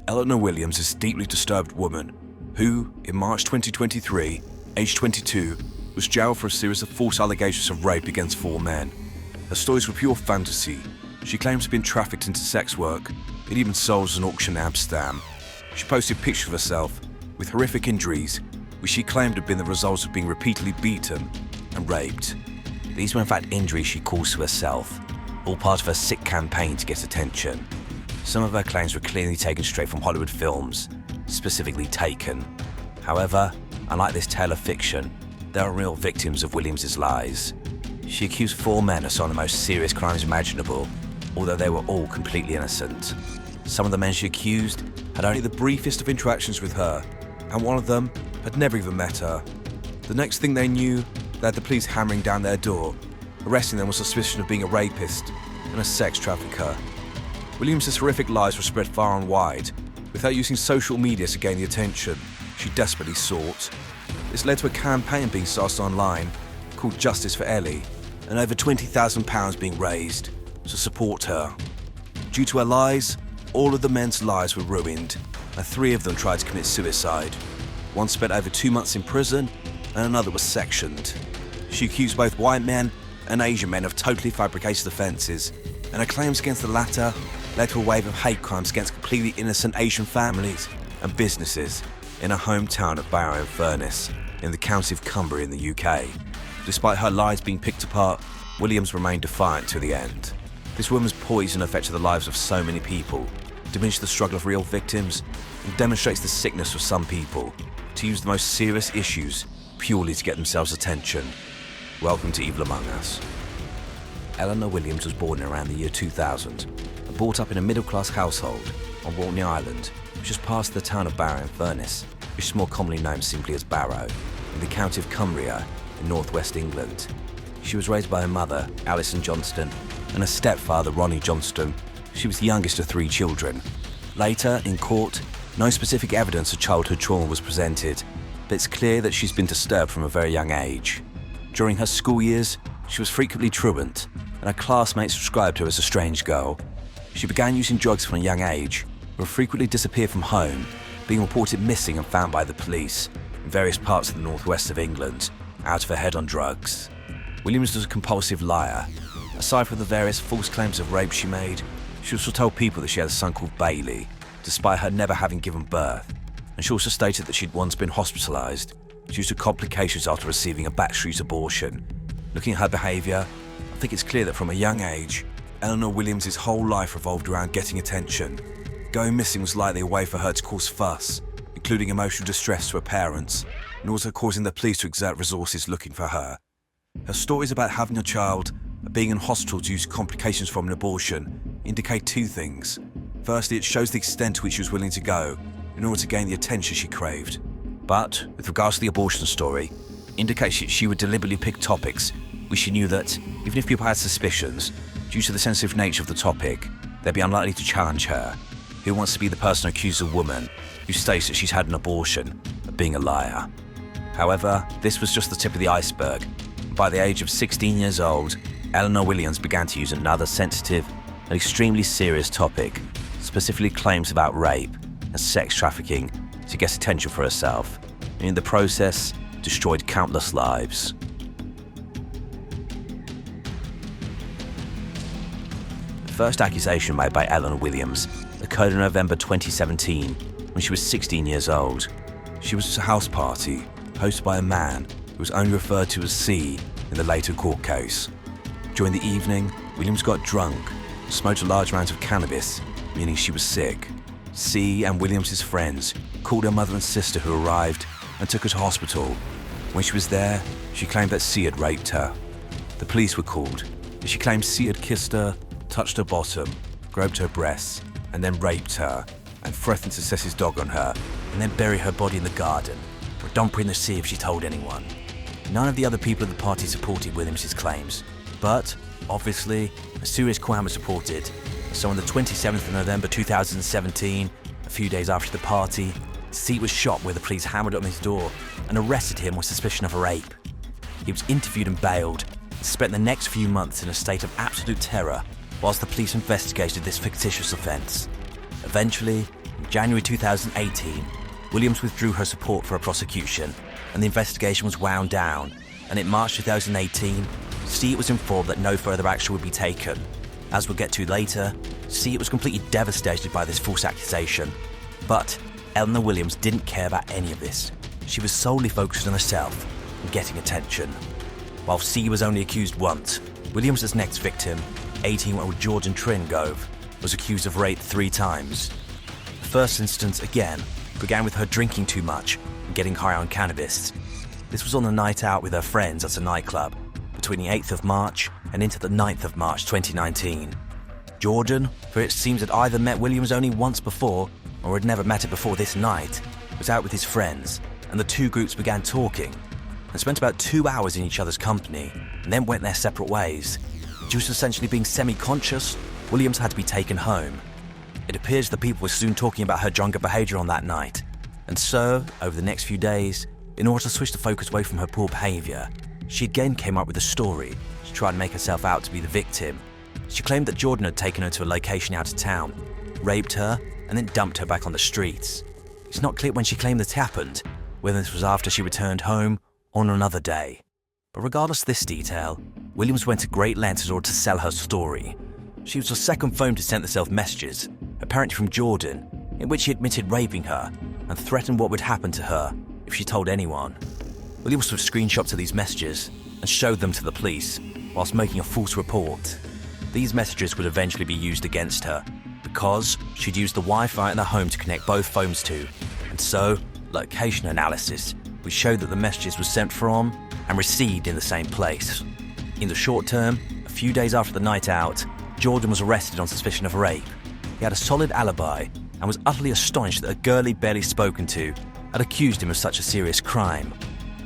Eleanor Williams is a deeply disturbed woman who, in March 2023, aged 22, was jailed for a series of false allegations of rape against 4 men. Her stories were pure fantasy. She claims to have been trafficked into sex work and even sold as an auction in Amsterdam. She posted pictures of herself with horrific injuries, which she claimed had been the result of being repeatedly beaten and raped. These were in fact injuries she caused to herself, all part of her sick campaign to get attention. Some of her claims were clearly taken straight from Hollywood films, specifically Taken. However, unlike this tale of fiction, there are real victims of Williams' lies. She accused 4 men of some of the most serious crimes imaginable, although they were all completely innocent. Some of the men she accused had only the briefest of interactions with her, and one of them had never even met her. The next thing they knew, they had the police hammering down their door, arresting them on suspicion of being a rapist and a sex trafficker. Williams' horrific lies were spread far and wide, with her using social media to gain the attention she desperately sought. This led to a campaign being started online called Justice for Ellie, and over £20,000 being raised to support her. Due to her lies, all of the men's lives were ruined, and 3 of them tried to commit suicide. One spent over 2 months in prison, and another was sectioned. She accused both white men and Asian men of totally fabricated offences, and her claims against the latter led to a wave of hate crimes against completely innocent Asian families and businesses in her hometown of Barrow-in-Furness in the county of Cumbria in the UK. Despite her lies being picked apart, Williams remained defiant to the end. This woman's poison affected the lives of so many people, diminished the struggle of real victims, and demonstrates the sickness of some people to use the most serious issues purely to get themselves attention. Welcome to Evil Among Us. Eleanor Williams was born in around the year 2000 and brought up in a middle-class household on Orkney Island, which is past the town of Barrow-in-Furness, which is more commonly known simply as Barrow, in the county of Cumbria in northwest England. She was raised by her mother, Alison Johnston, and her stepfather, Ronnie Johnston. She was the youngest of 3 children. Later, in court, no specific evidence of childhood trauma was presented, but it's clear that she's been disturbed from a very young age. During her school years, she was frequently truant, and her classmates described her as a strange girl. She began using drugs from a young age, but would frequently disappear from home, being reported missing and found by the police in various parts of the northwest of England, out of her head on drugs. Williams was a compulsive liar. Aside from the various false claims of rape she made, she also told people that she had a son called Bailey, despite her never having given birth, and she also stated that she'd once been hospitalised due to complications after receiving a backstreet abortion. Looking at her behaviour, I think it's clear that from a young age, Eleanor Williams' whole life revolved around getting attention. Going missing was likely a way for her to cause fuss, including emotional distress to her parents, and also causing the police to exert resources looking for her. Her stories about having a child and being in hospital due to complications from an abortion indicate 2 things. Firstly, it shows the extent to which she was willing to go in order to gain the attention she craved. But, with regards to the abortion story, it indicates that she would deliberately pick topics which she knew that, even if people had suspicions, due to the sensitive nature of the topic, they'd be unlikely to challenge her. Who wants to be the person who accuses a woman who states that she's had an abortion of being a liar? However, this was just the tip of the iceberg. By the age of 16 years old, Eleanor Williams began to use another sensitive and extremely serious topic, specifically claims about rape and sex trafficking, to get attention for herself, and in the process, destroyed countless lives. The first accusation made by Eleanor Williams occurred in November 2017, when she was 16 years old. She was at a house party hosted by a man who was only referred to as C in the later court case. During the evening, Williams got drunk and smoked a large amount of cannabis, meaning she was sick. C and Williams' friends called her mother and sister, who arrived and took her to hospital. When she was there, she claimed that C had raped her. The police were called, and she claimed C had kissed her, touched her bottom, groped her breasts, and then raped her, and threatened to set his dog on her, and then bury her body in the garden, or dump her in the sea if she told anyone. None of the other people at the party supported Williams' claims, but, obviously, a serious crime was reported. So on the 27th of November 2017, a few days after the party, C was shot where the police hammered on his door and arrested him with suspicion of rape. He was interviewed and bailed, and spent the next few months in a state of absolute terror whilst the police investigated this fictitious offence. Eventually, In January 2018, Williams withdrew her support for a prosecution, and the investigation was wound down, and in March 2018, Stewart was informed that no further action would be taken. As we'll get to later, Stewart was completely devastated by this false accusation. But Eleanor Williams didn't care about any of this. She was solely focused on herself and getting attention. While Stewart was only accused once, Williams' next victim, 18-year-old Jordan Tringove, was accused of rape 3 times. The first instance, again, began with her drinking too much and getting high on cannabis. This was on a night out with her friends at a nightclub between the 8th of March and into the 9th of March 2019. Jordan, for it seems had either met Williams only once before or had never met her before this night, was out with his friends, and the two groups began talking and spent about 2 hours in each other's company and then went their separate ways. Due to essentially being semi-conscious, Williams had to be taken home. It appears the people were soon talking about her drunken behaviour on that night, and so, over the next few days, in order to switch the focus away from her poor behaviour, she again came up with a story to try and make herself out to be the victim. She claimed that Jordan had taken her to a location out of town, raped her, and then dumped her back on the streets. It's not clear when she claimed this happened, whether this was after she returned home or on another day. But regardless of this detail, Williams went to great lengths in order to sell her story. She was the second phone to send herself messages, apparently from Jordan, in which he admitted raping her and threatened what would happen to her if she told anyone. Williams took screenshots of these messages and showed them to the police, whilst making a false report. These messages would eventually be used against her, because she'd used the Wi-Fi in her home to connect both phones to, and so, location analysis would show that the messages were sent from and received in the same place. In the short term, a few days after the night out, Jordan was arrested on suspicion of rape. He had a solid alibi and was utterly astonished that a girl he'd barely spoken to had accused him of such a serious crime.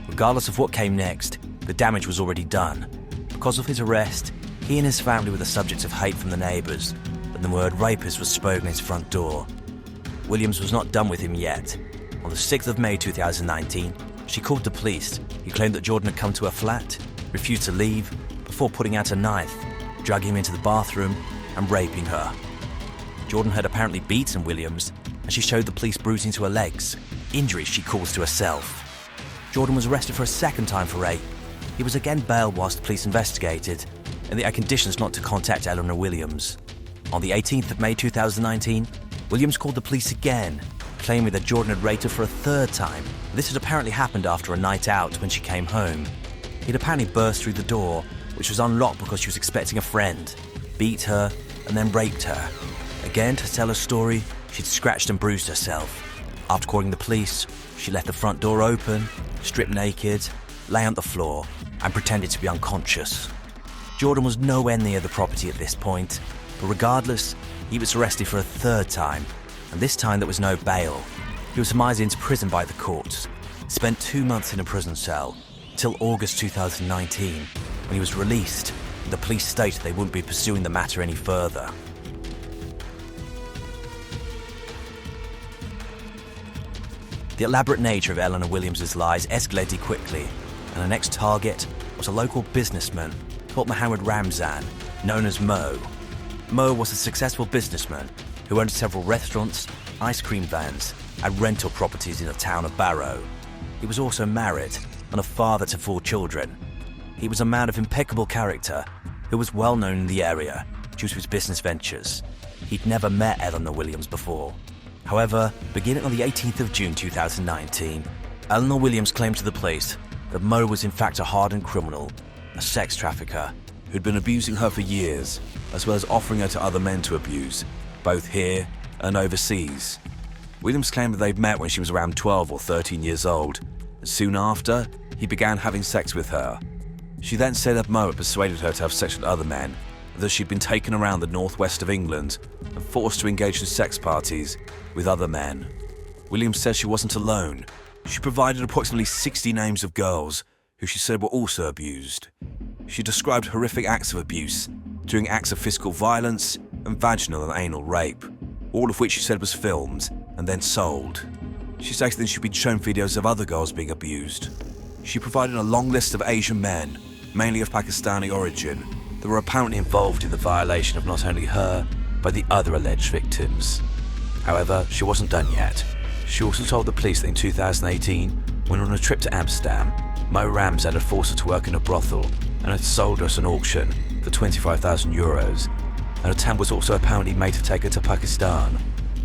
Regardless of what came next, the damage was already done. Because of his arrest, he and his family were the subjects of hate from the neighbours, and the word rapist was spoken at his front door. Williams was not done with him yet. On the 6th of May 2019, she called the police. He claimed that Jordan had come to her flat, refused to leave, before putting out a knife, dragging him into the bathroom and raping her. Jordan had apparently beaten Williams, and she showed the police bruising to her legs, injuries she caused to herself. Jordan was arrested for a second time for rape. He was again bailed whilst the police investigated, and they had conditions not to contact Eleanor Williams. On the 18th of May 2019, Williams called the police again, claiming that Jordan had raped her for a third time. This had apparently happened after a night out when she came home. He'd apparently burst through the door, which was unlocked because she was expecting a friend, beat her, and then raped her. Again, to tell her story, she'd scratched and bruised herself. After calling the police, she left the front door open, stripped naked, lay on the floor, and pretended to be unconscious. Jordan was nowhere near the property at this point, but regardless, he was arrested for a third time, and this time there was no bail. He was surmised into prison by the courts, spent 2 months in a prison cell, till August 2019, when he was released, and the police stated they wouldn't be pursuing the matter any further. The elaborate nature of Eleanor Williams' lies escalated quickly, and her next target was a local businessman called Mohammed Ramzan, known as Mo. Mo was a successful businessman who owned several restaurants, ice cream vans, and rental properties in the town of Barrow. He was also married and a father to 4 children. He was a man of impeccable character who was well known in the area due to his business ventures. He'd never met Eleanor Williams before. However, beginning on the 18th of June 2019, Eleanor Williams claimed to the police that Mo was in fact a hardened criminal, a sex trafficker, who'd been abusing her for years, as well as offering her to other men to abuse, both here and overseas. Williams claimed that they'd met when she was around 12 or 13 years old, and soon after, he began having sex with her. She then said that Mo had persuaded her to have sex with other men, and that she'd been taken around the northwest of England and forced to engage in sex parties with other men. Williams says she wasn't alone. She provided approximately 60 names of girls who she said were also abused. She described horrific acts of abuse, doing acts of physical violence and vaginal and anal rape, all of which she said was filmed and then sold. She stated that she'd been shown videos of other girls being abused. She provided a long list of Asian men, mainly of Pakistani origin, that were apparently involved in the violation of not only her, but the other alleged victims. However, she wasn't done yet. She also told the police that in 2018, when on a trip to Amsterdam, Mo Ramsden had forced her to work in a brothel and had sold her at an auction for €25,000. An attempt was also apparently made to take her to Pakistan.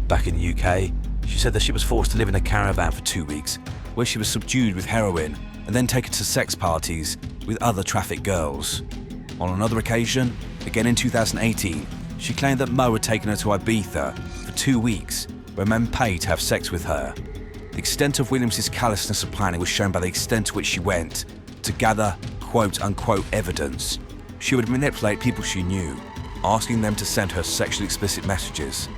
Back in the UK, she said that she was forced to live in a caravan for 2 weeks, where she was subdued with heroin and then taken to sex parties with other trafficked girls. On another occasion, again in 2018, she claimed that Mo had taken her to Ibiza for 2 weeks, where men paid to have sex with her. The extent of Williams' callousness of planning was shown by the extent to which she went to gather quote-unquote evidence. She would manipulate people she knew, asking them to send her sexually explicit messages.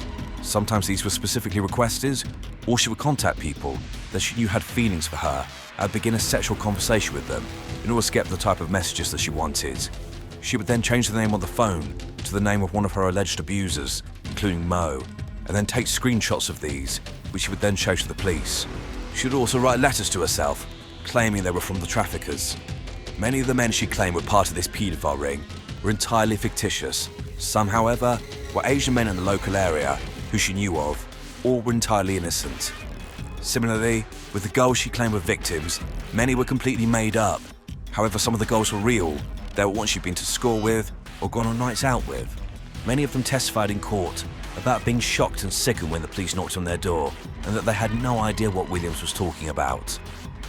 Sometimes these were specifically requested, or she would contact people that she knew had feelings for her and begin a sexual conversation with them in order to get the type of messages that she wanted. She would then change the name on the phone to the name of one of her alleged abusers, including Mo, and then take screenshots of these, which she would then show to the police. She would also write letters to herself, claiming they were from the traffickers. Many of the men she claimed were part of this paedophile ring were entirely fictitious. Some, however, were Asian men in the local area who she knew of. All were entirely innocent. Similarly, with the girls she claimed were victims, many were completely made up. However, some of the girls were real. They were ones she'd been to school with or gone on nights out with. Many of them testified in court about being shocked and sickened when the police knocked on their door and that they had no idea what Williams was talking about.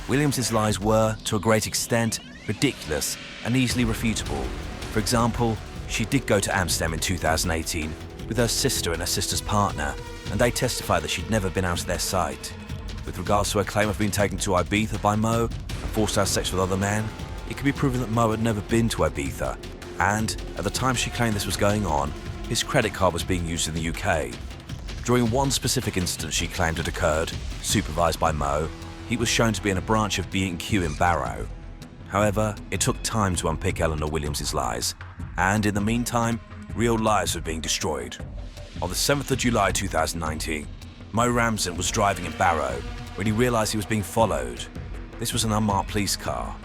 Williams' lies were, to a great extent, ridiculous and easily refutable. For example, she did go to Amsterdam in 2018 with her sister and her sister's partner, and they testified that she'd never been out of their sight. With regards to her claim of being taken to Ibiza by Mo and forced to have sex with other men, it can be proven that Mo had never been to Ibiza, and at the time she claimed this was going on, his credit card was being used in the UK. During one specific incident she claimed had occurred, supervised by Mo, he was shown to be in a branch of B&Q in Barrow. However, it took time to unpick Eleanor Williams' lies, and in the meantime, real lives were being destroyed. On the 7th of July 2019, Mo Ramsden was driving in Barrow when he realised he was being followed. This was an unmarked police car.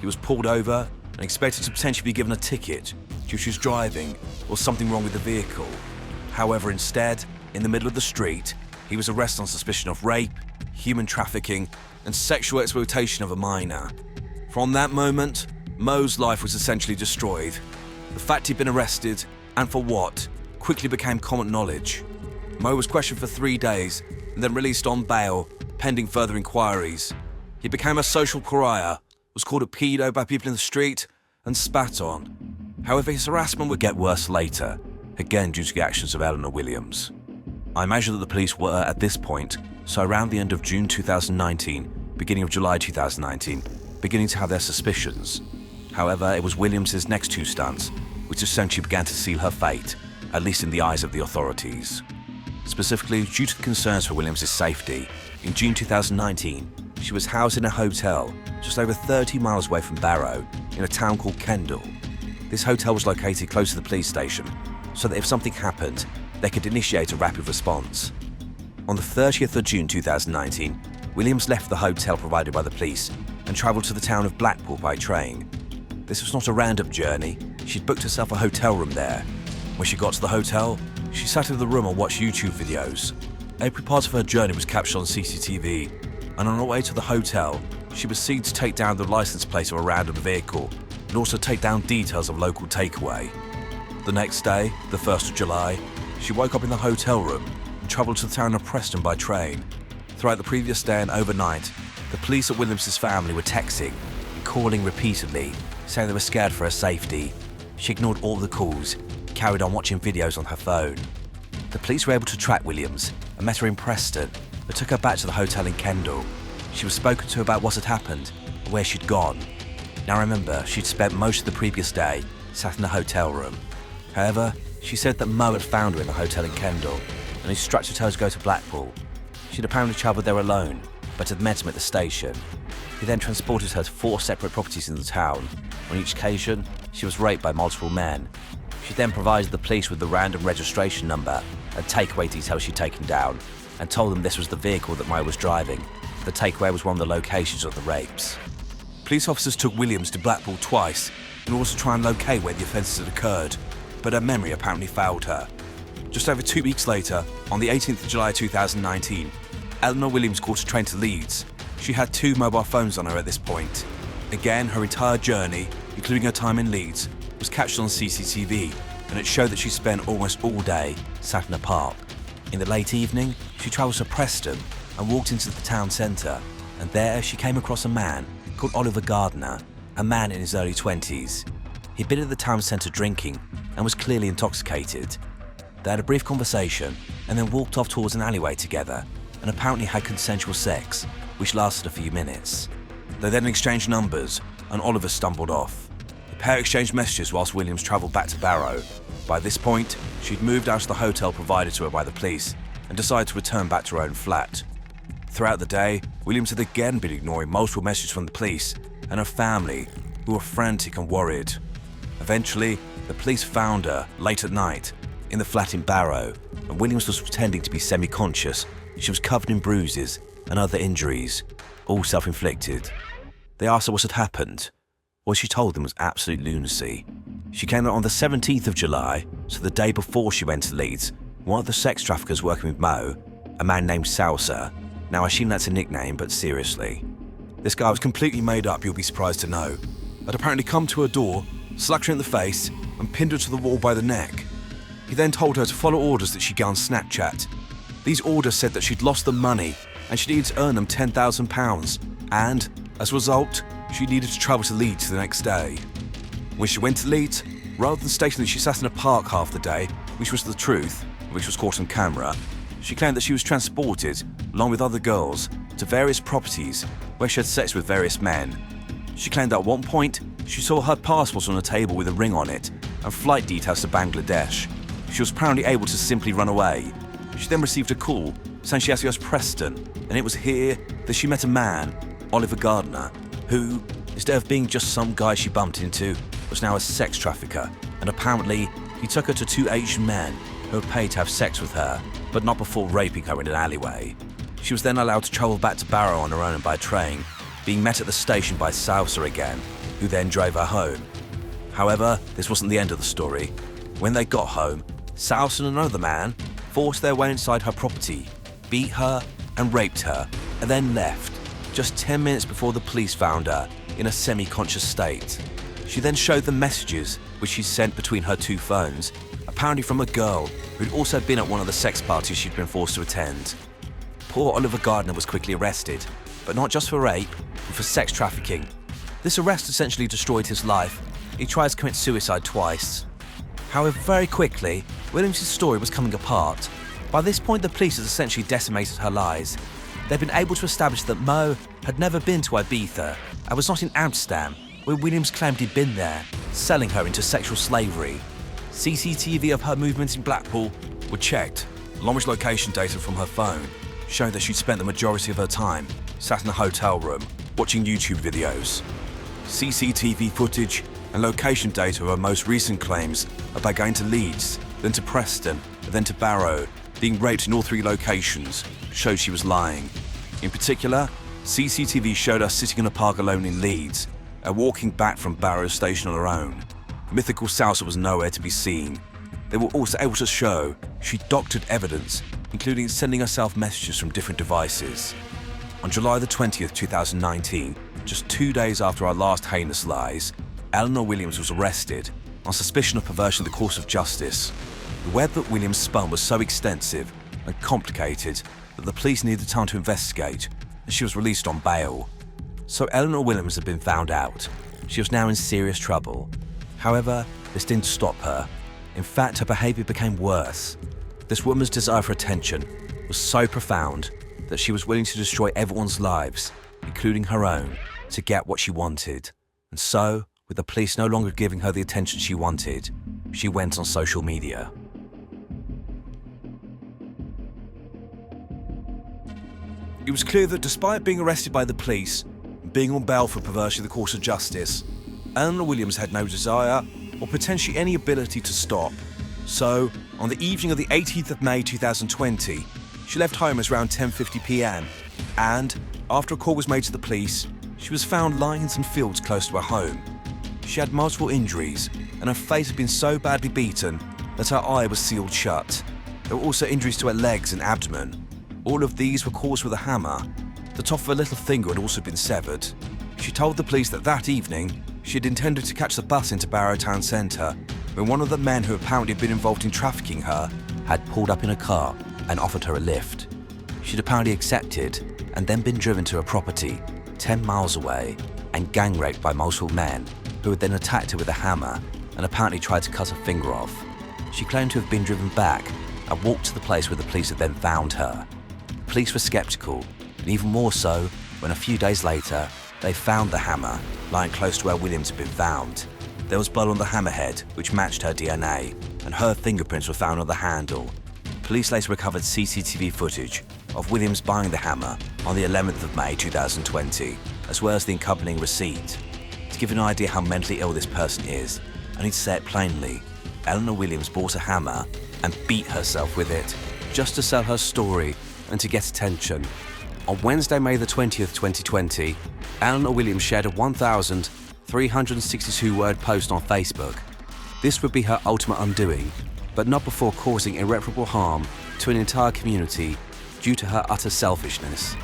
He was pulled over and expected to potentially be given a ticket due to his driving or something wrong with the vehicle. However, instead, in the middle of the street, he was arrested on suspicion of rape, human trafficking, and sexual exploitation of a minor. From that moment, Mo's life was essentially destroyed. The fact he'd been arrested, and for what, quickly became common knowledge. Mo was questioned for 3 days and then released on bail, pending further inquiries. He became a social pariah, was called a pedo by people in the street, and spat on. However, his harassment would get worse later, again due to the actions of Eleanor Williams. I imagine that the police were, at this point, so around the end of June 2019, beginning of July 2019, beginning to have their suspicions. However, it was Williams' next 2 stunts which essentially began to seal her fate, at least in the eyes of the authorities. Specifically, due to the concerns for Williams' safety, in June 2019, she was housed in a hotel just over 30 miles away from Barrow, in a town called Kendal. This hotel was located close to the police station, so that if something happened, they could initiate a rapid response. On the 30th of June 2019, Williams left the hotel provided by the police and travelled to the town of Blackpool by train. This was not a random journey. She'd booked herself a hotel room there. When she got to the hotel, she sat in the room and watched YouTube videos. Every part of her journey was captured on CCTV, and on her way to the hotel, she was seen to take down the license plate of a random vehicle and also take down details of local takeaway. The next day, the 1st of July, she woke up in the hotel room and travelled to the town of Preston by train. Throughout the previous day and overnight, the police at Williams' family were texting and calling repeatedly, saying they were scared for her safety. She ignored all the calls, carried on watching videos on her phone. The police were able to track Williams and met her in Preston, but took her back to the hotel in Kendal. She was spoken to about what had happened and where she'd gone. Now remember, she'd spent most of the previous day sat in the hotel room. However, she said that Mo had found her in the hotel in Kendal and instructed her to go to Blackpool. She'd apparently travelled there alone, but had met him at the station. He then transported her to 4 separate properties in the town. On each occasion, she was raped by multiple men. She then provided the police with the random registration number and takeaway details she'd taken down, and told them this was the vehicle that Mo was driving. The takeaway was one of the locations of the rapes. Police officers took Williams to Blackpool twice in order to try and locate where the offences had occurred, but her memory apparently failed her. Just over 2 weeks later, on the 18th of July 2019, Eleanor Williams caught a train to Leeds. She had 2 mobile phones on her at this point. Again, her entire journey, including her time in Leeds, was captured on CCTV, and it showed that she spent almost all day sat in a park. In the late evening, she travelled to Preston and walked into the town centre, and there she came across a man called Oliver Gardner, a man in his early 20s. He'd been at the town centre drinking and was clearly intoxicated. They had a brief conversation and then walked off towards an alleyway together and apparently had consensual sex, which lasted a few minutes. They then exchanged numbers and Oliver stumbled off. The pair exchanged messages whilst Williams travelled back to Barrow. By this point, she'd moved out of the hotel provided to her by the police and decided to return back to her own flat. Throughout the day, Williams had again been ignoring multiple messages from the police and her family, who were frantic and worried. Eventually, the police found her late at night in the flat in Barrow, and Williams was pretending to be semi-conscious. She was covered in bruises and other injuries, all self-inflicted. They asked her what had happened. What she told them was absolute lunacy. She came out on the 17th of July, so the day before she went to Leeds. One of the sex traffickers working with Mo, a man named Salsa. Now I assume that's a nickname, but seriously. This guy was completely made up, you'll be surprised to know. Had apparently come to her door, slapped her in the face, and pinned her to the wall by the neck. He then told her to follow orders that she'd get on Snapchat. These orders said that she'd lost the money and she needed to earn them £10,000, and, as a result, she needed to travel to Leeds the next day. When she went to Leeds, rather than stating that she sat in a park half the day, which was the truth, which was caught on camera, she claimed that she was transported, along with other girls, to various properties where she had sex with various men. She claimed that at one point, she saw her passport on a table with a ring on it and flight details to Bangladesh. She was apparently able to simply run away. She then received a call saying she had to go to Preston, and it was here that she met a man, Oliver Gardner, who, instead of being just some guy she bumped into, was now a sex trafficker, and apparently he took her to 2 Asian men who had paid to have sex with her, but not before raping her in an alleyway. She was then allowed to travel back to Barrow on her own by train, being met at the station by Salsa again, who then drove her home. However, this wasn't the end of the story. When they got home, Salsa and another man forced their way inside her property, beat her and raped her, and then left, just 10 minutes before the police found her in a semi-conscious state. She then showed them messages which she sent between her 2 phones, apparently from a girl who'd also been at one of the sex parties she'd been forced to attend. Poor Oliver Gardner was quickly arrested, but not just for rape, but for sex trafficking. This arrest essentially destroyed his life. He tried to commit suicide twice. However, very quickly, Williams' story was coming apart. By this point, the police had essentially decimated her lies. They'd been able to establish that Mo had never been to Ibiza and was not in Amsterdam, where Williams claimed he'd been there, selling her into sexual slavery. CCTV of her movements in Blackpool were checked, along with location data from her phone, showing that she'd spent the majority of her time sat in a hotel room watching YouTube videos. CCTV footage and location data of her most recent claims about going to Leeds, then to Preston, and then to Barrow, being raped in all 3 locations, showed she was lying. In particular, CCTV showed her sitting in a park alone in Leeds and walking back from Barrow Station on her own. Mythical Salsa was nowhere to be seen. They were also able to show she doctored evidence, including sending herself messages from different devices. On July the 20th, 2019, just 2 days after our last heinous lies, Eleanor Williams was arrested on suspicion of perversion of the course of justice. The web that Williams spun was so extensive and complicated that the police needed time to investigate, and she was released on bail. So Eleanor Williams had been found out. She was now in serious trouble. However, this didn't stop her. In fact, her behaviour became worse. This woman's desire for attention was so profound that she was willing to destroy everyone's lives, including her own, to get what she wanted. And so, with the police no longer giving her the attention she wanted, she went on social media. It was clear that despite being arrested by the police and being on bail for perversion of the course of justice, Eleanor Williams had no desire or potentially any ability to stop. So, on the evening of the 18th of May 2020, she left home at around 10:50 p.m. and, after a call was made to the police, she was found lying in some fields close to her home. She had multiple injuries and her face had been so badly beaten that her eye was sealed shut. There were also injuries to her legs and abdomen. All of these were caused with a hammer. The top of her little finger had also been severed. She told the police that that evening, she had intended to catch the bus into Barrow Town Centre when one of the men who apparently had been involved in trafficking her had pulled up in a car and offered her a lift. She'd apparently accepted and then been driven to a property 10 miles away and gang raped by multiple men who had then attacked her with a hammer and apparently tried to cut her finger off. She claimed to have been driven back and walked to the place where the police had then found her. The police were sceptical, and even more so when a few days later they found the hammer lying close to where Williams had been found. There was blood on the hammerhead which matched her DNA, and her fingerprints were found on the handle. Police later recovered CCTV footage of Williams buying the hammer on the 11th of May 2020, as well as the accompanying receipt. To give you an idea how mentally ill this person is, I need to say it plainly, Eleanor Williams bought a hammer and beat herself with it just to sell her story and to get attention. On Wednesday, May the 20th, 2020, Eleanor Williams shared a 1,362-word post on Facebook. This would be her ultimate undoing, but not before causing irreparable harm to an entire community due to her utter selfishness.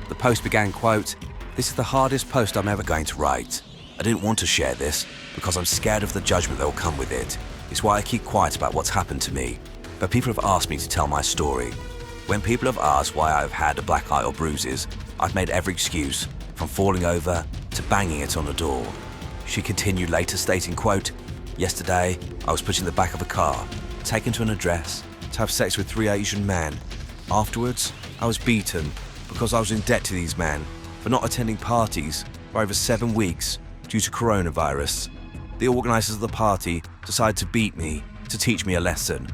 The post began, quote, "This is the hardest post I'm ever going to write. I didn't want to share this because I'm scared of the judgment that will come with it. It's why I keep quiet about what's happened to me. But people have asked me to tell my story. When people have asked why I've had a black eye or bruises, I've made every excuse, from falling over to banging it on a door." She continued later stating, quote, "Yesterday, I was put in the back of a car, taken to an address to have sex with 3 Asian men. Afterwards, I was beaten because I was in debt to these men for not attending parties for over 7 weeks due to coronavirus. The organisers of the party decided to beat me to teach me a lesson."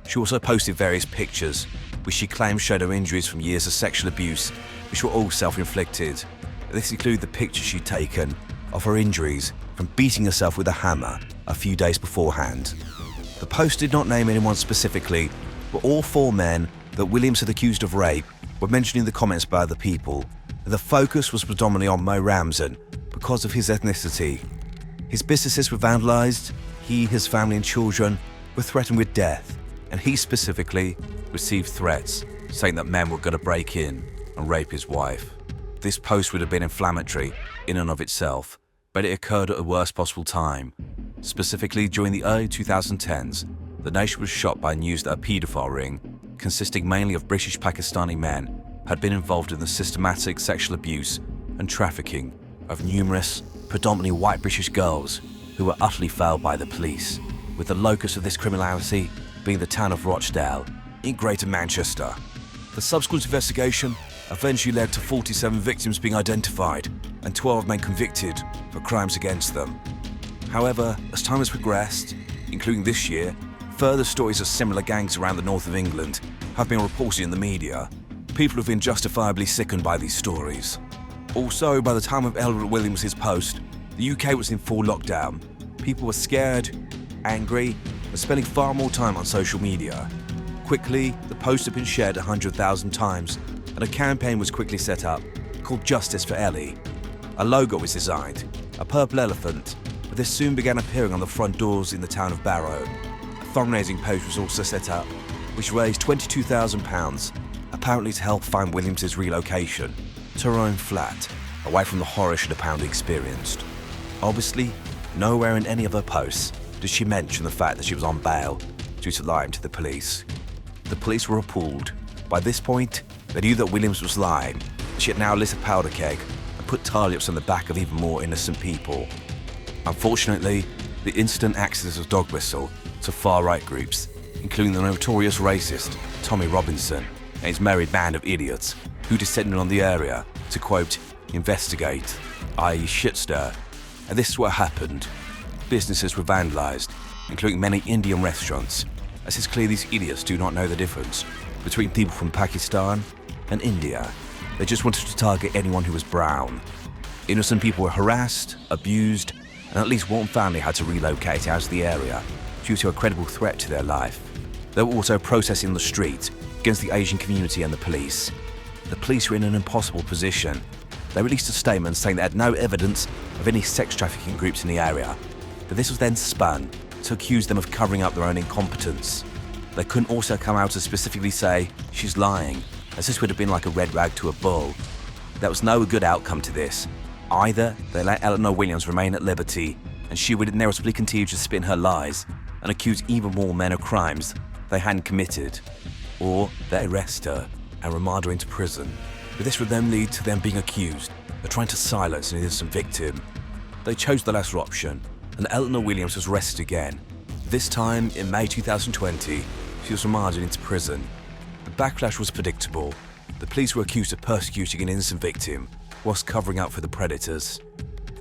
She also posted various pictures, which she claims showed her injuries from years of sexual abuse, which were all self-inflicted. This included the pictures she'd taken of her injuries from beating herself with a hammer a few days beforehand. The post did not name anyone specifically, but all 4 men that Williams had accused of rape were mentioned in the comments by other people, and the focus was predominantly on Mo Ramzan because of his ethnicity. His businesses were vandalised, he, his family and children were threatened with death, and he specifically received threats saying that men were going to break in and rape his wife. This post would have been inflammatory in and of itself, but it occurred at the worst possible time. Specifically, during the early 2010s, the nation was shocked by news that a paedophile ring, consisting mainly of British Pakistani men, had been involved in the systematic sexual abuse and trafficking of numerous, predominantly white British girls who were utterly failed by the police, with the locus of this criminality being the town of Rochdale in Greater Manchester. The subsequent investigation eventually led to 47 victims being identified and 12 men convicted for crimes against them. However, as time has progressed, including this year, further stories of similar gangs around the north of England have been reported in the media. People have been justifiably sickened by these stories. Also, by the time of Eleanor Williams' post, the UK was in full lockdown. People were scared, angry, and spending far more time on social media. Quickly, the post had been shared 100,000 times, and a campaign was quickly set up called Justice for Ellie. A logo was designed, a purple elephant, but this soon began appearing on the front doors in the town of Barrow. A fundraising post was also set up, which raised £22,000, apparently to help find Williams' relocation to her own flat, away from the horror she'd apparently experienced. Obviously, nowhere in any of her posts did she mention the fact that she was on bail due to lying to the police. The police were appalled. By this point, they knew that Williams was lying. She had now lit a powder keg and put targets on the back of even more innocent people. Unfortunately, the incident acted as a dog whistle to far-right groups, including the notorious racist Tommy Robinson and his merry band of idiots who descended on the area to, quote, investigate, i.e. shitstir. And this is what happened. Businesses were vandalised, including many Indian restaurants, as it's clear these idiots do not know the difference between people from Pakistan and India. They just wanted to target anyone who was brown. Innocent people were harassed, abused, and at least one family had to relocate out of the area due to a credible threat to their life. They were also protesting on the street against the Asian community and the police. The police were in an impossible position. They released a statement saying they had no evidence of any sex trafficking groups in the area, but this was then spun to accuse them of covering up their own incompetence. they couldn't also come out and specifically say she's lying, as this would have been like a red rag to a bull. There was no good outcome to this. Either they let Eleanor Williams remain at liberty, and she would inevitably continue to spin her lies and accuse even more men of crimes they hadn't committed, or they arrest her and remand her into prison. But this would then lead to them being accused of trying to silence an innocent victim. They chose the latter option, and Eleanor Williams was arrested again. This time, in May 2020, she was remanded into prison. The backlash was predictable. The police were accused of persecuting an innocent victim whilst covering up for the predators.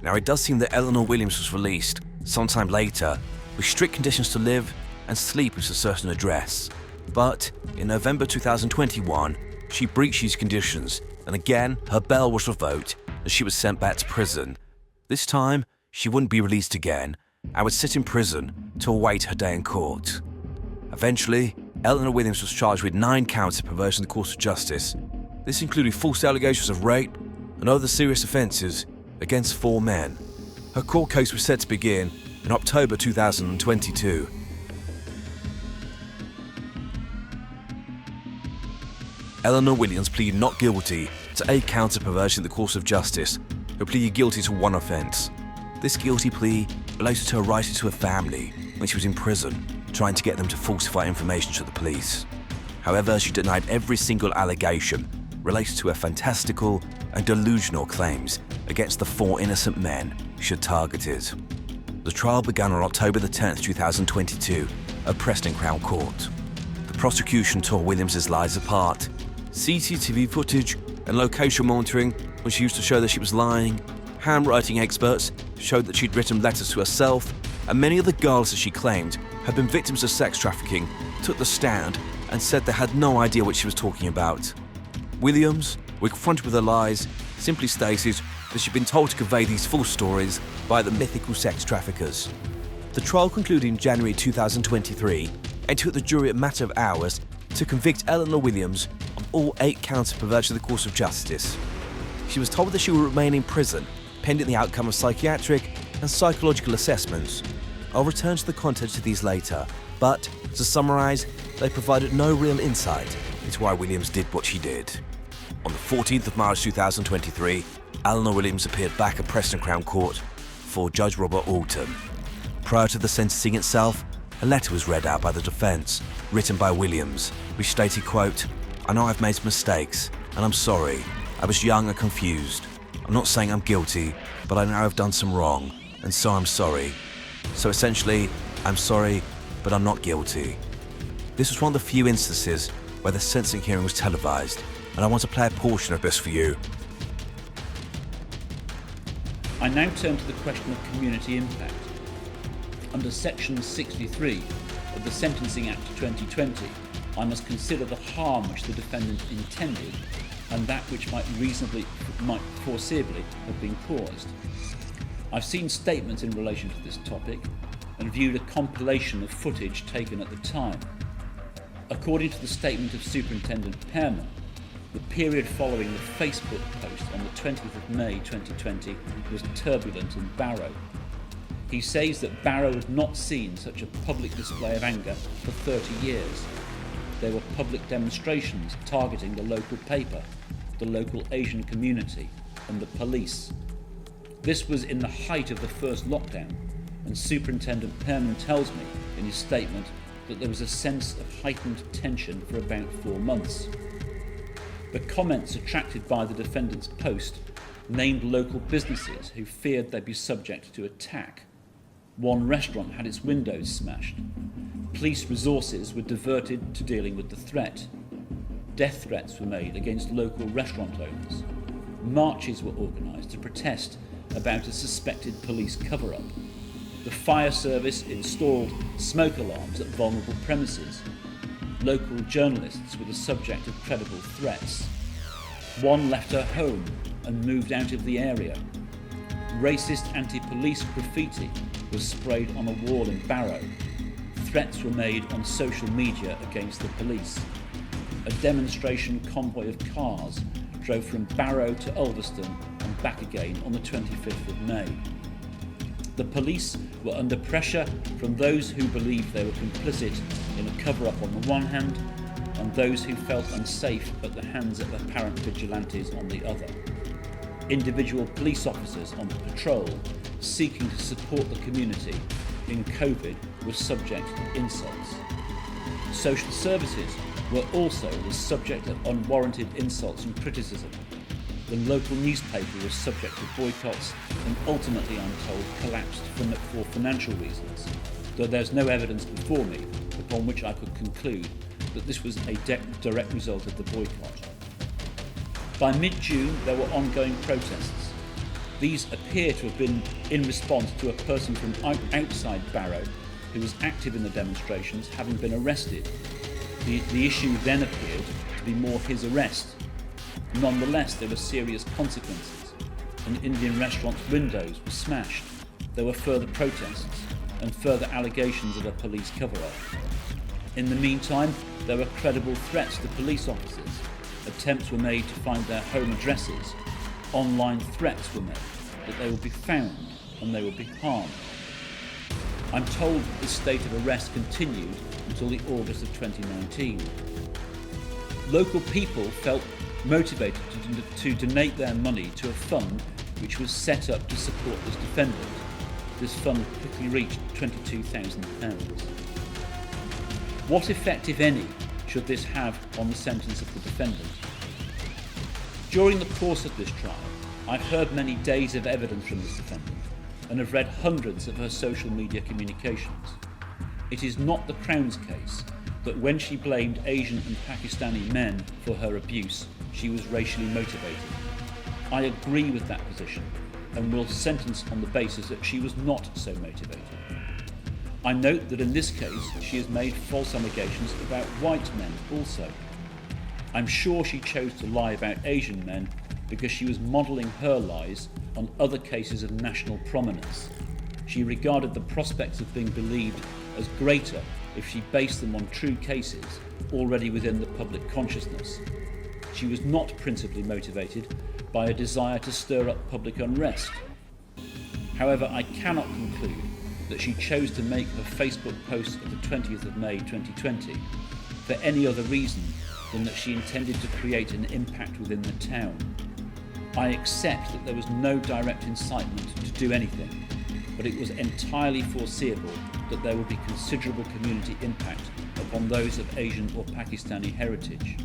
Now, it does seem that Eleanor Williams was released sometime later with strict conditions to live and sleep at a certain address. But in November 2021, she breached these conditions, and again, her bail was revoked and she was sent back to prison. This time, she wouldn't be released again and would sit in prison to await her day in court. Eventually, Eleanor Williams was charged with 9 counts of perversion of the course of justice. This included false allegations of rape and other serious offences against 4 men. Her court case was set to begin in October 2022. Eleanor Williams pleaded not guilty to 8 counts of perversion of the course of justice, but pleaded guilty to 1 offence. This guilty plea related to her writing to her family when she was in prison, trying to get them to falsify information to the police. However, she denied every single allegation related to her fantastical and delusional claims against the 4 innocent men she had targeted. The trial began on October 10, 2022 at Preston Crown Court. The prosecution tore Williams' lies apart. CCTV footage and location monitoring was used to show that she was lying. Handwriting experts showed that she'd written letters to herself, and many of the girls that she claimed had been victims of sex trafficking took the stand and said they had no idea what she was talking about. Williams, when confronted with her lies, simply stated that she'd been told to convey these false stories by the mythical sex traffickers. The trial concluded in January 2023 and took the jury a matter of hours to convict Eleanor Williams of all 8 counts of perversion of the course of justice. She was told that she would remain in prison pending the outcome of psychiatric and psychological assessments. I'll return to the contents of these later, but to summarise, they provided no real insight into why Williams did what she did. On the 14th of March 2023, Eleanor Williams appeared back at Preston Crown Court before Judge Robert Alton. Prior to the sentencing itself, a letter was read out by the defence, written by Williams, which stated, quote, "I know I've made mistakes, and I'm sorry. I was young and confused. I'm not saying I'm guilty, but I know I've done some wrong, and so I'm sorry. So essentially, I'm sorry, but I'm not guilty." This was one of the few instances where the sentencing hearing was televised, and I want to play a portion of this for you. I now turn to the question of community impact. Under Section 63 of the Sentencing Act 2020, I must consider the harm which the defendant intended and that which might foreseeably have been caused. I've seen statements in relation to this topic and viewed a compilation of footage taken at the time. According to the statement of Superintendent Pearman, the period following the Facebook post on the 20th of May 2020 was turbulent in Barrow. He says that Barrow had not seen such a public display of anger for 30 years. There were public demonstrations targeting the local paper, the local Asian community, and the police. This was in the height of the first lockdown, and Superintendent Pearman tells me in his statement that there was a sense of heightened tension for about 4 months. The comments attracted by the defendant's post named local businesses who feared they'd be subject to attack. One restaurant had its windows smashed. Police resources were diverted to dealing with the threat. Death threats were made against local restaurant owners. Marches were organised to protest about a suspected police cover-up. The fire service installed smoke alarms at vulnerable premises. Local journalists were the subject of credible threats. One left her home and moved out of the area. Racist anti-police graffiti was sprayed on a wall in Barrow. Threats were made on social media against the police. A demonstration convoy of cars drove from Barrow to Ulverston and back again on the 25th of May. The police were under pressure from those who believed they were complicit in a cover-up on the one hand, and those who felt unsafe at the hands of apparent vigilantes on the other. Individual police officers on patrol seeking to support the community in COVID were subject to insults. Social services were also the subject of unwarranted insults and criticism. The local newspaper was subject to boycotts and ultimately, I'm told, collapsed for financial reasons, though there's no evidence before me upon which I could conclude that this was a direct result of the boycott. By mid-June, there were ongoing protests. These appear to have been in response to a person from outside Barrow who was active in the demonstrations having been arrested. The issue then appeared to be more his arrest. Nonetheless, there were serious consequences. An Indian restaurant's windows were smashed. There were further protests and further allegations of a police cover-up. In the meantime, there were credible threats to police officers. Attempts were made to find their home addresses. Online threats were made that they would be found and they would be harmed. I'm told that this state of arrest continued until the August of 2019. Local people felt motivated to donate their money to a fund which was set up to support this defendant. This fund quickly reached £22,000. What effect, if any, should this have on the sentence of the defendant? During the course of this trial, I've heard many days of evidence from this defendant and have read hundreds of her social media communications. It is not the Crown's case that when she blamed Asian and Pakistani men for her abuse, she was racially motivated. I agree with that position and will sentence on the basis that she was not so motivated. I note that in this case she has made false allegations about white men also. I'm sure she chose to lie about Asian men because she was modelling her lies on other cases of national prominence. She regarded the prospects of being believed as greater if she based them on true cases already within the public consciousness. She was not principally motivated by a desire to stir up public unrest. However, I cannot conclude that she chose to make her Facebook post of the 20th of May 2020 for any other reason than that she intended to create an impact within the town. I accept that there was no direct incitement to do anything, but it was entirely foreseeable that there would be considerable community impact upon those of Asian or Pakistani heritage.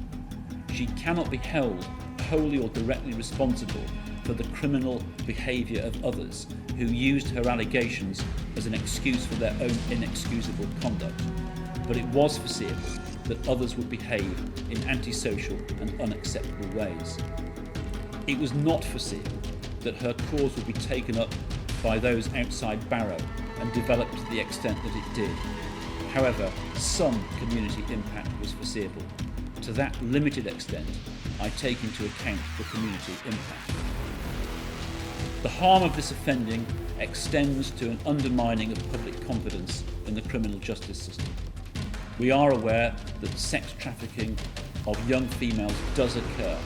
She cannot be held wholly or directly responsible for the criminal behaviour of others who used her allegations as an excuse for their own inexcusable conduct, but it was foreseeable that others would behave in antisocial and unacceptable ways. It was not foreseeable that her cause would be taken up by those outside Barrow and developed to the extent that it did. However, some community impact was foreseeable. To that limited extent, I take into account the community impact. The harm of this offending extends to an undermining of public confidence in the criminal justice system. We are aware that sex trafficking of young females does occur.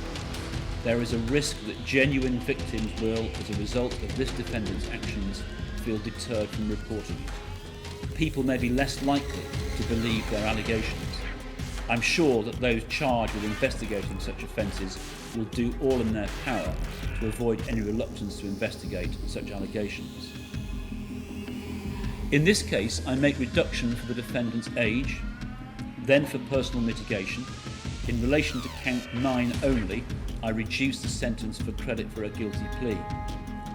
There is a risk that genuine victims will, as a result of this defendant's actions, feel deterred from reporting it. People may be less likely to believe their allegations. I'm sure that those charged with investigating such offences will do all in their power to avoid any reluctance to investigate such allegations. In this case, I make reduction for the defendant's age, then for personal mitigation. In relation to count 9 only, I reduce the sentence for credit for a guilty plea.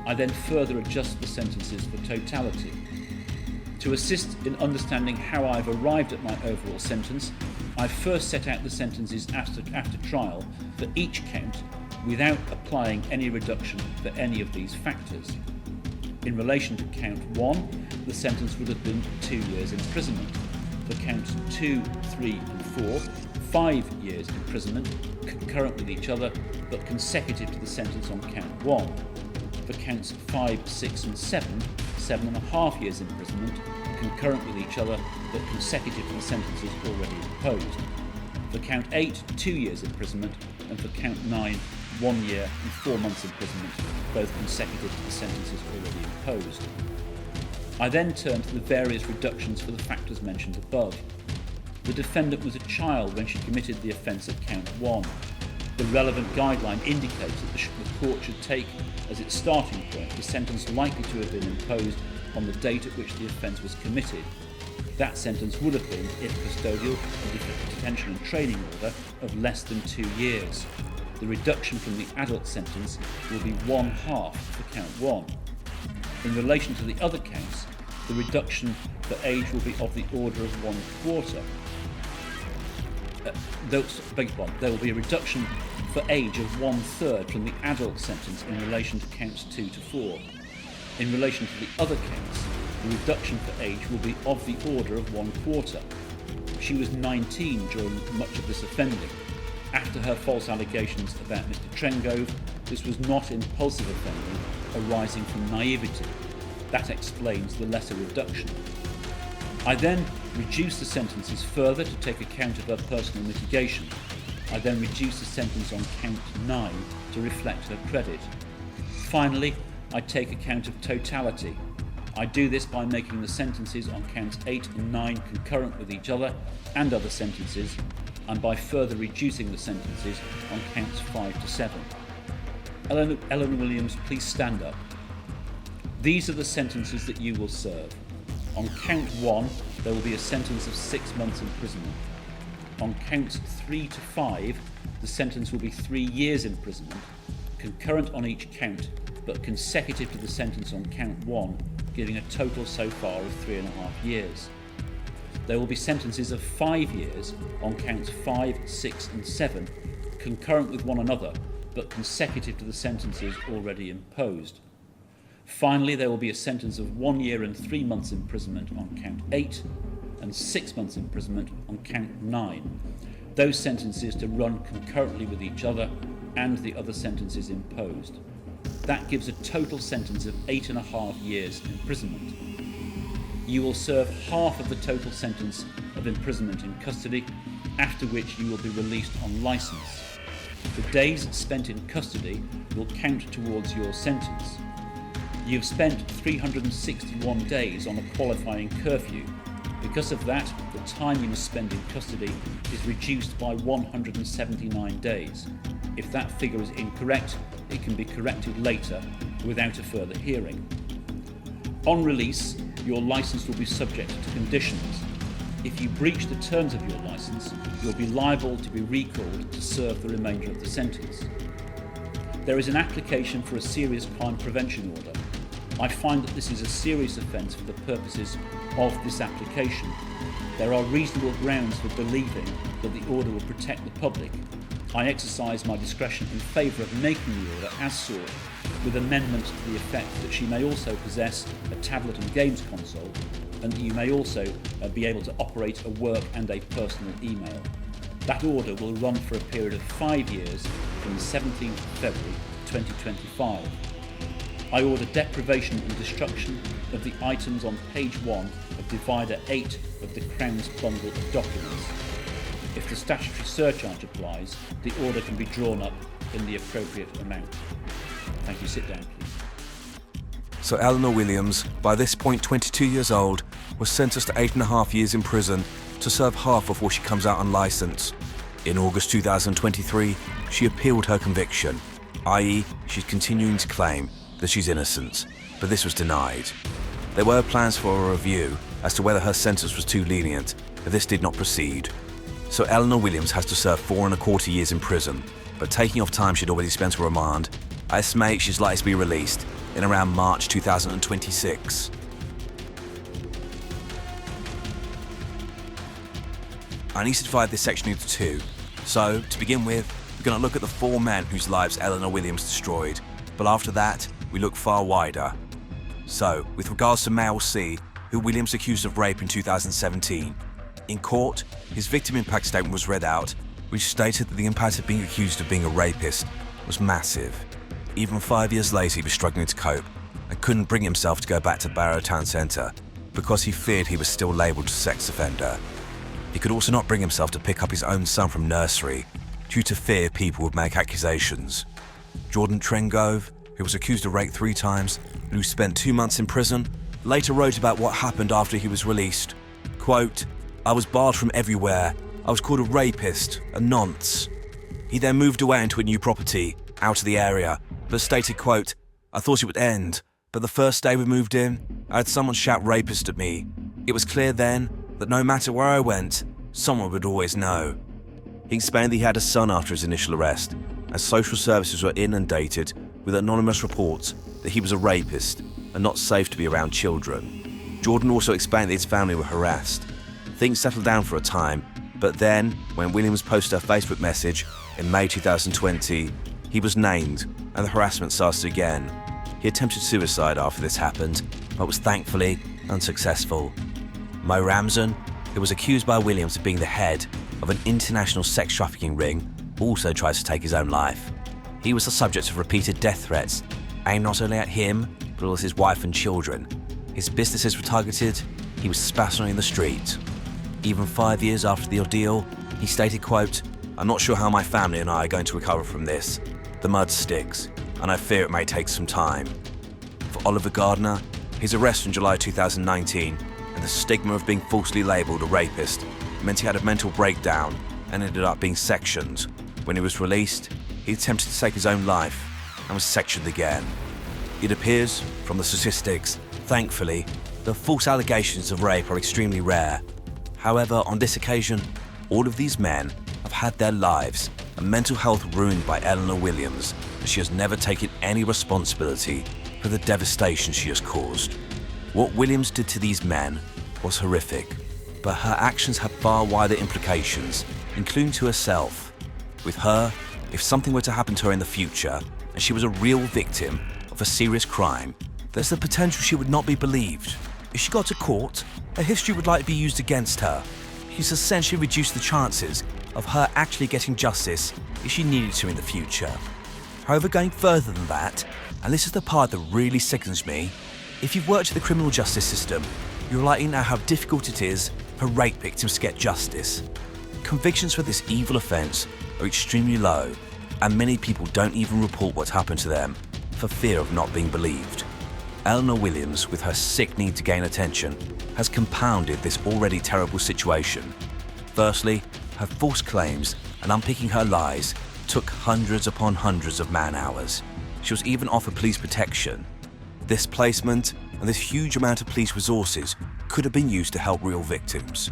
I then further adjust the sentences for totality. To assist in understanding how I've arrived at my overall sentence, I first set out the sentences after trial for each count without applying any reduction for any of these factors. In relation to count 1, the sentence would have been 2 years imprisonment. For counts 2, 3 and 4, 5 years imprisonment, concurrent with each other but consecutive to the sentence on count 1. For counts 5, 6 and 7, 7.5 years imprisonment, concurrent with each other but consecutive to the sentences already imposed. For count 8, 2 years imprisonment, and for count 9, 1 year and 4 months imprisonment, both consecutive to the sentences already imposed. I then turn to the various reductions for the factors mentioned above. The defendant was a child when she committed the offence at count 1. The relevant guideline indicates that the court should take as its starting point the sentence likely to have been imposed on the date at which the offence was committed. That sentence would have been, if custodial, a detention and training order of less than 2 years. The reduction from the adult sentence will be 1/2 for count 1. In relation to the other counts, the reduction for age will be of the order of 1/4. There will be a reduction for age of 1/3 from the adult sentence in relation to counts 2 to 4. In relation to the other counts, the reduction for age will be of the order of 1/4. She was 19 during much of this offending. After her false allegations about Mr. Trengove, this was not impulsive offending arising from naivety. That explains the lesser reduction. I then reduce the sentences further to take account of her personal mitigation. I then reduce the sentence on count 9 to reflect her credit. Finally, I take account of totality. I do this by making the sentences on counts 8 and 9 concurrent with each other and other sentences, and by further reducing the sentences on counts 5 to 7. Eleanor Williams, please stand up. These are the sentences that you will serve. On count 1, there will be a sentence of 6 months imprisonment. On counts 3 to 5, the sentence will be 3 years imprisonment, concurrent on each count, but consecutive to the sentence on count 1, giving a total so far of 3.5 years. There will be sentences of 5 years on counts 5, 6 and 7, concurrent with one another, but consecutive to the sentences already imposed. Finally, there will be a sentence of 1 year and 3 months imprisonment on count 8 and 6 months imprisonment on count 9. Those sentences to run concurrently with each other and the other sentences imposed. That gives a total sentence of 8.5 years imprisonment. You will serve half of the total sentence of imprisonment in custody, after which you will be released on licence. The days spent in custody will count towards your sentence. You've spent 361 days on a qualifying curfew. Because of that, the time you must spend in custody is reduced by 179 days. If that figure is incorrect, it can be corrected later without a further hearing. On release, your licence will be subject to conditions. If you breach the terms of your licence, you'll be liable to be recalled to serve the remainder of the sentence. There is an application for a serious crime prevention order. I find that this is a serious offence for the purposes of this application. There are reasonable grounds for believing that the order will protect the public. I exercise my discretion in favour of making the order as sought, with amendments to the effect that she may also possess a tablet and games console, and that you may also be able to operate a work and a personal email. That order will run for a period of 5 years from the 17th of February 2025. I order deprivation and destruction of the items on page 1 of divider 8 of the Crown's bundle of documents. If the statutory surcharge applies, the order can be drawn up in the appropriate amount. Thank you. Sit down, please. So Eleanor Williams, by this point 22 years old, was sentenced to 8.5 years in prison to serve half before she comes out on licence. In August 2023, she appealed her conviction, i.e. she's continuing to claim that she's innocent, but this was denied. There were plans for a review as to whether her sentence was too lenient, but this did not proceed. So Eleanor Williams has to serve 4.25 years in prison, but taking off time she'd already spent on remand, I estimate she's likely to be released in around March 2026. I need to divide this section into two. So, to begin with, we're going to look at the 4 men whose lives Eleanor Williams destroyed, but after that, we look far wider. So, with regards to male C, who Williams accused of rape in 2017, in court, his victim impact statement was read out, which stated that the impact of being accused of being a rapist was massive. Even 5 years later, he was struggling to cope and couldn't bring himself to go back to Barrow Town Centre because he feared he was still labelled a sex offender. He could also not bring himself to pick up his own son from nursery due to fear people would make accusations. Jordan Trengove, who was accused of rape 3 times and who spent 2 months in prison, later wrote about what happened after he was released. Quote, "I was barred from everywhere. I was called a rapist, a nonce." He then moved away into a new property, out of the area, but stated, quote, "I thought it would end, but the first day we moved in, I had someone shout rapist at me. It was clear then that no matter where I went, someone would always know." He explained that he had a son after his initial arrest, as social services were inundated with anonymous reports that he was a rapist and not safe to be around children. Jordan also explained that his family were harassed. Things settled down for a time, but then, when Williams posted a Facebook message in May 2020, he was named and the harassment started again. He attempted suicide after this happened, but was thankfully unsuccessful. Mo Ramzan, who was accused by Williams of being the head of an international sex trafficking ring, also tried to take his own life. He was the subject of repeated death threats, aimed not only at him, but also his wife and children. His businesses were targeted, he was spat on in the street. Even 5 years after the ordeal, he stated, quote, "I'm not sure how my family and I are going to recover from this. The mud sticks, and I fear it may take some time." For Oliver Gardner, his arrest in July 2019 and the stigma of being falsely labelled a rapist meant he had a mental breakdown and ended up being sectioned. When he was released, he attempted to take his own life and was sectioned again. It appears, from the statistics, thankfully, that false allegations of rape are extremely rare. However, on this occasion, all of these men have had their lives and mental health ruined by Eleanor Williams, and she has never taken any responsibility for the devastation she has caused. What Williams did to these men was horrific, but her actions had far wider implications, including to herself. With her, if something were to happen to her in the future, and she was a real victim of a serious crime, there's the potential she would not be believed. If she got to court, her history would likely be used against her. She's essentially reduced the chances of her actually getting justice if she needed to in the future. However, going further than that, and this is the part that really sickens me, if you've worked in the criminal justice system, you'll likely know how difficult it is for rape victims to get justice. Convictions for this evil offence are extremely low, and many people don't even report what's happened to them for fear of not being believed. Eleanor Williams, with her sick need to gain attention, has compounded this already terrible situation. Firstly, her false claims and unpicking her lies took hundreds upon hundreds of man-hours. She was even offered police protection. This placement and this huge amount of police resources could have been used to help real victims.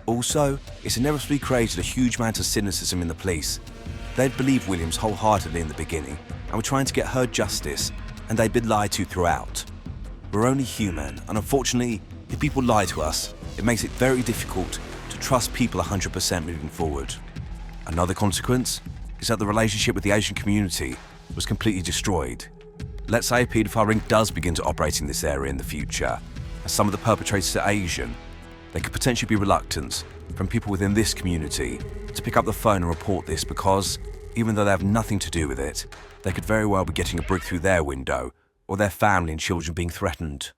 Also, it's inevitably created a huge amount of cynicism in the police. They'd believed Williams wholeheartedly in the beginning and were trying to get her justice, and they'd been lied to throughout. We're only human, and unfortunately, if people lie to us, it makes it very difficult to trust people 100% moving forward. Another consequence is that the relationship with the Asian community was completely destroyed. Let's say a paedophile ring does begin to operate in this area in the future, as some of the perpetrators are Asian, there could potentially be reluctance from people within this community to pick up the phone and report this because, even though they have nothing to do with it, they could very well be getting a brick through their window or their family and children being threatened.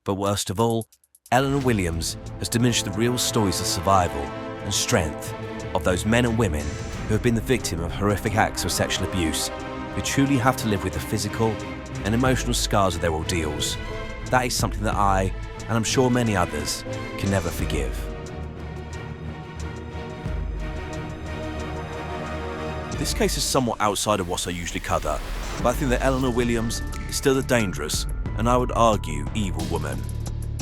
But worst of all, Eleanor Williams has diminished the real stories of survival and strength of those men and women who have been the victim of horrific acts of sexual abuse, who truly have to live with the physical and emotional scars of their ordeals. That is something that I, and I'm sure many others, can never forgive. This case is somewhat outside of what I usually cover, but I think that Eleanor Williams is still a dangerous, and I would argue, evil woman.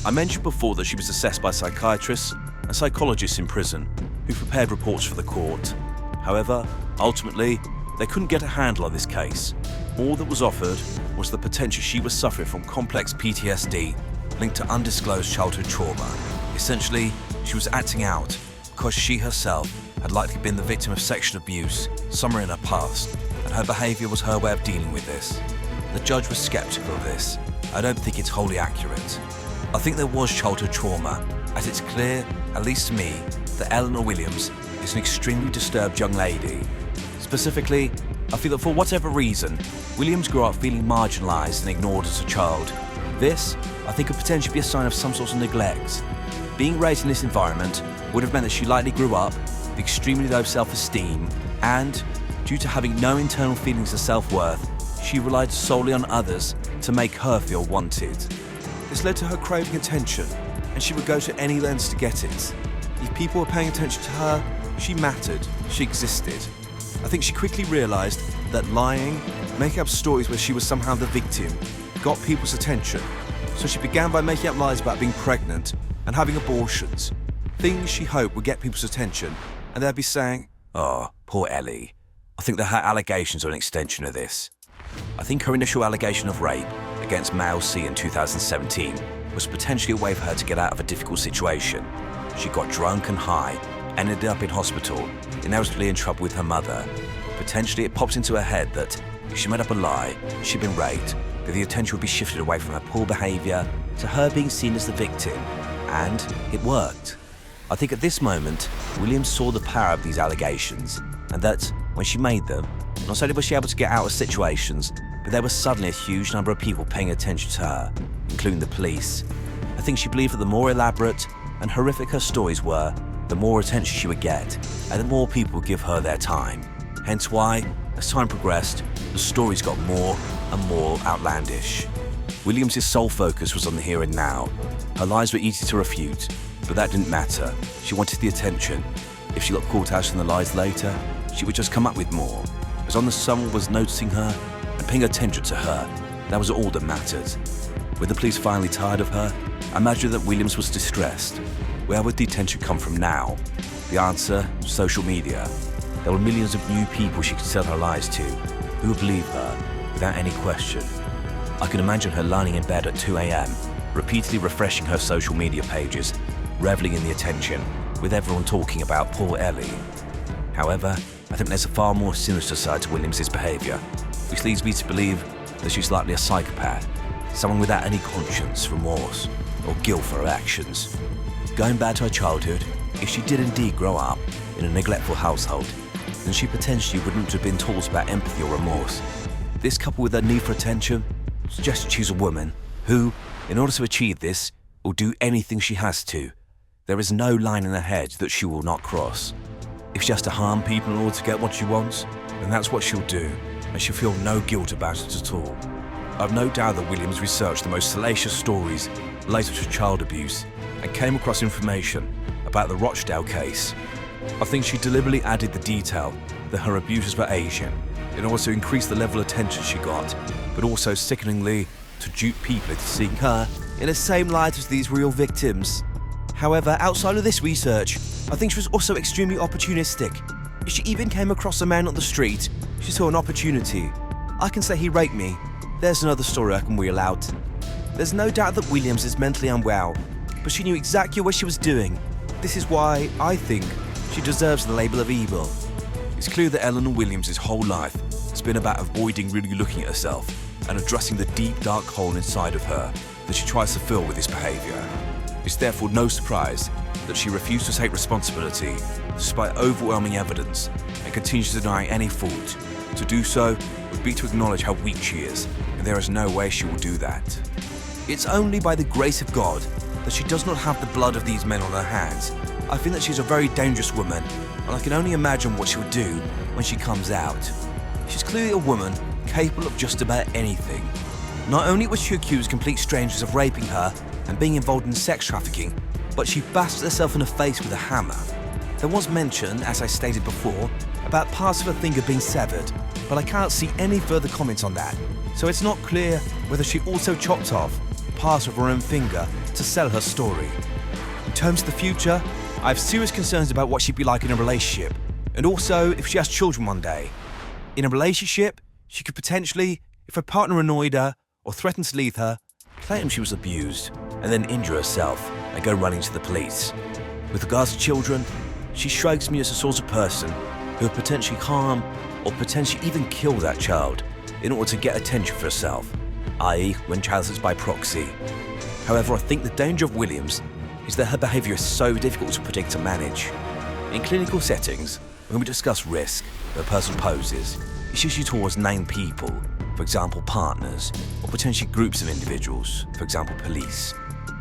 I mentioned before that she was assessed by psychiatrists and psychologists in prison who prepared reports for the court. However, ultimately, they couldn't get a handle on this case. All that was offered was the potential she was suffering from complex PTSD linked to undisclosed childhood trauma. Essentially, she was acting out because she herself had likely been the victim of sexual abuse somewhere in her past, and her behaviour was her way of dealing with this. The judge was sceptical of this. I don't think it's wholly accurate. I think there was childhood trauma, as it's clear, at least to me, that Eleanor Williams is an extremely disturbed young lady. Specifically, I feel that for whatever reason, Williams grew up feeling marginalised and ignored as a child. This, I think, could potentially be a sign of some sort of neglect. Being raised in this environment would have meant that she likely grew up with extremely low self-esteem and, due to having no internal feelings of self-worth, she relied solely on others to make her feel wanted. This led to her craving attention, and she would go to any lengths to get it. If people were paying attention to her, she mattered, she existed. I think she quickly realised that lying, making up stories where she was somehow the victim, got people's attention. So she began by making up lies about being pregnant and having abortions, things she hoped would get people's attention, and they'd be saying, "Oh, poor Ellie. I think that her allegations are an extension of this." I think her initial allegation of rape against male C in 2017 was potentially a way for her to get out of a difficult situation. She got drunk and high, ended up in hospital, inevitably in trouble with her mother. Potentially it popped into her head that if she made up a lie, she'd been raped, that the attention would be shifted away from her poor behaviour to her being seen as the victim. And it worked. I think at this moment, Williams saw the power of these allegations, and that when she made them, not only was she able to get out of situations, but there was suddenly a huge number of people paying attention to her, including the police. I think she believed that the more elaborate and horrific her stories were, the more attention she would get, and the more people would give her their time. Hence why, as time progressed, the stories got more and more outlandish. Williams' sole focus was on the here and now. Her lies were easy to refute, but that didn't matter. She wanted the attention. If she got caught out on the lies later, she would just come up with more. As long as someone was noticing her and paying attention to her, that was all that mattered. With the police finally tired of her, I imagined that Williams was distressed. Where would the attention come from now? The answer, social media. There were millions of new people she could tell her lies to, who would believe her without any question. I can imagine her lying in bed at 2 a.m, repeatedly refreshing her social media pages, reveling in the attention, with everyone talking about poor Ellie. However, I think there's a far more sinister side to Williams' behaviour, which leads me to believe that she's likely a psychopath, someone without any conscience, remorse, or guilt for her actions. Going back to her childhood, if she did indeed grow up in a neglectful household, then she potentially wouldn't have been taught about empathy or remorse. This, coupled with her need for attention, suggests that she's a woman who, in order to achieve this, will do anything she has to. There is no line in her head that she will not cross. If she has to harm people in order to get what she wants, then that's what she'll do, and she'll feel no guilt about it at all. I've no doubt that Williams researched the most salacious stories related to child abuse and came across information about the Rochdale case. I think she deliberately added the detail that her abusers were Asian in order to increase the level of attention she got, but also sickeningly to dupe people into seeing her in the same light as these real victims. However, outside of this research, I think she was also extremely opportunistic. If she even came across a man on the street, she saw an opportunity. I can say he raped me. There's another story I can wheel out. There's no doubt that Williams is mentally unwell, but she knew exactly what she was doing. This is why I think she deserves the label of evil. It's clear that Eleanor Williams' whole life has been about avoiding really looking at herself and addressing the deep, dark hole inside of her that she tries to fill with this behaviour. It's therefore no surprise that she refused to take responsibility despite overwhelming evidence and continues to deny any fault. To do so would be to acknowledge how weak she is, and there is no way she will do that. It's only by the grace of God that she does not have the blood of these men on her hands. I think that she's a very dangerous woman, and I can only imagine what she will do when she comes out. She's clearly a woman capable of just about anything. Not only was she accused complete strangers of raping her and being involved in sex trafficking, but she bashed herself in the face with a hammer. There was mention, as I stated before, about parts of her finger being severed, but I can't see any further comments on that, so it's not clear whether she also chopped off part of her own finger to sell her story. In terms of the future, I have serious concerns about what she'd be like in a relationship, and also if she has children one day. In a relationship, she could potentially, if her partner annoyed her or threatened to leave her, claim she was abused, and then injure herself and go running to the police. With regards to children, she strikes me as the sort of person who would potentially harm or potentially even kill that child in order to get attention for herself, i.e. when childless by proxy. However, I think the danger of Williams is that her behaviour is so difficult to predict and manage. In clinical settings, when we discuss risk that a person poses, it's usually towards named people, for example partners, or potentially groups of individuals, for example police.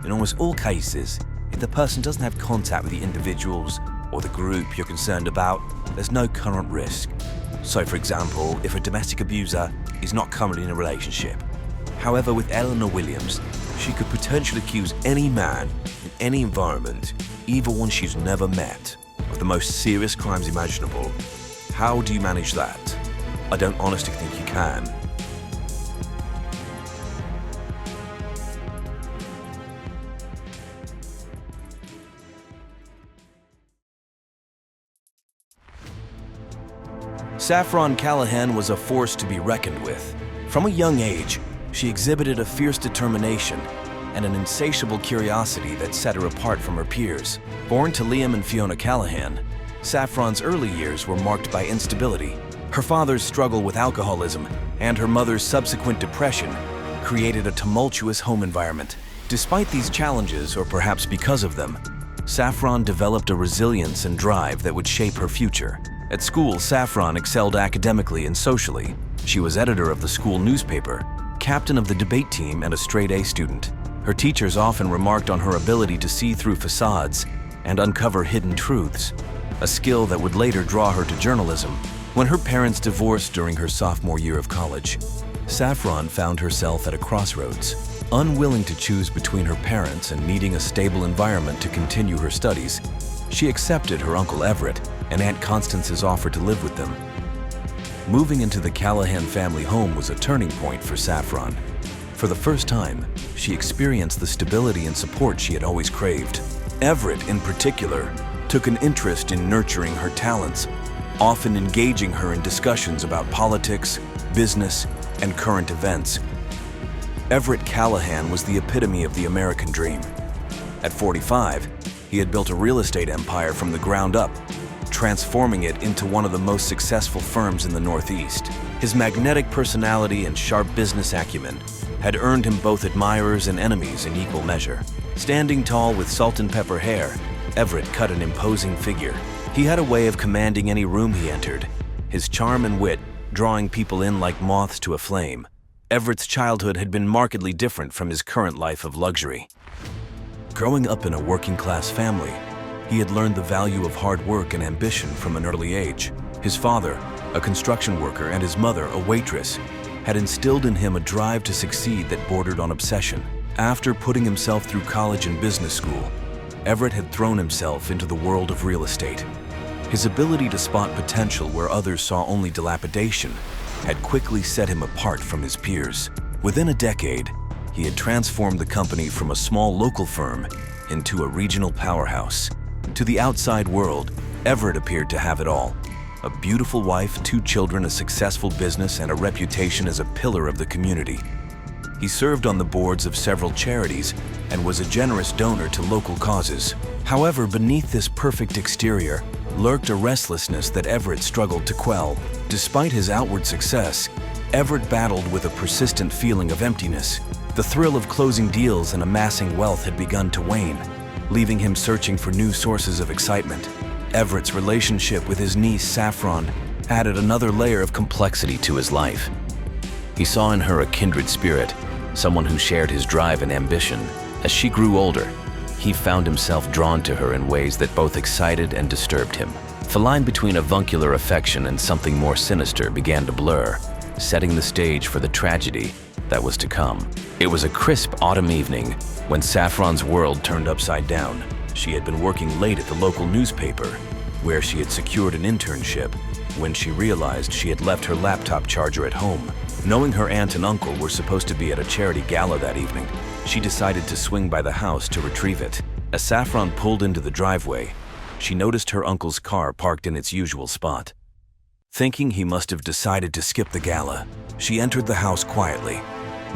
In almost all cases, if the person doesn't have contact with the individuals or the group you're concerned about, there's no current risk. So for example, if a domestic abuser is not currently in a relationship. However, with Eleanor Williams, She could potentially accuse any man in any environment, even one she's never met, of the most serious crimes imaginable. How do you manage that? I don't honestly think you can. Saffron Callahan was a force to be reckoned with. From a young age, she exhibited a fierce determination and an insatiable curiosity that set her apart from her peers. Born to Liam and Fiona Callahan, Saffron's early years were marked by instability. Her father's struggle with alcoholism and her mother's subsequent depression created a tumultuous home environment. Despite these challenges, or perhaps because of them, Saffron developed a resilience and drive that would shape her future. At school, Saffron excelled academically and socially. She was editor of the school newspaper, captain of the debate team, and a straight-A student. Her teachers often remarked on her ability to see through facades and uncover hidden truths, a skill that would later draw her to journalism. When her parents divorced during her sophomore year of college, Saffron found herself at a crossroads. Unwilling to choose between her parents and needing a stable environment to continue her studies, she accepted her Uncle Everett and Aunt Constance's offer to live with them. Moving into the Callahan family home was a turning point for Saffron. For the first time, she experienced the stability and support she had always craved. Everett, in particular, took an interest in nurturing her talents, often engaging her in discussions about politics, business, and current events. Everett Callahan was the epitome of the American dream. At 45, he had built a real estate empire from the ground up, transforming it into one of the most successful firms in the Northeast. His magnetic personality and sharp business acumen had earned him both admirers and enemies in equal measure. Standing tall with salt and pepper hair, Everett cut an imposing figure. He had a way of commanding any room he entered, his charm and wit drawing people in like moths to a flame. Everett's childhood had been markedly different from his current life of luxury. Growing up in a working-class family, he had learned the value of hard work and ambition from an early age. His father, a construction worker, and his mother, a waitress, had instilled in him a drive to succeed that bordered on obsession. After putting himself through college and business school, Everett had thrown himself into the world of real estate. His ability to spot potential where others saw only dilapidation had quickly set him apart from his peers. Within a decade, he had transformed the company from a small local firm into a regional powerhouse. To the outside world, Everett appeared to have it all. A beautiful wife, 2 children, a successful business, and a reputation as a pillar of the community. He served on the boards of several charities and was a generous donor to local causes. However, beneath this perfect exterior lurked a restlessness that Everett struggled to quell. Despite his outward success, Everett battled with a persistent feeling of emptiness. The thrill of closing deals and amassing wealth had begun to wane, leaving him searching for new sources of excitement. Everett's relationship with his niece, Saffron, added another layer of complexity to his life. He saw in her a kindred spirit, someone who shared his drive and ambition. As she grew older, he found himself drawn to her in ways that both excited and disturbed him. The line between avuncular affection and something more sinister began to blur, setting the stage for the tragedy that was to come. It was a crisp autumn evening when Saffron's world turned upside down. She had been working late at the local newspaper, where she had secured an internship, when she realized she had left her laptop charger at home. Knowing her aunt and uncle were supposed to be at a charity gala that evening, she decided to swing by the house to retrieve it. As Saffron pulled into the driveway, she noticed her uncle's car parked in its usual spot. Thinking he must have decided to skip the gala, she entered the house quietly,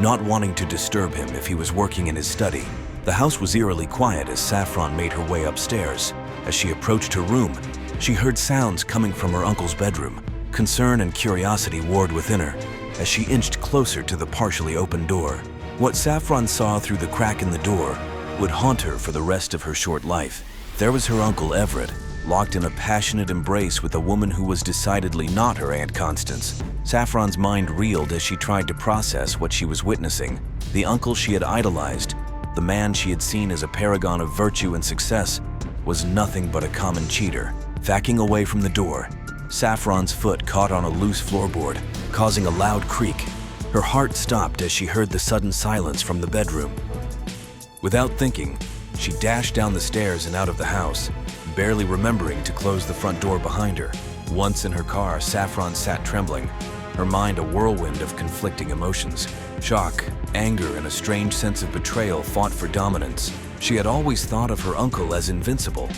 not wanting to disturb him if he was working in his study. The house was eerily quiet as Saffron made her way upstairs. As she approached her room, she heard sounds coming from her uncle's bedroom. Concern and curiosity warred within her as she inched closer to the partially open door. What Saffron saw through the crack in the door would haunt her for the rest of her short life. There was her Uncle Everett, locked in a passionate embrace with a woman who was decidedly not her Aunt Constance. Saffron's mind reeled as she tried to process what she was witnessing. The uncle she had idolized, the man she had seen as a paragon of virtue and success, was nothing but a common cheater. Backing away from the door, Saffron's foot caught on a loose floorboard, causing a loud creak. Her heart stopped as she heard the sudden silence from the bedroom. Without thinking, she dashed down the stairs and out of the house, barely remembering to close the front door behind her. Once in her car, Saffron sat trembling, her mind a whirlwind of conflicting emotions. Shock, anger, and a strange sense of betrayal fought for dominance. She had always thought of her uncle as invincible,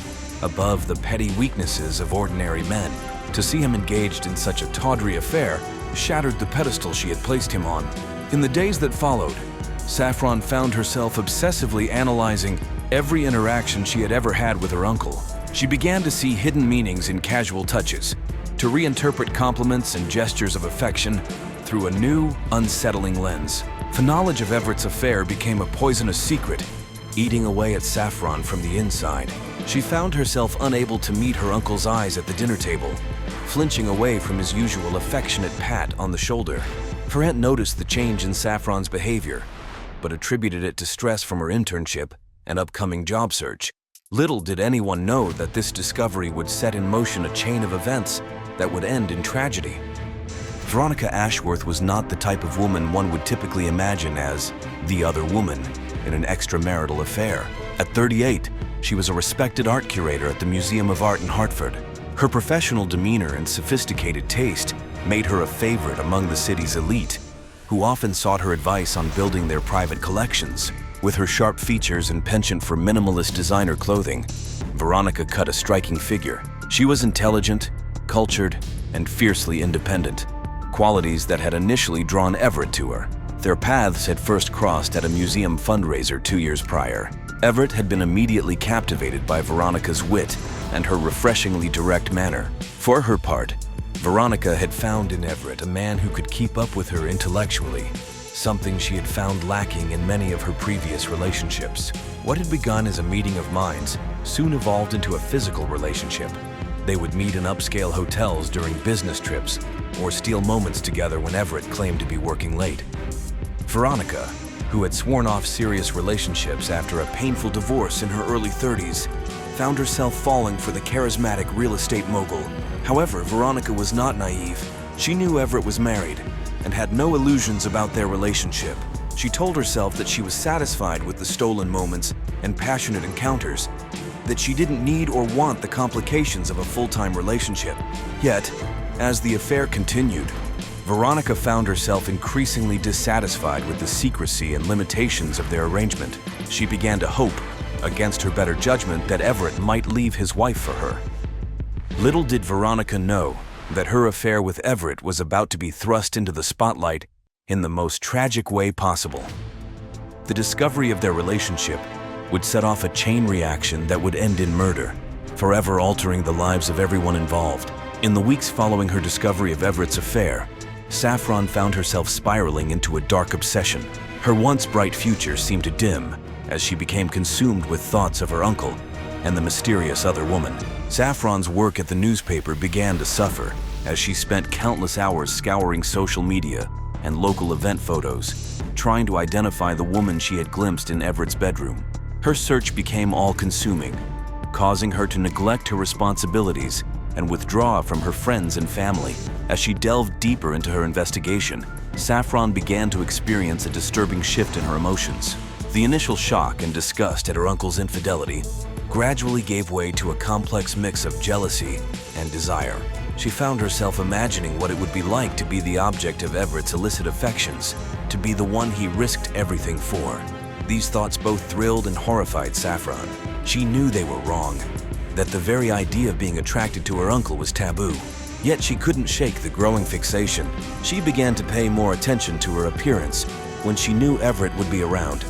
above the petty weaknesses of ordinary men. To see him engaged in such a tawdry affair shattered the pedestal she had placed him on. In the days that followed, Saffron found herself obsessively analyzing every interaction she had ever had with her uncle. She began to see hidden meanings in casual touches, to reinterpret compliments and gestures of affection through a new, unsettling lens. The knowledge of Everett's affair became a poisonous secret, eating away at Saffron from the inside. She found herself unable to meet her uncle's eyes at the dinner table, flinching away from his usual affectionate pat on the shoulder. Her aunt noticed the change in Saffron's behavior, but attributed it to stress from her internship and upcoming job search. Little did anyone know that this discovery would set in motion a chain of events that would end in tragedy. Veronica Ashworth was not the type of woman one would typically imagine as the other woman in an extramarital affair. At 38, she was a respected art curator at the Museum of Art in Hartford. Her professional demeanor and sophisticated taste made her a favorite among the city's elite, who often sought her advice on building their private collections. With her sharp features and penchant for minimalist designer clothing, Veronica cut a striking figure. She was intelligent, cultured, and fiercely independent, qualities that had initially drawn Everett to her. Their paths had first crossed at a museum fundraiser 2 years prior. Everett had been immediately captivated by Veronica's wit and her refreshingly direct manner. For her part, Veronica had found in Everett a man who could keep up with her intellectually, something she had found lacking in many of her previous relationships. What had begun as a meeting of minds soon evolved into a physical relationship. They would meet in upscale hotels during business trips or steal moments together when Everett claimed to be working late. Veronica, who had sworn off serious relationships after a painful divorce in her early 30s, found herself falling for the charismatic real estate mogul. However, Veronica was not naive. She knew Everett was married and had no illusions about their relationship. She told herself that she was satisfied with the stolen moments and passionate encounters, that she didn't need or want the complications of a full-time relationship. Yet, as the affair continued, Veronica found herself increasingly dissatisfied with the secrecy and limitations of their arrangement. She began to hope, against her better judgment, that Everett might leave his wife for her. Little did Veronica know that her affair with Everett was about to be thrust into the spotlight in the most tragic way possible. The discovery of their relationship would set off a chain reaction that would end in murder, forever altering the lives of everyone involved. In the weeks following her discovery of Everett's affair, Saffron found herself spiraling into a dark obsession. Her once bright future seemed to dim as she became consumed with thoughts of her uncle and the mysterious other woman. Saffron's work at the newspaper began to suffer as she spent countless hours scouring social media and local event photos, trying to identify the woman she had glimpsed in Everett's bedroom. Her search became all-consuming, causing her to neglect her responsibilities and withdraw from her friends and family. As she delved deeper into her investigation, Saffron began to experience a disturbing shift in her emotions. The initial shock and disgust at her uncle's infidelity gradually gave way to a complex mix of jealousy and desire. She found herself imagining what it would be like to be the object of Everett's illicit affections, to be the one he risked everything for. These thoughts both thrilled and horrified Saffron. She knew they were wrong, that the very idea of being attracted to her uncle was taboo. Yet she couldn't shake the growing fixation. She began to pay more attention to her appearance when she knew Everett would be around,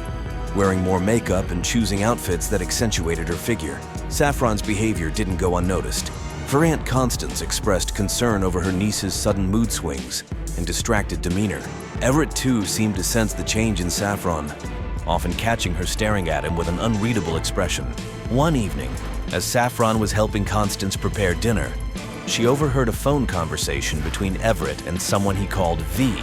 wearing more makeup and choosing outfits that accentuated her figure. Saffron's behavior didn't go unnoticed. Her Aunt Constance expressed concern over her niece's sudden mood swings and distracted demeanor. Everett, too, seemed to sense the change in Saffron, often catching her staring at him with an unreadable expression. One evening, as Saffron was helping Constance prepare dinner, she overheard a phone conversation between Everett and someone he called V.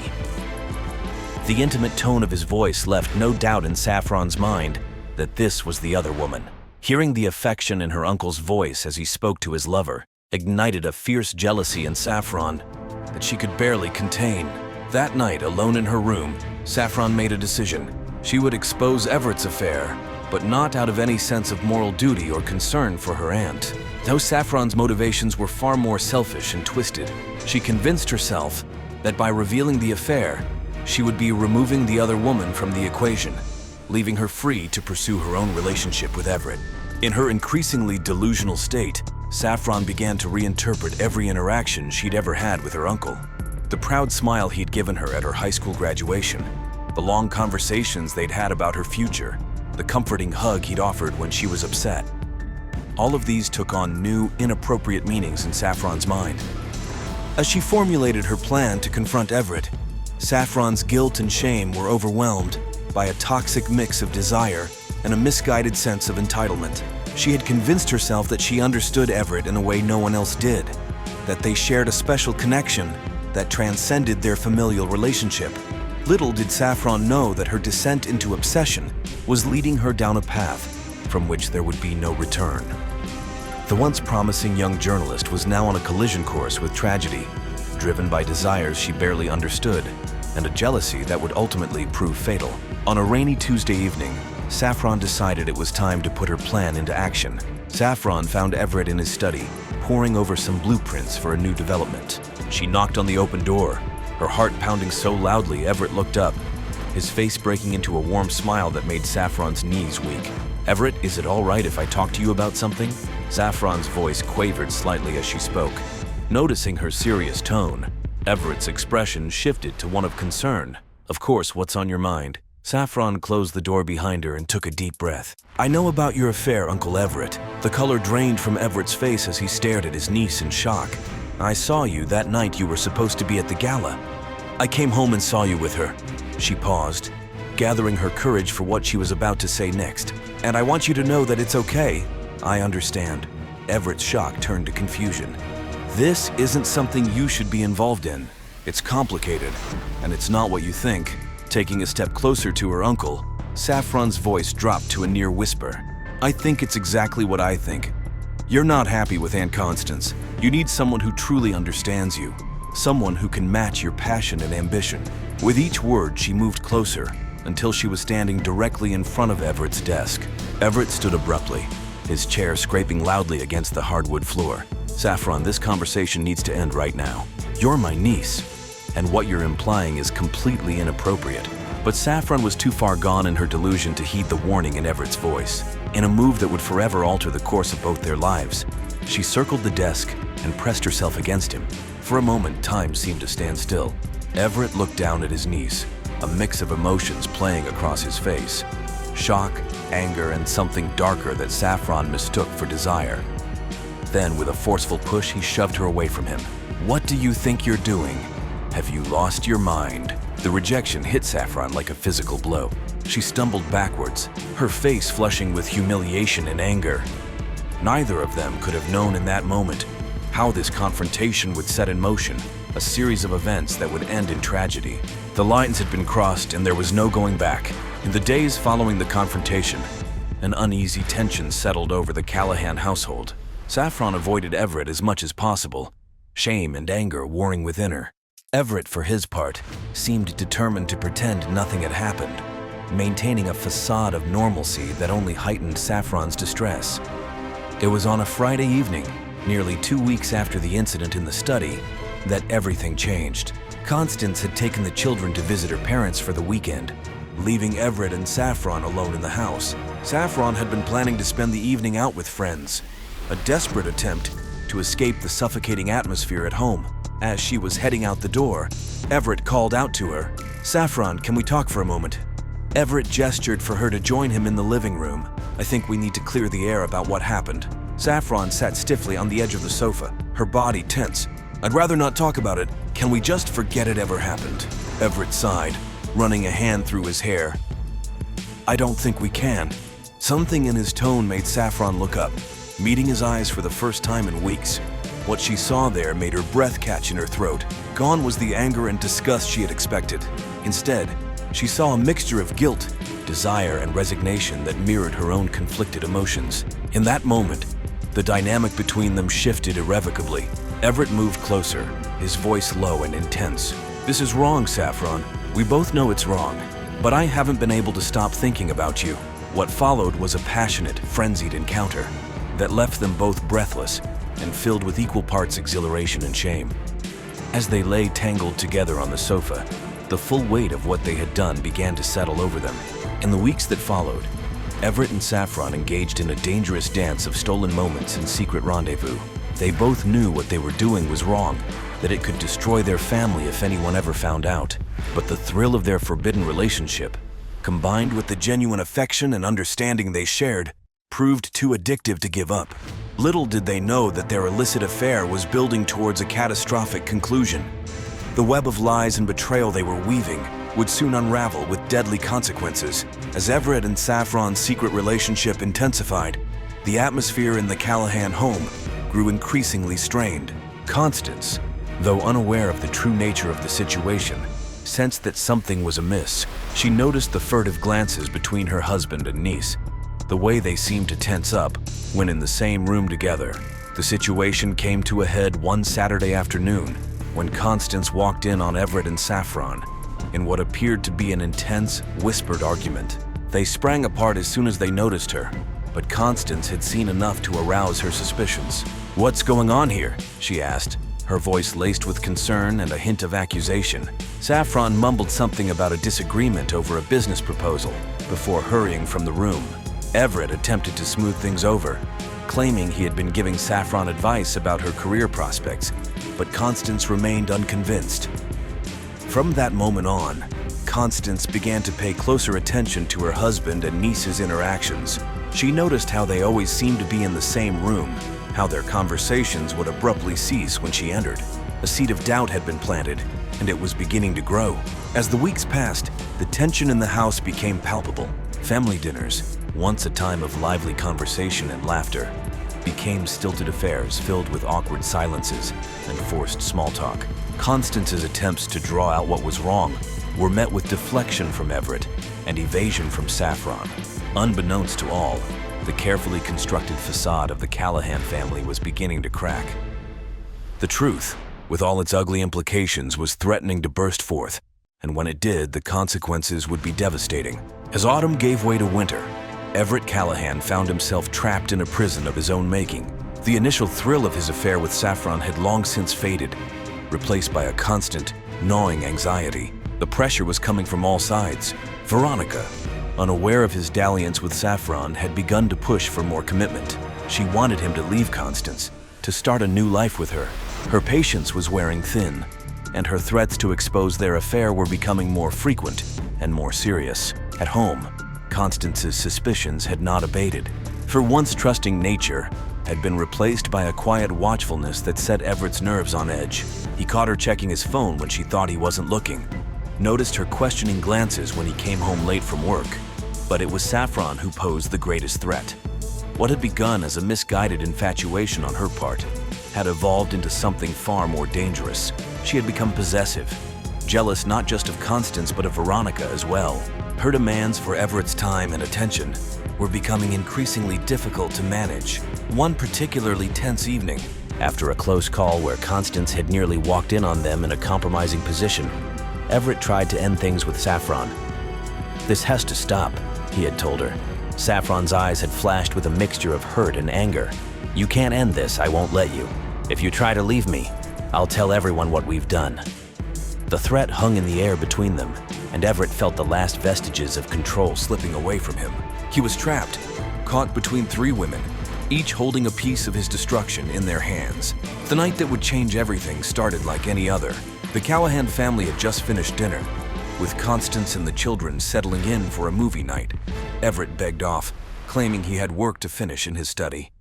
The intimate tone of his voice left no doubt in Saffron's mind that this was the other woman. Hearing the affection in her uncle's voice as he spoke to his lover ignited a fierce jealousy in Saffron that she could barely contain. That night, alone in her room, Saffron made a decision. She would expose Everett's affair but not out of any sense of moral duty or concern for her aunt. Though Saffron's motivations were far more selfish and twisted, she convinced herself that by revealing the affair, she would be removing the other woman from the equation, leaving her free to pursue her own relationship with Everett. In her increasingly delusional state, Saffron began to reinterpret every interaction she'd ever had with her uncle. The proud smile he'd given her at her high school graduation, the long conversations they'd had about her future, the comforting hug he'd offered when she was upset. All of these took on new, inappropriate meanings in Saffron's mind. As she formulated her plan to confront Everett, Saffron's guilt and shame were overwhelmed by a toxic mix of desire and a misguided sense of entitlement. She had convinced herself that she understood Everett in a way no one else did, that they shared a special connection that transcended their familial relationship. Little did Saffron know that her descent into obsession was leading her down a path from which there would be no return. The once promising young journalist was now on a collision course with tragedy, driven by desires she barely understood and a jealousy that would ultimately prove fatal. On a rainy Tuesday evening, Saffron decided it was time to put her plan into action. Saffron found Everett in his study, poring over some blueprints for a new development. She knocked on the open door, her heart pounding so loudly Everett looked up, his face breaking into a warm smile that made Saffron's knees weak. "Everett, is it all right if I talk to you about something?" Saffron's voice quavered slightly as she spoke. Noticing her serious tone, Everett's expression shifted to one of concern. "Of course, what's on your mind?" Saffron closed the door behind her and took a deep breath. "I know about your affair, Uncle Everett." The color drained from Everett's face as he stared at his niece in shock. "I saw you that night you were supposed to be at the gala. I came home and saw you with her." She paused, gathering her courage for what she was about to say next. "And I want you to know that it's okay. I understand." Everett's shock turned to confusion. "This isn't something you should be involved in. It's complicated, and it's not what you think." Taking a step closer to her uncle, Saffron's voice dropped to a near whisper. "I think it's exactly what I think. You're not happy with Aunt Constance. You need someone who truly understands you, someone who can match your passion and ambition." With each word, she moved closer until she was standing directly in front of Everett's desk. Everett stood abruptly, his chair scraping loudly against the hardwood floor. "Saffron, this conversation needs to end right now. You're my niece, and what you're implying is completely inappropriate." But Saffron was too far gone in her delusion to heed the warning in Everett's voice. In a move that would forever alter the course of both their lives, she circled the desk and pressed herself against him. For a moment, time seemed to stand still. Everett looked down at his niece, a mix of emotions playing across his face. Shock, anger, and something darker that Saffron mistook for desire. Then, with a forceful push, he shoved her away from him. "What do you think you're doing? Have you lost your mind?" The rejection hit Saffron like a physical blow. She stumbled backwards, her face flushing with humiliation and anger. Neither of them could have known in that moment how this confrontation would set in motion a series of events that would end in tragedy. The lines had been crossed and there was no going back. In the days following the confrontation, an uneasy tension settled over the Callahan household. Saffron avoided Everett as much as possible, shame and anger warring within her. Everett, for his part, seemed determined to pretend nothing had happened, maintaining a facade of normalcy that only heightened Saffron's distress. It was on a Friday evening, nearly 2 weeks after the incident in the study, that everything changed. Constance had taken the children to visit her parents for the weekend, leaving Everett and Saffron alone in the house. Saffron had been planning to spend the evening out with friends, a desperate attempt to escape the suffocating atmosphere at home. As she was heading out the door, Everett called out to her, "Saffron, can we talk for a moment?" Everett gestured for her to join him in the living room. "I think we need to clear the air about what happened." Saffron sat stiffly on the edge of the sofa, her body tense. "I'd rather not talk about it. Can we just forget it ever happened?" Everett sighed, running a hand through his hair. "I don't think we can." Something in his tone made Saffron look up, meeting his eyes for the first time in weeks. What she saw there made her breath catch in her throat. Gone was the anger and disgust she had expected. Instead, she saw a mixture of guilt, desire, and resignation that mirrored her own conflicted emotions. In that moment, the dynamic between them shifted irrevocably. Everett moved closer, his voice low and intense. "This is wrong, Saffron. We both know it's wrong. But I haven't been able to stop thinking about you. What followed was a passionate, frenzied encounter that left them both breathless and filled with equal parts exhilaration and shame. As they lay tangled together on the sofa, the full weight of what they had done began to settle over them. In the weeks that followed, Everett and Saffron engaged in a dangerous dance of stolen moments and secret rendezvous. They both knew what they were doing was wrong, that it could destroy their family if anyone ever found out. But the thrill of their forbidden relationship, combined with the genuine affection and understanding they shared, proved too addictive to give up. Little did they know that their illicit affair was building towards a catastrophic conclusion. The web of lies and betrayal they were weaving would soon unravel with deadly consequences. As Everett and Saffron's secret relationship intensified, the atmosphere in the Callahan home grew increasingly strained. Constance, though unaware of the true nature of the situation, sensed that something was amiss. She noticed the furtive glances between her husband and niece, the way they seemed to tense up when in the same room together. The situation came to a head one Saturday afternoon when Constance walked in on Everett and Saffron in what appeared to be an intense, whispered argument. They sprang apart as soon as they noticed her, but Constance had seen enough to arouse her suspicions. "What's going on here?" she asked, her voice laced with concern and a hint of accusation. Saffron mumbled something about a disagreement over a business proposal before hurrying from the room. Everett attempted to smooth things over, claiming he had been giving Saffron advice about her career prospects, but Constance remained unconvinced. From that moment on, Constance began to pay closer attention to her husband and niece's interactions. She noticed how they always seemed to be in the same room, how their conversations would abruptly cease when she entered. A seed of doubt had been planted, and it was beginning to grow. As the weeks passed, the tension in the house became palpable. Family dinners, once a time of lively conversation and laughter, became stilted affairs filled with awkward silences and forced small talk. Constance's attempts to draw out what was wrong were met with deflection from Everett and evasion from Saffron. Unbeknownst to all, the carefully constructed facade of the Callahan family was beginning to crack. The truth, with all its ugly implications, was threatening to burst forth, and when it did, the consequences would be devastating. As autumn gave way to winter, Everett Callahan found himself trapped in a prison of his own making. The initial thrill of his affair with Saffron had long since faded, replaced by a constant, gnawing anxiety. The pressure was coming from all sides. Veronica, unaware of his dalliance with Saffron, had begun to push for more commitment. She wanted him to leave Constance, to start a new life with her. Her patience was wearing thin, and her threats to expose their affair were becoming more frequent and more serious. At home, Constance's suspicions had not abated. Her once trusting nature had been replaced by a quiet watchfulness that set Everett's nerves on edge. He caught her checking his phone when she thought he wasn't looking, noticed her questioning glances when he came home late from work. But it was Saffron who posed the greatest threat. What had begun as a misguided infatuation on her part had evolved into something far more dangerous. She had become possessive, jealous not just of Constance but of Veronica as well. Her demands for Everett's time and attention were becoming increasingly difficult to manage. One particularly tense evening, after a close call where Constance had nearly walked in on them in a compromising position, Everett tried to end things with Saffron. "This has to stop," he had told her. Saffron's eyes had flashed with a mixture of hurt and anger. "You can't end this, I won't let you. If you try to leave me, I'll tell everyone what we've done." The threat hung in the air between them, and Everett felt the last vestiges of control slipping away from him. He was trapped, caught between three women, each holding a piece of his destruction in their hands. The night that would change everything started like any other. The Callahan family had just finished dinner, with Constance and the children settling in for a movie night. Everett begged off, claiming he had work to finish in his study.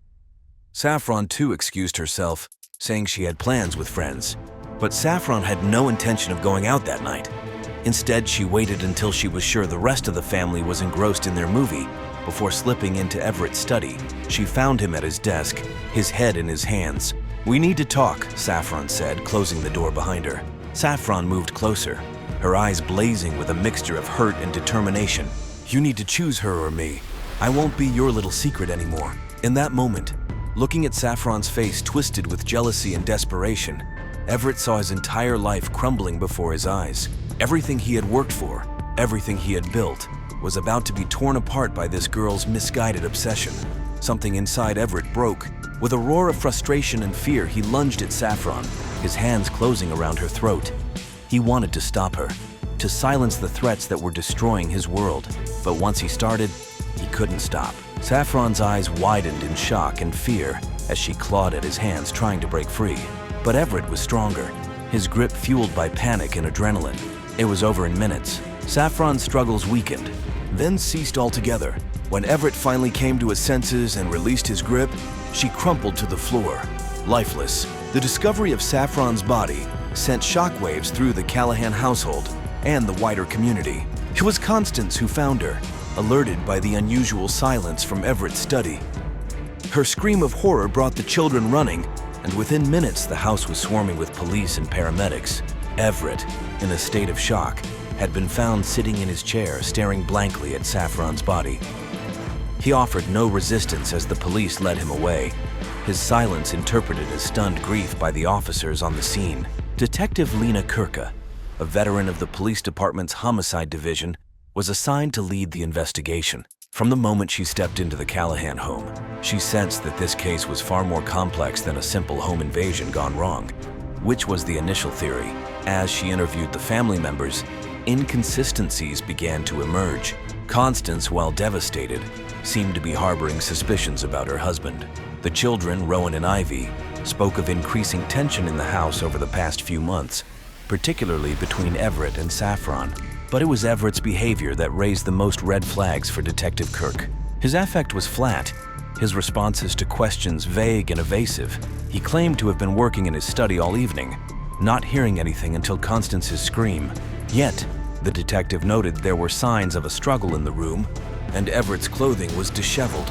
Saffron too excused herself, saying she had plans with friends. But Saffron had no intention of going out that night. Instead, she waited until she was sure the rest of the family was engrossed in their movie before slipping into Everett's study. She found him at his desk, his head in his hands. "We need to talk," Saffron said, closing the door behind her. Saffron moved closer, her eyes blazing with a mixture of hurt and determination. "You need to choose her or me. I won't be your little secret anymore." In that moment, looking at Saffron's face twisted with jealousy and desperation, Everett saw his entire life crumbling before his eyes. Everything he had worked for, Everything he had built was about to be torn apart by this girl's misguided obsession. Something inside Everett broke. With a roar of frustration and fear, he lunged at Saffron, his hands closing around her throat. He wanted to stop her, to silence the threats that were destroying his world. But once he started, he couldn't stop. Saffron's eyes widened in shock and fear as she clawed at his hands, trying to break free. But Everett was stronger, his grip fueled by panic and adrenaline. It was over in minutes. Saffron's struggles weakened, then ceased altogether. When Everett finally came to his senses and released his grip, she crumpled to the floor, lifeless. The discovery of Saffron's body sent shockwaves through the Callahan household and the wider community. It was Constance who found her, alerted by the unusual silence from Everett's study. Her scream of horror brought the children running, and within minutes the house was swarming with police and paramedics. Everett, in a state of shock, had been found sitting in his chair, staring blankly at Saffron's body. He offered no resistance as the police led him away, his silence interpreted as stunned grief by the officers on the scene. Detective Lena Kirka, a veteran of the police department's homicide division, was assigned to lead the investigation. From the moment she stepped into the Callahan home, she sensed that this case was far more complex than a simple home invasion gone wrong, which was the initial theory. As she interviewed the family members, inconsistencies began to emerge. Constance, while devastated, seemed to be harboring suspicions about her husband. The children, Rowan and Ivy, spoke of increasing tension in the house over the past few months, particularly between Everett and Saffron. But it was Everett's behavior that raised the most red flags for Detective Kirk. His affect was flat, his responses to questions vague and evasive. He claimed to have been working in his study all evening, not hearing anything until Constance's scream. Yet, the detective noted there were signs of a struggle in the room, and Everett's clothing was disheveled.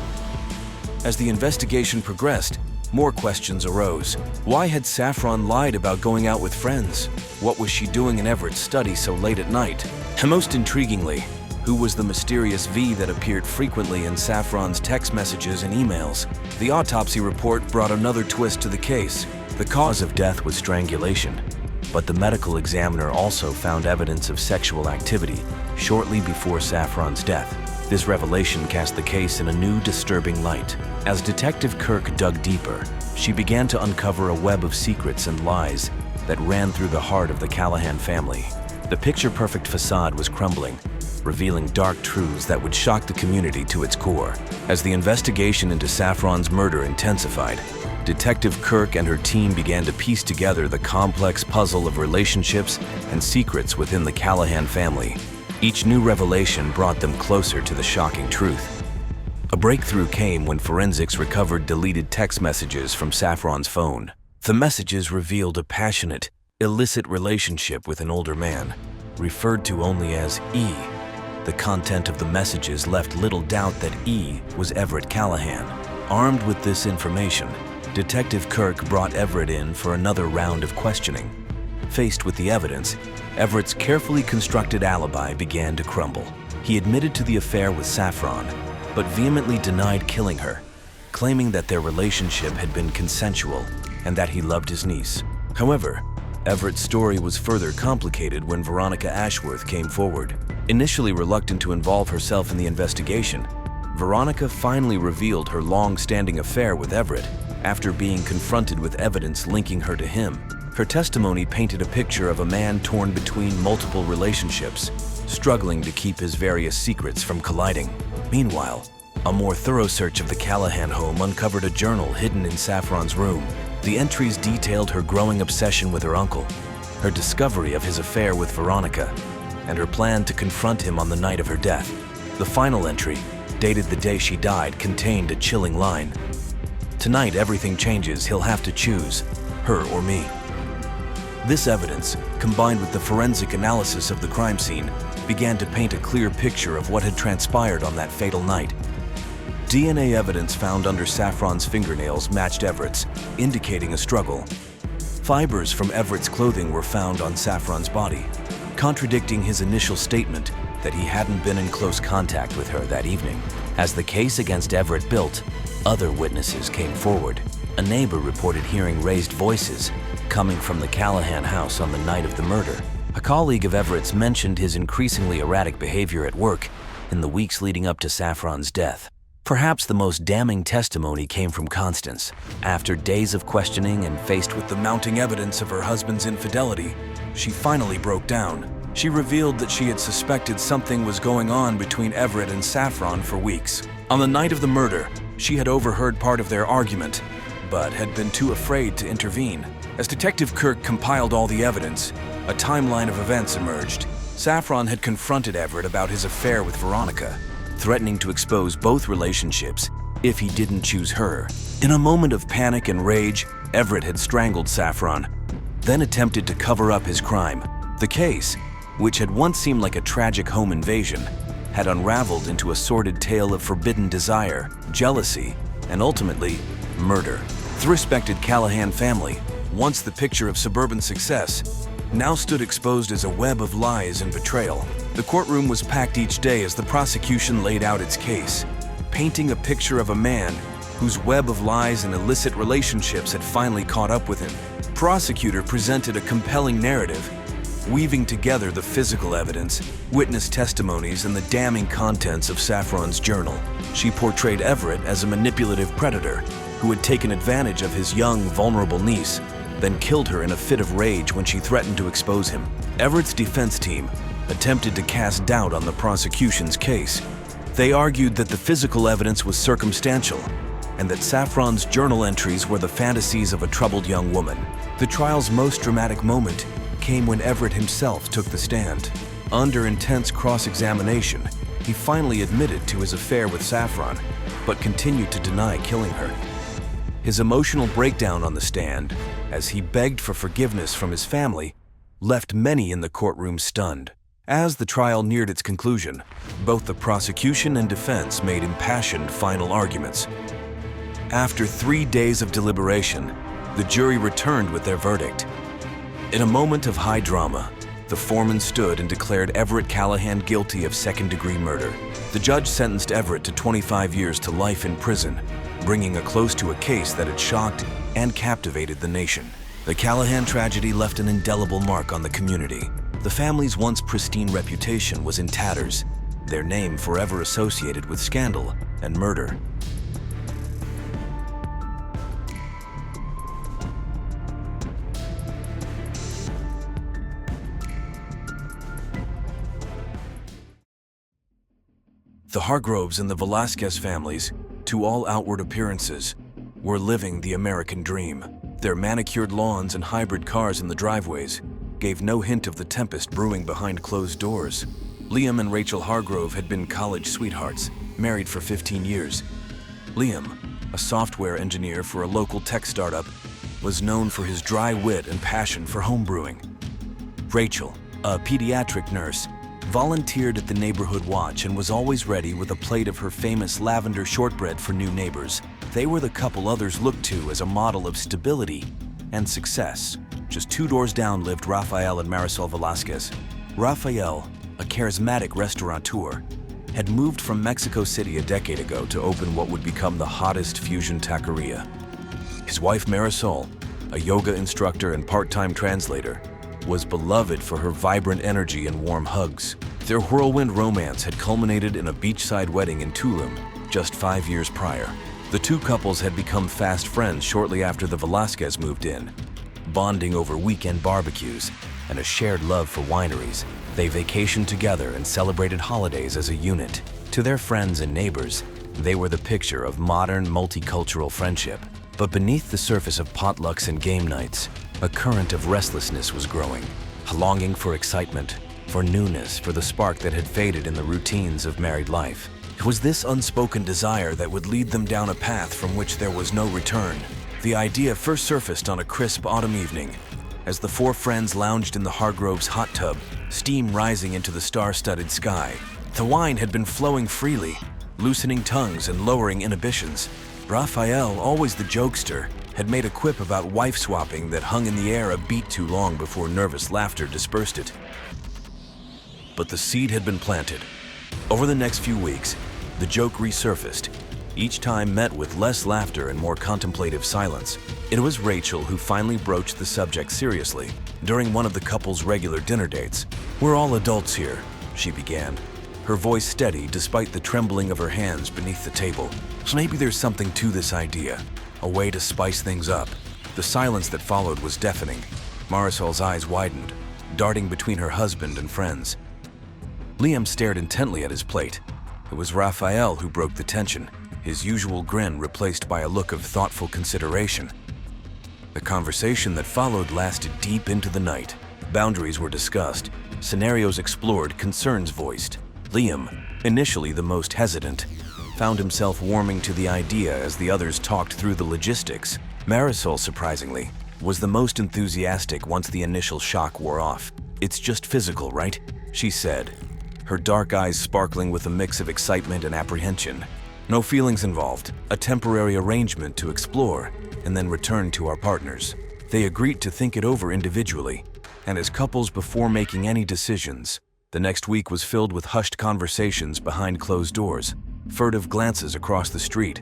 As the investigation progressed, more questions arose. Why had Saffron lied about going out with friends? What was she doing in Everett's study so late at night? And most intriguingly, who was the mysterious V that appeared frequently in Saffron's text messages and emails? The autopsy report brought another twist to the case. The cause of death was strangulation, but the medical examiner also found evidence of sexual activity shortly before Saffron's death. This revelation cast the case in a new, disturbing light. As Detective Kirk dug deeper, she began to uncover a web of secrets and lies that ran through the heart of the Callahan family. The picture-perfect facade was crumbling, revealing dark truths that would shock the community to its core. As the investigation into Saffron's murder intensified, Detective Kirk and her team began to piece together the complex puzzle of relationships and secrets within the Callahan family. Each new revelation brought them closer to the shocking truth. A breakthrough came when forensics recovered deleted text messages from Saffron's phone. The messages revealed a passionate, illicit relationship with an older man, referred to only as E. The content of the messages left little doubt that E was Everett Callahan. Armed with this information, Detective Kirk brought Everett in for another round of questioning. Faced with the evidence, Everett's carefully constructed alibi began to crumble. He admitted to the affair with Saffron, but vehemently denied killing her, claiming that their relationship had been consensual and that he loved his niece. However, Everett's story was further complicated when Veronica Ashworth came forward. Initially reluctant to involve herself in the investigation, Veronica finally revealed her long-standing affair with Everett after being confronted with evidence linking her to him. Her testimony painted a picture of a man torn between multiple relationships, struggling to keep his various secrets from colliding. Meanwhile, a more thorough search of the Callahan home uncovered a journal hidden in Saffron's room. The entries detailed her growing obsession with her uncle, her discovery of his affair with Veronica, and her plan to confront him on the night of her death. The final entry, dated the day she died, contained a chilling line. "Tonight everything changes, he'll have to choose, her or me." This evidence, combined with the forensic analysis of the crime scene, began to paint a clear picture of what had transpired on that fatal night. DNA evidence found under Saffron's fingernails matched Everett's, indicating a struggle. Fibers from Everett's clothing were found on Saffron's body, contradicting his initial statement that he hadn't been in close contact with her that evening. As the case against Everett built, other witnesses came forward. A neighbor reported hearing raised voices coming from the Callahan house on the night of the murder. A colleague of Everett's mentioned his increasingly erratic behavior at work in the weeks leading up to Saffron's death. Perhaps the most damning testimony came from Constance. After days of questioning and faced with the mounting evidence of her husband's infidelity, she finally broke down. She revealed that she had suspected something was going on between Everett and Saffron for weeks. On the night of the murder, she had overheard part of their argument, but had been too afraid to intervene. As Detective Kirk compiled all the evidence, a timeline of events emerged. Saffron had confronted Everett about his affair with Veronica, threatening to expose both relationships if he didn't choose her. In a moment of panic and rage, Everett had strangled Saffron, then attempted to cover up his crime. The case, which had once seemed like a tragic home invasion, had unraveled into a sordid tale of forbidden desire, jealousy, and ultimately, murder. The respected Callahan family, once the picture of suburban success, now stood exposed as a web of lies and betrayal. The courtroom was packed each day as the prosecution laid out its case, painting a picture of a man whose web of lies and illicit relationships had finally caught up with him. The prosecutor presented a compelling narrative, weaving together the physical evidence, witness testimonies, and the damning contents of Saffron's journal. She portrayed Everett as a manipulative predator who had taken advantage of his young, vulnerable niece, then killed her in a fit of rage when she threatened to expose him. Everett's defense team attempted to cast doubt on the prosecution's case. They argued that the physical evidence was circumstantial and that Saffron's journal entries were the fantasies of a troubled young woman. The trial's most dramatic moment came when Everett himself took the stand. Under intense cross-examination, he finally admitted to his affair with Saffron, but continued to deny killing her. His emotional breakdown on the stand, as he begged for forgiveness from his family, left many in the courtroom stunned. As the trial neared its conclusion, both the prosecution and defense made impassioned final arguments. After 3 days of deliberation, the jury returned with their verdict. In a moment of high drama, the foreman stood and declared Everett Callahan guilty of second-degree murder. The judge sentenced Everett to 25 years to life in prison, bringing a close to a case that had shocked and captivated the nation. The Callahan tragedy left an indelible mark on the community. The family's once pristine reputation was in tatters, their name forever associated with scandal and murder. The Hargroves and the Velasquez families, to all outward appearances, were living the American dream. Their manicured lawns and hybrid cars in the driveways gave no hint of the tempest brewing behind closed doors. Liam and Rachel Hargrove had been college sweethearts, married for 15 years. Liam, a software engineer for a local tech startup, was known for his dry wit and passion for homebrewing. Rachel, a pediatric nurse, volunteered at the Neighborhood Watch and was always ready with a plate of her famous lavender shortbread for new neighbors. They were the couple others looked to as a model of stability and success. Just 2 doors down lived Rafael and Marisol Velasquez. Rafael, a charismatic restaurateur, had moved from Mexico City a decade ago to open what would become the hottest fusion taqueria. His wife Marisol, a yoga instructor and part-time translator, was beloved for her vibrant energy and warm hugs. Their whirlwind romance had culminated in a beachside wedding in Tulum just 5 years prior. The two couples had become fast friends shortly after the Velasquez moved in, bonding over weekend barbecues and a shared love for wineries. They vacationed together and celebrated holidays as a unit. To their friends and neighbors, they were the picture of modern, multicultural friendship. But beneath the surface of potlucks and game nights, a current of restlessness was growing, a longing for excitement, for newness, for the spark that had faded in the routines of married life. It was this unspoken desire that would lead them down a path from which there was no return. The idea first surfaced on a crisp autumn evening, as the 4 friends lounged in the Hargroves' hot tub, steam rising into the star-studded sky. The wine had been flowing freely, loosening tongues and lowering inhibitions. Raphael, always the jokester, had made a quip about wife-swapping that hung in the air a beat too long before nervous laughter dispersed it. But the seed had been planted. Over the next few weeks, the joke resurfaced, each time met with less laughter and more contemplative silence. It was Rachel who finally broached the subject seriously during one of the couple's regular dinner dates. "We're all adults here," she began, her voice steady despite the trembling of her hands beneath the table. "So maybe there's something to this idea, a way to spice things up." The silence that followed was deafening. Marisol's eyes widened, darting between her husband and friends. Liam stared intently at his plate. It was Raphael who broke the tension, his usual grin replaced by a look of thoughtful consideration. The conversation that followed lasted deep into the night. Boundaries were discussed, scenarios explored, concerns voiced. Liam, initially the most hesitant, found himself warming to the idea as the others talked through the logistics. Marisol, surprisingly, was the most enthusiastic once the initial shock wore off. "It's just physical, right?" she said, her dark eyes sparkling with a mix of excitement and apprehension. "No feelings involved, a temporary arrangement to explore and then return to our partners." They agreed to think it over individually, and as couples before making any decisions. The next week was filled with hushed conversations behind closed doors, furtive glances across the street,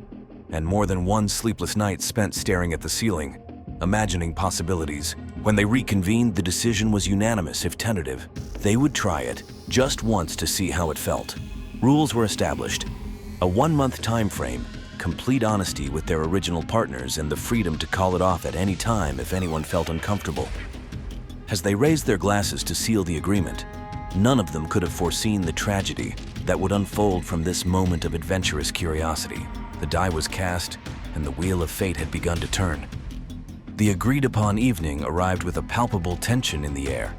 and more than one sleepless night spent staring at the ceiling, imagining possibilities. When they reconvened, the decision was unanimous if tentative. They would try it, just once to see how it felt. Rules were established. A 1-month time frame, complete honesty with their original partners, and the freedom to call it off at any time if anyone felt uncomfortable. As they raised their glasses to seal the agreement, none of them could have foreseen the tragedy that would unfold from this moment of adventurous curiosity. The die was cast, and the wheel of fate had begun to turn. The agreed-upon evening arrived with a palpable tension in the air.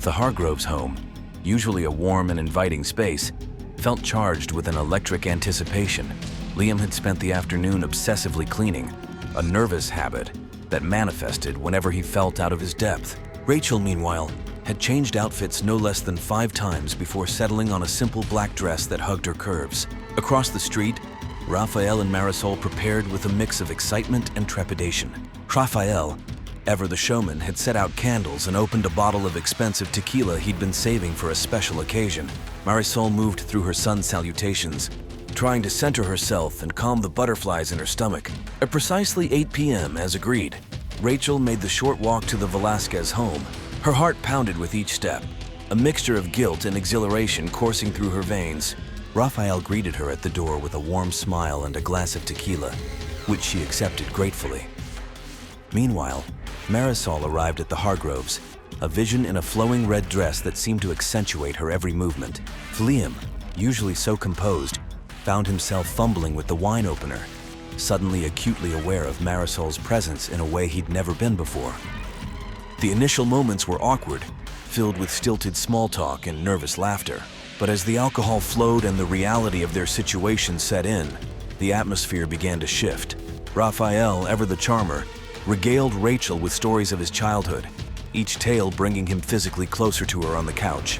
The Hargroves' home, usually a warm and inviting space, felt charged with an electric anticipation. Liam had spent the afternoon obsessively cleaning, a nervous habit that manifested whenever he felt out of his depth. Rachel, meanwhile, had changed outfits no less than 5 times before settling on a simple black dress that hugged her curves. Across the street, Raphael and Marisol prepared with a mix of excitement and trepidation. Raphael, ever the showman, had set out candles and opened a bottle of expensive tequila he'd been saving for a special occasion. Marisol moved through her son's salutations, trying to center herself and calm the butterflies in her stomach. At precisely 8 p.m., as agreed, Rachel made the short walk to the Velasquez home. Her heart pounded with each step, a mixture of guilt and exhilaration coursing through her veins. Raphael greeted her at the door with a warm smile and a glass of tequila, which she accepted gratefully. Meanwhile, Marisol arrived at the Hargroves, a vision in a flowing red dress that seemed to accentuate her every movement. Liam, usually so composed, found himself fumbling with the wine opener, suddenly acutely aware of Marisol's presence in a way he'd never been before. The initial moments were awkward, filled with stilted small talk and nervous laughter. But as the alcohol flowed and the reality of their situation set in, the atmosphere began to shift. Raphael, ever the charmer, regaled Rachel with stories of his childhood, each tale bringing him physically closer to her on the couch.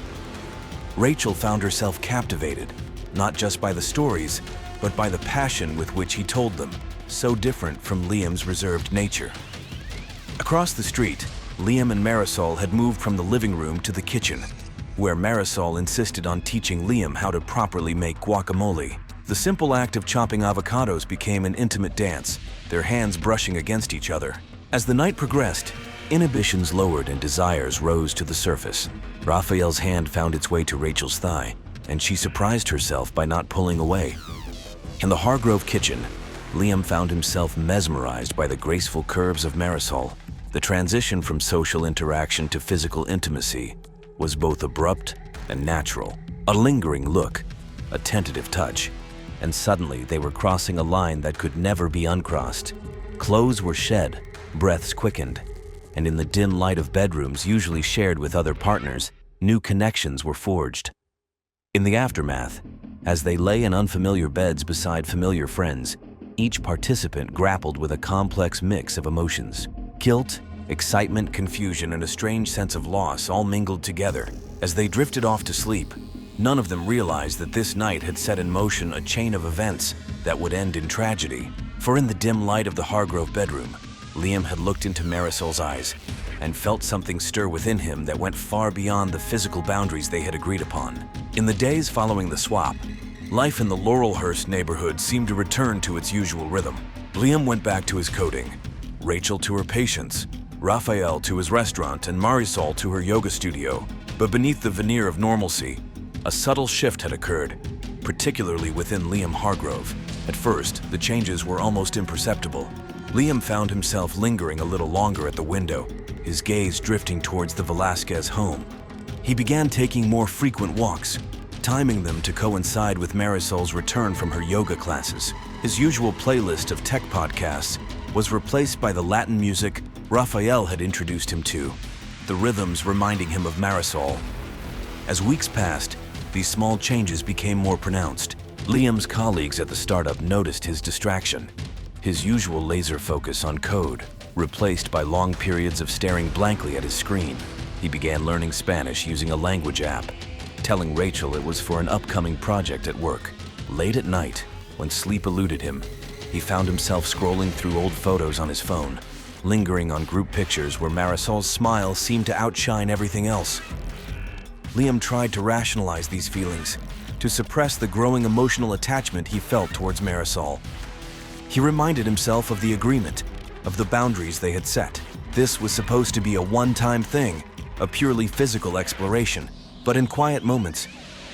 Rachel found herself captivated, not just by the stories, but by the passion with which he told them, so different from Liam's reserved nature. Across the street, Liam and Marisol had moved from the living room to the kitchen, where Marisol insisted on teaching Liam how to properly make guacamole. The simple act of chopping avocados became an intimate dance, their hands brushing against each other. As the night progressed, inhibitions lowered and desires rose to the surface. Raphael's hand found its way to Rachel's thigh, and she surprised herself by not pulling away. In the Hargrove kitchen, Liam found himself mesmerized by the graceful curves of Marisol. The transition from social interaction to physical intimacy was both abrupt and natural. A lingering look, a tentative touch, and suddenly they were crossing a line that could never be uncrossed. Clothes were shed, breaths quickened, and in the dim light of bedrooms usually shared with other partners, new connections were forged. In the aftermath, as they lay in unfamiliar beds beside familiar friends, each participant grappled with a complex mix of emotions. Guilt, excitement, confusion, and a strange sense of loss all mingled together. As they drifted off to sleep, none of them realized that this night had set in motion a chain of events that would end in tragedy. For in the dim light of the Hargrove bedroom, Liam had looked into Marisol's eyes and felt something stir within him that went far beyond the physical boundaries they had agreed upon. In the days following the swap, Life in the Laurelhurst neighborhood seemed to return to its usual rhythm. Liam went back to his coding, Rachel to her patients, Raphael to his restaurant, and Marisol to her yoga studio. But beneath the veneer of normalcy, a subtle shift had occurred, particularly within Liam Hargrove. At first, the changes were almost imperceptible. Liam found himself lingering a little longer at the window, his gaze drifting towards the Velasquez home. He began taking more frequent walks, timing them to coincide with Marisol's return from her yoga classes. His usual playlist of tech podcasts was replaced by the Latin music Raphael had introduced him to, the rhythms reminding him of Marisol. As weeks passed, these small changes became more pronounced. Liam's colleagues at the startup noticed his distraction, his usual laser focus on code, replaced by long periods of staring blankly at his screen. He began learning Spanish using a language app, telling Rachel it was for an upcoming project at work. Late at night, when sleep eluded him, he found himself scrolling through old photos on his phone, lingering on group pictures where Marisol's smile seemed to outshine everything else. Liam tried to rationalize these feelings, to suppress the growing emotional attachment he felt towards Marisol. He reminded himself of the agreement, of the boundaries they had set. This was supposed to be a one-time thing, a purely physical exploration, but in quiet moments,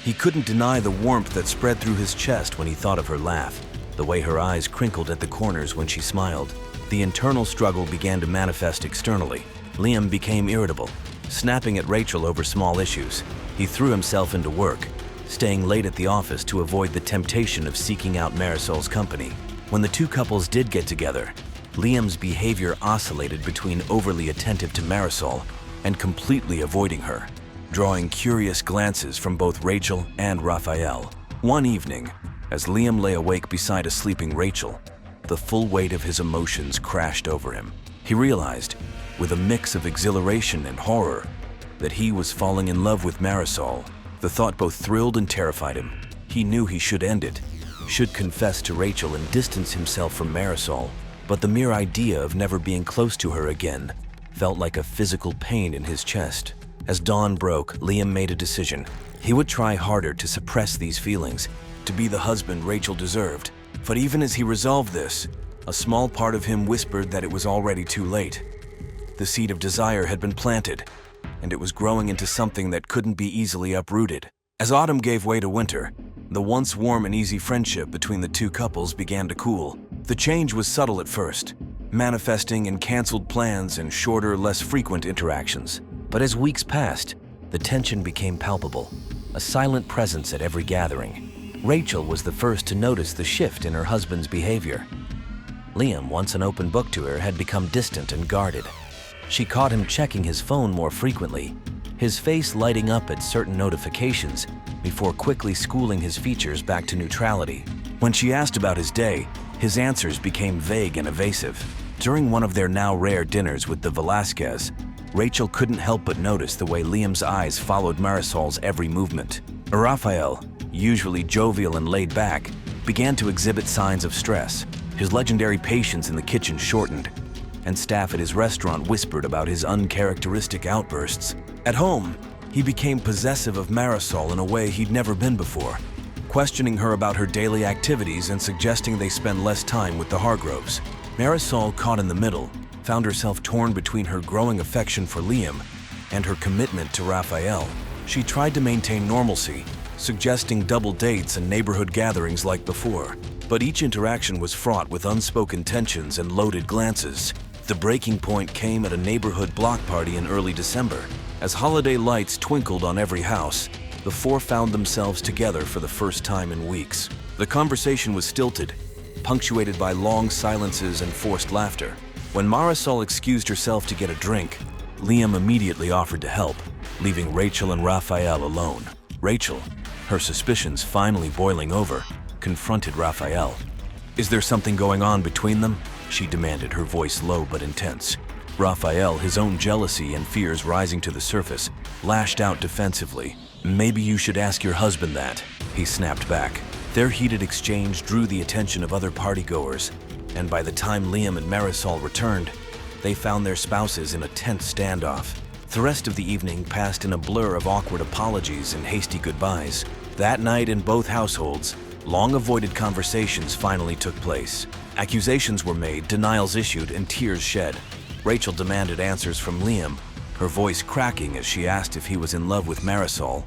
he couldn't deny the warmth that spread through his chest when he thought of her laugh, the way her eyes crinkled at the corners when she smiled. The internal struggle began to manifest externally. Liam became irritable, snapping at Rachel over small issues. He threw himself into work, staying late at the office to avoid the temptation of seeking out Marisol's company. When the two couples did get together, Liam's behavior oscillated between overly attentive to Marisol and completely avoiding her, drawing curious glances from both Rachel and Raphael. One evening, as Liam lay awake beside a sleeping Rachel, the full weight of his emotions crashed over him. He realized, with a mix of exhilaration and horror, that he was falling in love with Marisol. The thought both thrilled and terrified him. He knew he should end it, should confess to Rachel and distance himself from Marisol, but the mere idea of never being close to her again felt like a physical pain in his chest. As dawn broke, Liam made a decision. He would try harder to suppress these feelings, to be the husband Rachel deserved. But even as he resolved this, a small part of him whispered that it was already too late. The seed of desire had been planted, and it was growing into something that couldn't be easily uprooted. As autumn gave way to winter, the once warm and easy friendship between the two couples began to cool. The change was subtle at first, manifesting in canceled plans and shorter, less frequent interactions. But as weeks passed, the tension became palpable, a silent presence at every gathering. Rachel was the first to notice the shift in her husband's behavior. Liam, once an open book to her, had become distant and guarded. She caught him checking his phone more frequently, his face lighting up at certain notifications before quickly schooling his features back to neutrality. When she asked about his day, his answers became vague and evasive. During one of their now rare dinners with the Velasquez, Rachel couldn't help but notice the way Liam's eyes followed Marisol's every movement. Raphael, usually jovial and laid back, began to exhibit signs of stress. His legendary patience in the kitchen shortened, and staff at his restaurant whispered about his uncharacteristic outbursts. At home, he became possessive of Marisol in a way he'd never been before, questioning her about her daily activities and suggesting they spend less time with the Hargroves. Marisol, caught in the middle, found herself torn between her growing affection for Liam and her commitment to Raphael. She tried to maintain normalcy, suggesting double dates and neighborhood gatherings like before, but each interaction was fraught with unspoken tensions and loaded glances. The breaking point came at a neighborhood block party in early December. As holiday lights twinkled on every house, the four found themselves together for the first time in weeks. The conversation was stilted, punctuated by long silences and forced laughter. When Marisol excused herself to get a drink, Liam immediately offered to help, leaving Rachel and Raphael alone. Rachel, her suspicions finally boiling over, confronted Raphael. "Is there something going on between them?" she demanded, her voice low but intense. Raphael, his own jealousy and fears rising to the surface, lashed out defensively. "Maybe you should ask your husband that," he snapped back. Their heated exchange drew the attention of other partygoers, and by the time Liam and Marisol returned, they found their spouses in a tense standoff. The rest of the evening passed in a blur of awkward apologies and hasty goodbyes. That night in both households, Long-avoided conversations finally took place. Accusations were made, denials issued, and tears shed. Rachel demanded answers from Liam, her voice cracking as she asked if he was in love with Marisol.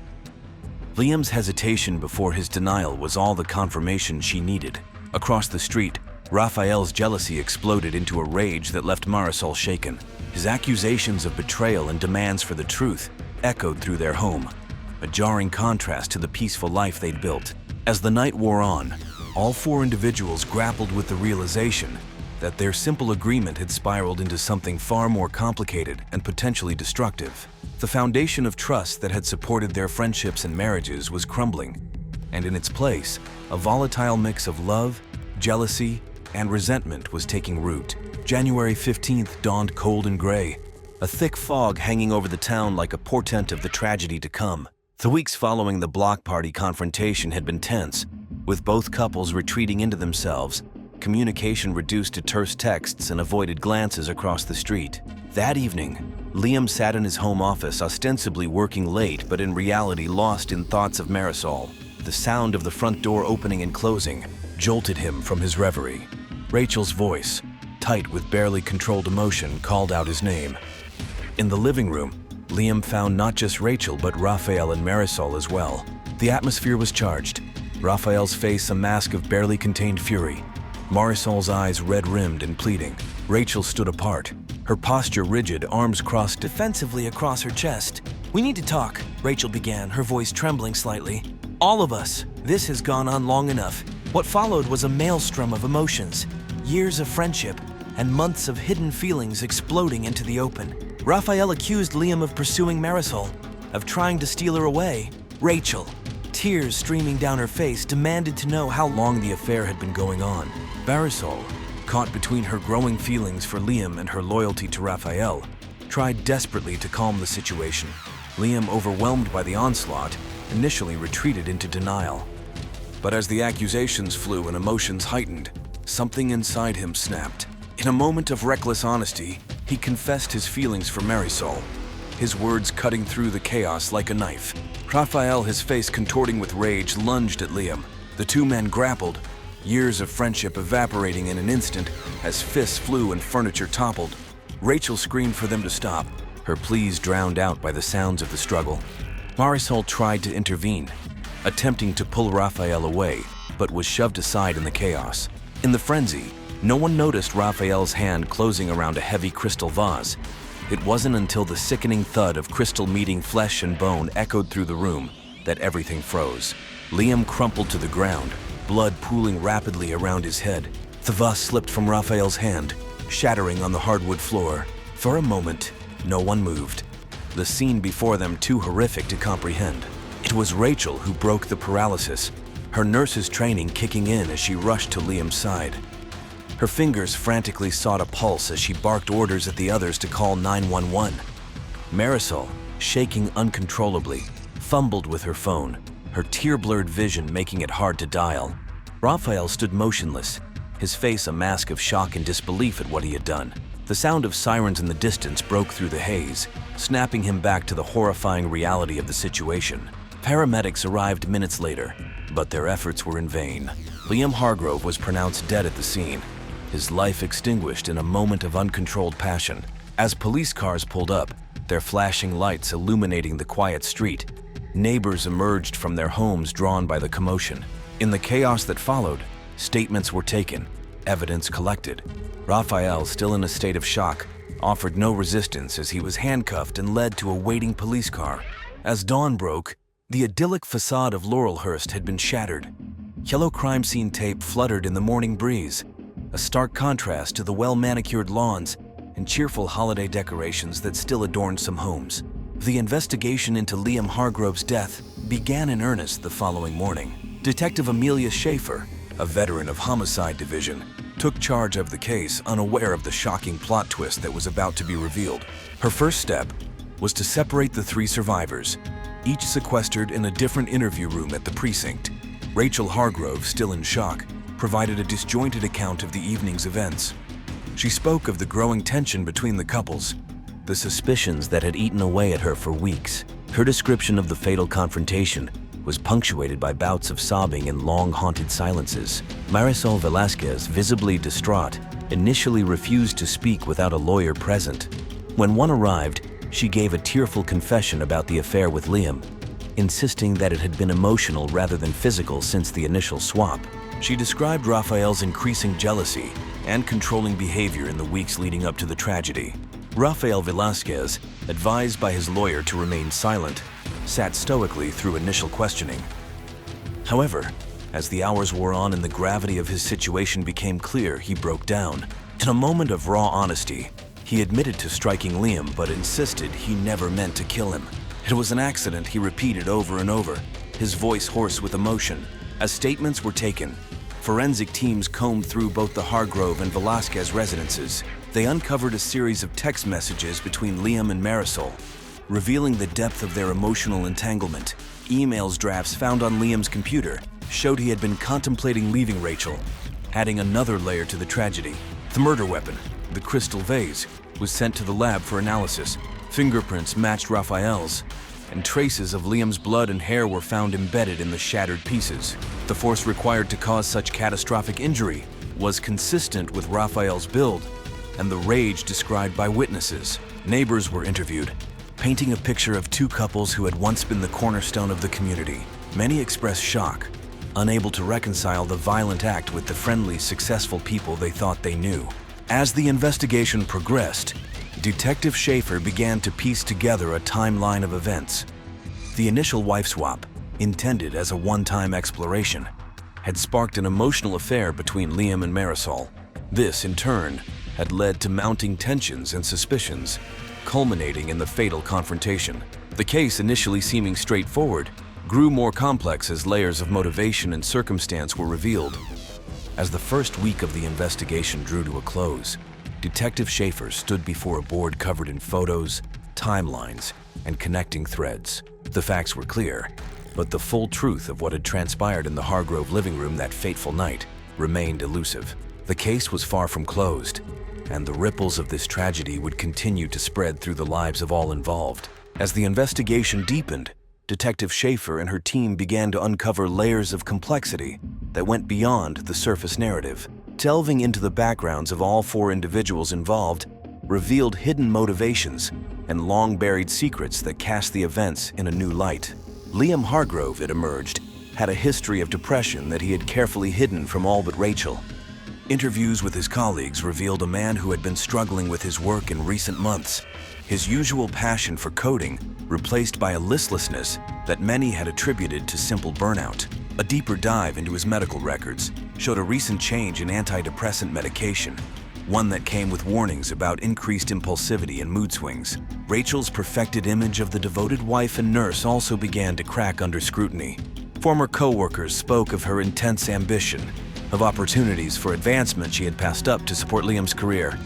Liam's hesitation before his denial was all the confirmation she needed. Across the street, Raphael's jealousy exploded into a rage that left Marisol shaken. His accusations of betrayal and demands for the truth echoed through their home, a jarring contrast to the peaceful life they'd built. As the night wore on, all four individuals grappled with the realization that their simple agreement had spiraled into something far more complicated and potentially destructive. The foundation of trust that had supported their friendships and marriages was crumbling, and in its place, a volatile mix of love, jealousy, and resentment was taking root. January 15th dawned cold and gray, a thick fog hanging over the town like a portent of the tragedy to come. The weeks following the block party confrontation had been tense, with both couples retreating into themselves, communication reduced to terse texts and avoided glances across the street. That evening, Liam sat in his home office, ostensibly working late, but in reality lost in thoughts of Marisol. The sound of the front door opening and closing jolted him from his reverie. Rachel's voice, tight with barely controlled emotion, called out his name. In the living room, Liam found not just Rachel, but Raphael and Marisol as well. The atmosphere was charged, Raphael's face a mask of barely contained fury, Marisol's eyes red-rimmed and pleading. Rachel stood apart, her posture rigid, arms crossed defensively across her chest. "We need to talk," Rachel began, her voice trembling slightly. "All of us. This has gone on long enough." What followed was a maelstrom of emotions, years of friendship, and months of hidden feelings exploding into the open. Raphael accused Liam of pursuing Marisol, of trying to steal her away. Rachel, tears streaming down her face, demanded to know how long the affair had been going on. Marisol, caught between her growing feelings for Liam and her loyalty to Raphael, tried desperately to calm the situation. Liam, overwhelmed by the onslaught, initially retreated into denial. But as the accusations flew and emotions heightened, something inside him snapped. In a moment of reckless honesty, he confessed his feelings for Marisol, his words cutting through the chaos like a knife. Raphael, his face contorting with rage, lunged at Liam. The two men grappled, years of friendship evaporating in an instant as fists flew and furniture toppled. Rachel screamed for them to stop, her pleas drowned out by the sounds of the struggle. Marisol tried to intervene, attempting to pull Raphael away, but was shoved aside in the chaos. In the frenzy, no one noticed Raphael's hand closing around a heavy crystal vase. It wasn't until the sickening thud of crystal meeting flesh and bone echoed through the room that everything froze. Liam crumpled to the ground, blood pooling rapidly around his head. The vase slipped from Raphael's hand, shattering on the hardwood floor. For a moment, no one moved, the scene before them too horrific to comprehend. It was Rachel who broke the paralysis, her nurse's training kicking in as she rushed to Liam's side. Her fingers frantically sought a pulse as she barked orders at the others to call 911. Marisol, shaking uncontrollably, fumbled with her phone, her tear-blurred vision making it hard to dial. Raphael stood motionless, his face a mask of shock and disbelief at what he had done. The sound of sirens in the distance broke through the haze, snapping him back to the horrifying reality of the situation. Paramedics arrived minutes later, but their efforts were in vain. Liam Hargrove was pronounced dead at the scene, his life extinguished in a moment of uncontrolled passion. As police cars pulled up, their flashing lights illuminating the quiet street, neighbors emerged from their homes drawn by the commotion. In the chaos that followed, statements were taken, evidence collected. Raphael, still in a state of shock, offered no resistance as he was handcuffed and led to a waiting police car. As dawn broke, the idyllic facade of Laurelhurst had been shattered. Yellow crime scene tape fluttered in the morning breeze, a stark contrast to the well-manicured lawns and cheerful holiday decorations that still adorned some homes. The investigation into Liam Hargrove's death began in earnest the following morning. Detective Amelia Schaefer, a veteran of Homicide Division, took charge of the case, unaware of the shocking plot twist that was about to be revealed. Her first step was to separate the three survivors, each sequestered in a different interview room at the precinct. Rachel Hargrove, still in shock, provided a disjointed account of the evening's events. She spoke of the growing tension between the couples, the suspicions that had eaten away at her for weeks. Her description of the fatal confrontation was punctuated by bouts of sobbing and long haunted silences. Marisol Velasquez, visibly distraught, initially refused to speak without a lawyer present. When one arrived, she gave a tearful confession about the affair with Liam, insisting that it had been emotional rather than physical since the initial swap. She described Rafael's increasing jealousy and controlling behavior in the weeks leading up to the tragedy. Rafael Velasquez, advised by his lawyer to remain silent, sat stoically through initial questioning. However, as the hours wore on and the gravity of his situation became clear, he broke down. In a moment of raw honesty, he admitted to striking Liam but insisted he never meant to kill him. It was an accident, he repeated over and over, his voice hoarse with emotion. As statements were taken, forensic teams combed through both the Hargrove and Velasquez residences. They uncovered a series of text messages between Liam and Marisol, revealing the depth of their emotional entanglement. Emails drafts found on Liam's computer showed he had been contemplating leaving Rachel, adding another layer to the tragedy. The murder weapon, the crystal vase, was sent to the lab for analysis. Fingerprints matched Rafael's, and traces of Liam's blood and hair were found embedded in the shattered pieces. The force required to cause such catastrophic injury was consistent with Rafael's build and the rage described by witnesses. Neighbors were interviewed, painting a picture of two couples who had once been the cornerstone of the community. Many expressed shock, unable to reconcile the violent act with the friendly, successful people they thought they knew. As the investigation progressed, Detective Schaefer began to piece together a timeline of events. The initial wife swap, intended as a one-time exploration, had sparked an emotional affair between Liam and Marisol. This, in turn, had led to mounting tensions and suspicions, culminating in the fatal confrontation. The case, initially seeming straightforward, grew more complex as layers of motivation and circumstance were revealed. As the first week of the investigation drew to a close, Detective Schaefer stood before a board covered in photos, timelines, and connecting threads. The facts were clear, but the full truth of what had transpired in the Hargrove living room that fateful night remained elusive. The case was far from closed, and the ripples of this tragedy would continue to spread through the lives of all involved. As the investigation deepened, Detective Schaefer and her team began to uncover layers of complexity that went beyond the surface narrative. Delving into the backgrounds of all four individuals involved revealed hidden motivations and long-buried secrets that cast the events in a new light. Liam Hargrove, it emerged, had a history of depression that he had carefully hidden from all but Rachel. Interviews with his colleagues revealed a man who had been struggling with his work in recent months, his usual passion for coding replaced by a listlessness that many had attributed to simple burnout. A deeper dive into his medical records showed a recent change in antidepressant medication, one that came with warnings about increased impulsivity and mood swings. Rachel's perfected image of the devoted wife and nurse also began to crack under scrutiny. Former co-workers spoke of her intense ambition, of opportunities for advancement she had passed up to support Liam's career.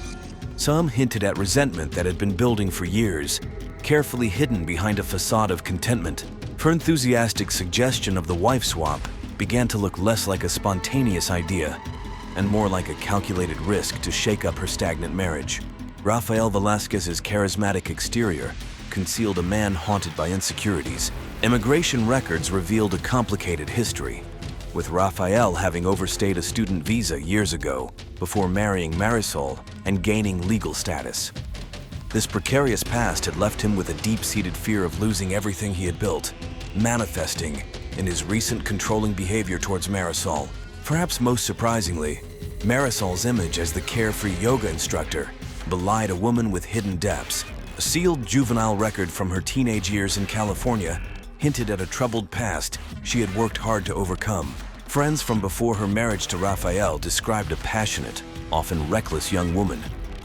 Some hinted at resentment that had been building for years, carefully hidden behind a facade of contentment. Her enthusiastic suggestion of the wife swap began to look less like a spontaneous idea and more like a calculated risk to shake up her stagnant marriage. Rafael Velasquez's charismatic exterior concealed a man haunted by insecurities. Immigration records revealed a complicated history, with Rafael having overstayed a student visa years ago before marrying Marisol and gaining legal status. This precarious past had left him with a deep-seated fear of losing everything he had built, manifesting in his recent controlling behavior towards Marisol. Perhaps most surprisingly, Marisol's image as the carefree yoga instructor belied a woman with hidden depths. A sealed juvenile record from her teenage years in California hinted at a troubled past she had worked hard to overcome. Friends from before her marriage to Rafael described a passionate, often reckless young woman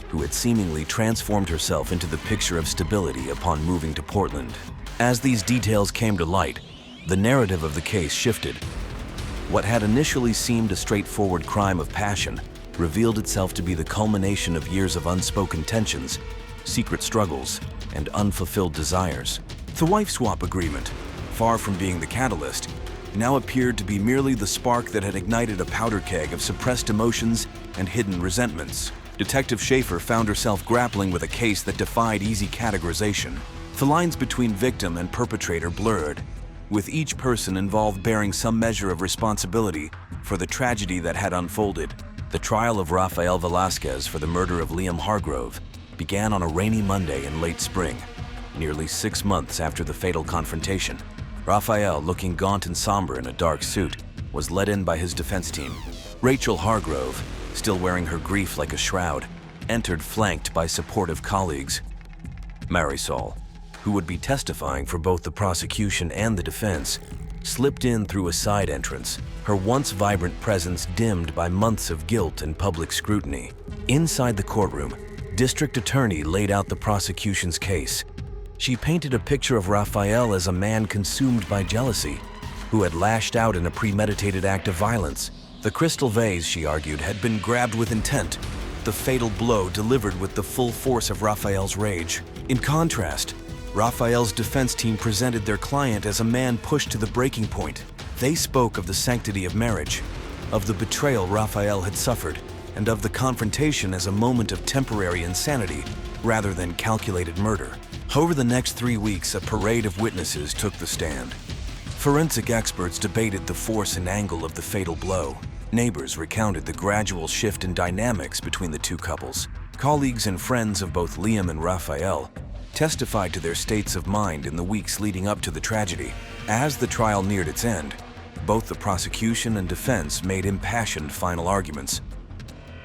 who had seemingly transformed herself into the picture of stability upon moving to Portland. As these details came to light, the narrative of the case shifted. What had initially seemed a straightforward crime of passion revealed itself to be the culmination of years of unspoken tensions, secret struggles, and unfulfilled desires. The wife swap agreement, far from being the catalyst, now appeared to be merely the spark that had ignited a powder keg of suppressed emotions and hidden resentments. Detective Schaefer found herself grappling with a case that defied easy categorization. The lines between victim and perpetrator blurred, with each person involved bearing some measure of responsibility for the tragedy that had unfolded. The trial of Rafael Velasquez for the murder of Liam Hargrove began on a rainy Monday in late spring, nearly 6 months after the fatal confrontation. Rafael, looking gaunt and somber in a dark suit, was led in by his defense team. Rachel Hargrove, still wearing her grief like a shroud, entered flanked by supportive colleagues. Marisol, who would be testifying for both the prosecution and the defense, slipped in through a side entrance, her once vibrant presence dimmed by months of guilt and public scrutiny. Inside the courtroom, District Attorney laid out the prosecution's case. She painted a picture of Rafael as a man consumed by jealousy, who had lashed out in a premeditated act of violence. The crystal vase, she argued, had been grabbed with intent, the fatal blow delivered with the full force of Rafael's rage. In contrast, Rafael's defense team presented their client as a man pushed to the breaking point. They spoke of the sanctity of marriage, of the betrayal Rafael had suffered, and of the confrontation as a moment of temporary insanity rather than calculated murder. Over the next 3 weeks, a parade of witnesses took the stand. Forensic experts debated the force and angle of the fatal blow. Neighbors recounted the gradual shift in dynamics between the two couples. Colleagues and friends of both Liam and Rafael testified to their states of mind in the weeks leading up to the tragedy. As the trial neared its end, both the prosecution and defense made impassioned final arguments.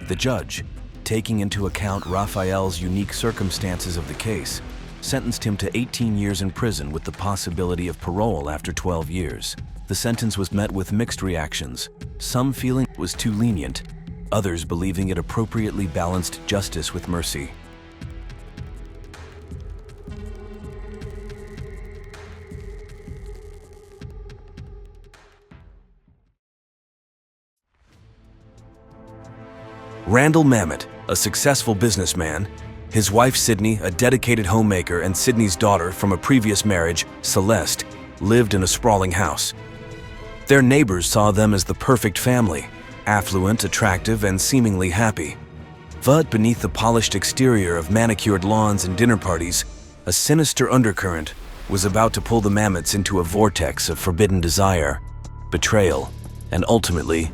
The judge, taking into account Rafael's unique circumstances of the case, sentenced him to 18 years in prison with the possibility of parole after 12 years. The sentence was met with mixed reactions, some feeling it was too lenient, others believing it appropriately balanced justice with mercy. Randall Mamet, a successful businessman, his wife Sydney, a dedicated homemaker, and Sydney's daughter from a previous marriage, Celeste, lived in a sprawling house. Their neighbors saw them as the perfect family, affluent, attractive, and seemingly happy. But beneath the polished exterior of manicured lawns and dinner parties, a sinister undercurrent was about to pull the Mamets into a vortex of forbidden desire, betrayal, and ultimately,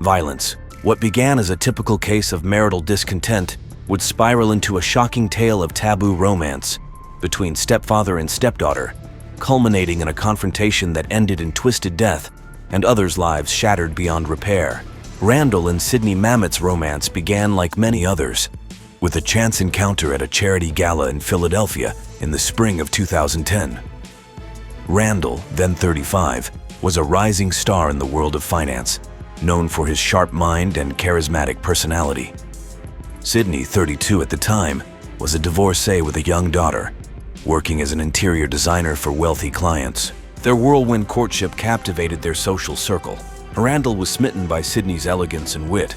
violence. What began as a typical case of marital discontent would spiral into a shocking tale of taboo romance between stepfather and stepdaughter, culminating in a confrontation that ended in twisted death and others' lives shattered beyond repair. Randall and Sydney Mamet's romance began like many others, with a chance encounter at a charity gala in Philadelphia in the spring of 2010. Randall, then 35, was a rising star in the world of finance, known for his sharp mind and charismatic personality. Sydney, 32 at the time, was a divorcee with a young daughter, working as an interior designer for wealthy clients. Their whirlwind courtship captivated their social circle. Randall was smitten by Sydney's elegance and wit,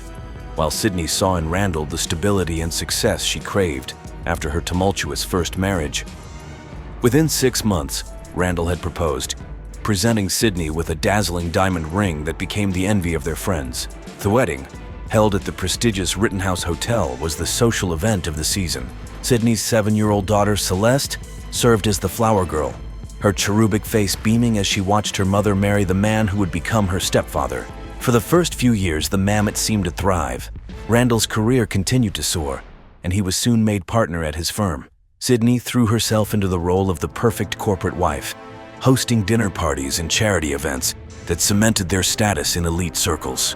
while Sydney saw in Randall the stability and success she craved after her tumultuous first marriage. Within 6 months, Randall had proposed, presenting Sydney with a dazzling diamond ring that became the envy of their friends. The wedding, held at the prestigious Rittenhouse Hotel, was the social event of the season. Sydney's 7-year-old daughter, Celeste, served as the flower girl, her cherubic face beaming as she watched her mother marry the man who would become her stepfather. For the first few years, the Mamets seemed to thrive. Randall's career continued to soar, and he was soon made partner at his firm. Sydney threw herself into the role of the perfect corporate wife, hosting dinner parties and charity events that cemented their status in elite circles.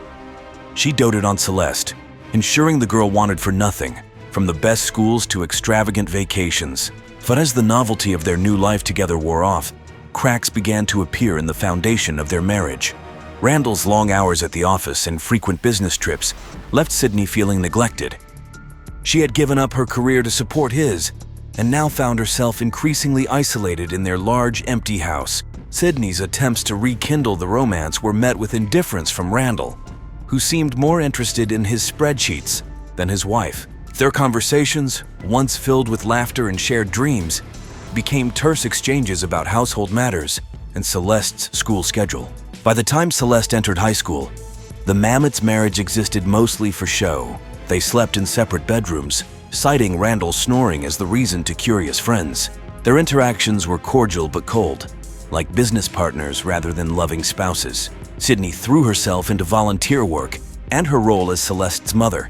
She doted on Celeste, ensuring the girl wanted for nothing, from the best schools to extravagant vacations. But as the novelty of their new life together wore off, cracks began to appear in the foundation of their marriage. Randall's long hours at the office and frequent business trips left Sydney feeling neglected. She had given up her career to support his, and now found herself increasingly isolated in their large, empty house. Sydney's attempts to rekindle the romance were met with indifference from Randall, who seemed more interested in his spreadsheets than his wife. Their conversations, once filled with laughter and shared dreams, became terse exchanges about household matters and Celeste's school schedule. By the time Celeste entered high school, the Mamets' marriage existed mostly for show. They slept in separate bedrooms, citing Randall's snoring as the reason to curious friends. Their interactions were cordial but cold, like business partners rather than loving spouses. Sydney threw herself into volunteer work and her role as Celeste's mother,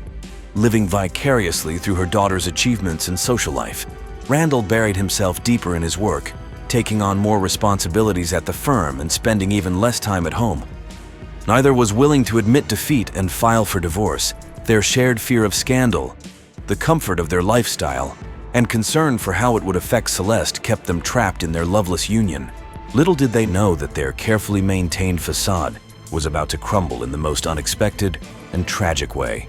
living vicariously through her daughter's achievements and social life. Randall buried himself deeper in his work, taking on more responsibilities at the firm and spending even less time at home. Neither was willing to admit defeat and file for divorce. Their shared fear of scandal, the comfort of their lifestyle, and concern for how it would affect Celeste kept them trapped in their loveless union. Little did they know that their carefully maintained facade was about to crumble in the most unexpected and tragic way.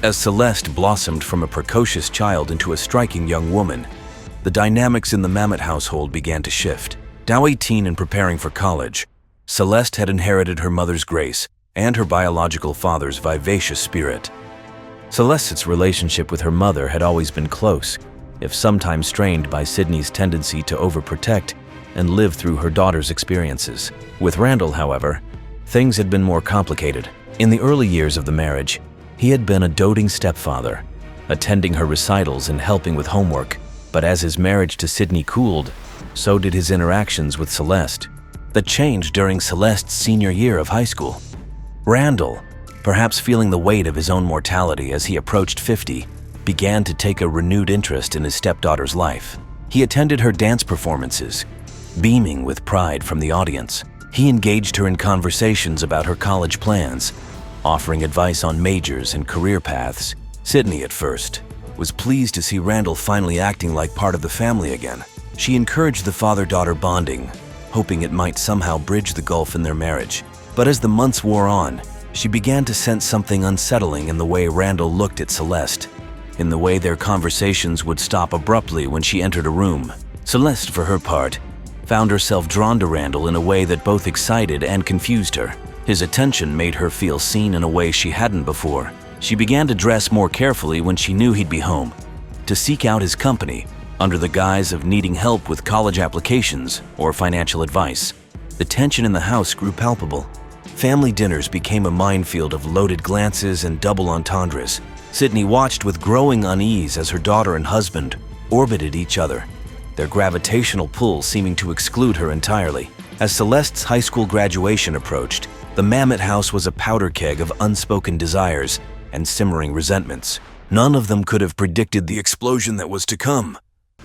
As Celeste blossomed from a precocious child into a striking young woman, the dynamics in the Mamet household began to shift. Now 18 and preparing for college, Celeste had inherited her mother's grace and her biological father's vivacious spirit. Celeste's relationship with her mother had always been close, if sometimes strained by Sydney's tendency to overprotect and live through her daughter's experiences. With Randall, however, things had been more complicated. In the early years of the marriage, he had been a doting stepfather, attending her recitals and helping with homework. But as his marriage to Sydney cooled, so did his interactions with Celeste. That changed during Celeste's senior year of high school. Randall, perhaps feeling the weight of his own mortality as he approached 50, began to take a renewed interest in his stepdaughter's life. He attended her dance performances, beaming with pride from the audience. He engaged her in conversations about her college plans, offering advice on majors and career paths. Sydney, at first, was pleased to see Randall finally acting like part of the family again. She encouraged the father-daughter bonding, hoping it might somehow bridge the gulf in their marriage. But as the months wore on, she began to sense something unsettling in the way Randall looked at Celeste, in the way their conversations would stop abruptly when she entered a room. Celeste, for her part, found herself drawn to Randall in a way that both excited and confused her. His attention made her feel seen in a way she hadn't before. She began to dress more carefully when she knew he'd be home, to seek out his company under the guise of needing help with college applications or financial advice. The tension in the house grew palpable. Family dinners became a minefield of loaded glances and double entendres. Sydney watched with growing unease as her daughter and husband orbited each other, their gravitational pull seeming to exclude her entirely. As Celeste's high school graduation approached, the Mamet house was a powder keg of unspoken desires and simmering resentments. None of them could have predicted the explosion that was to come,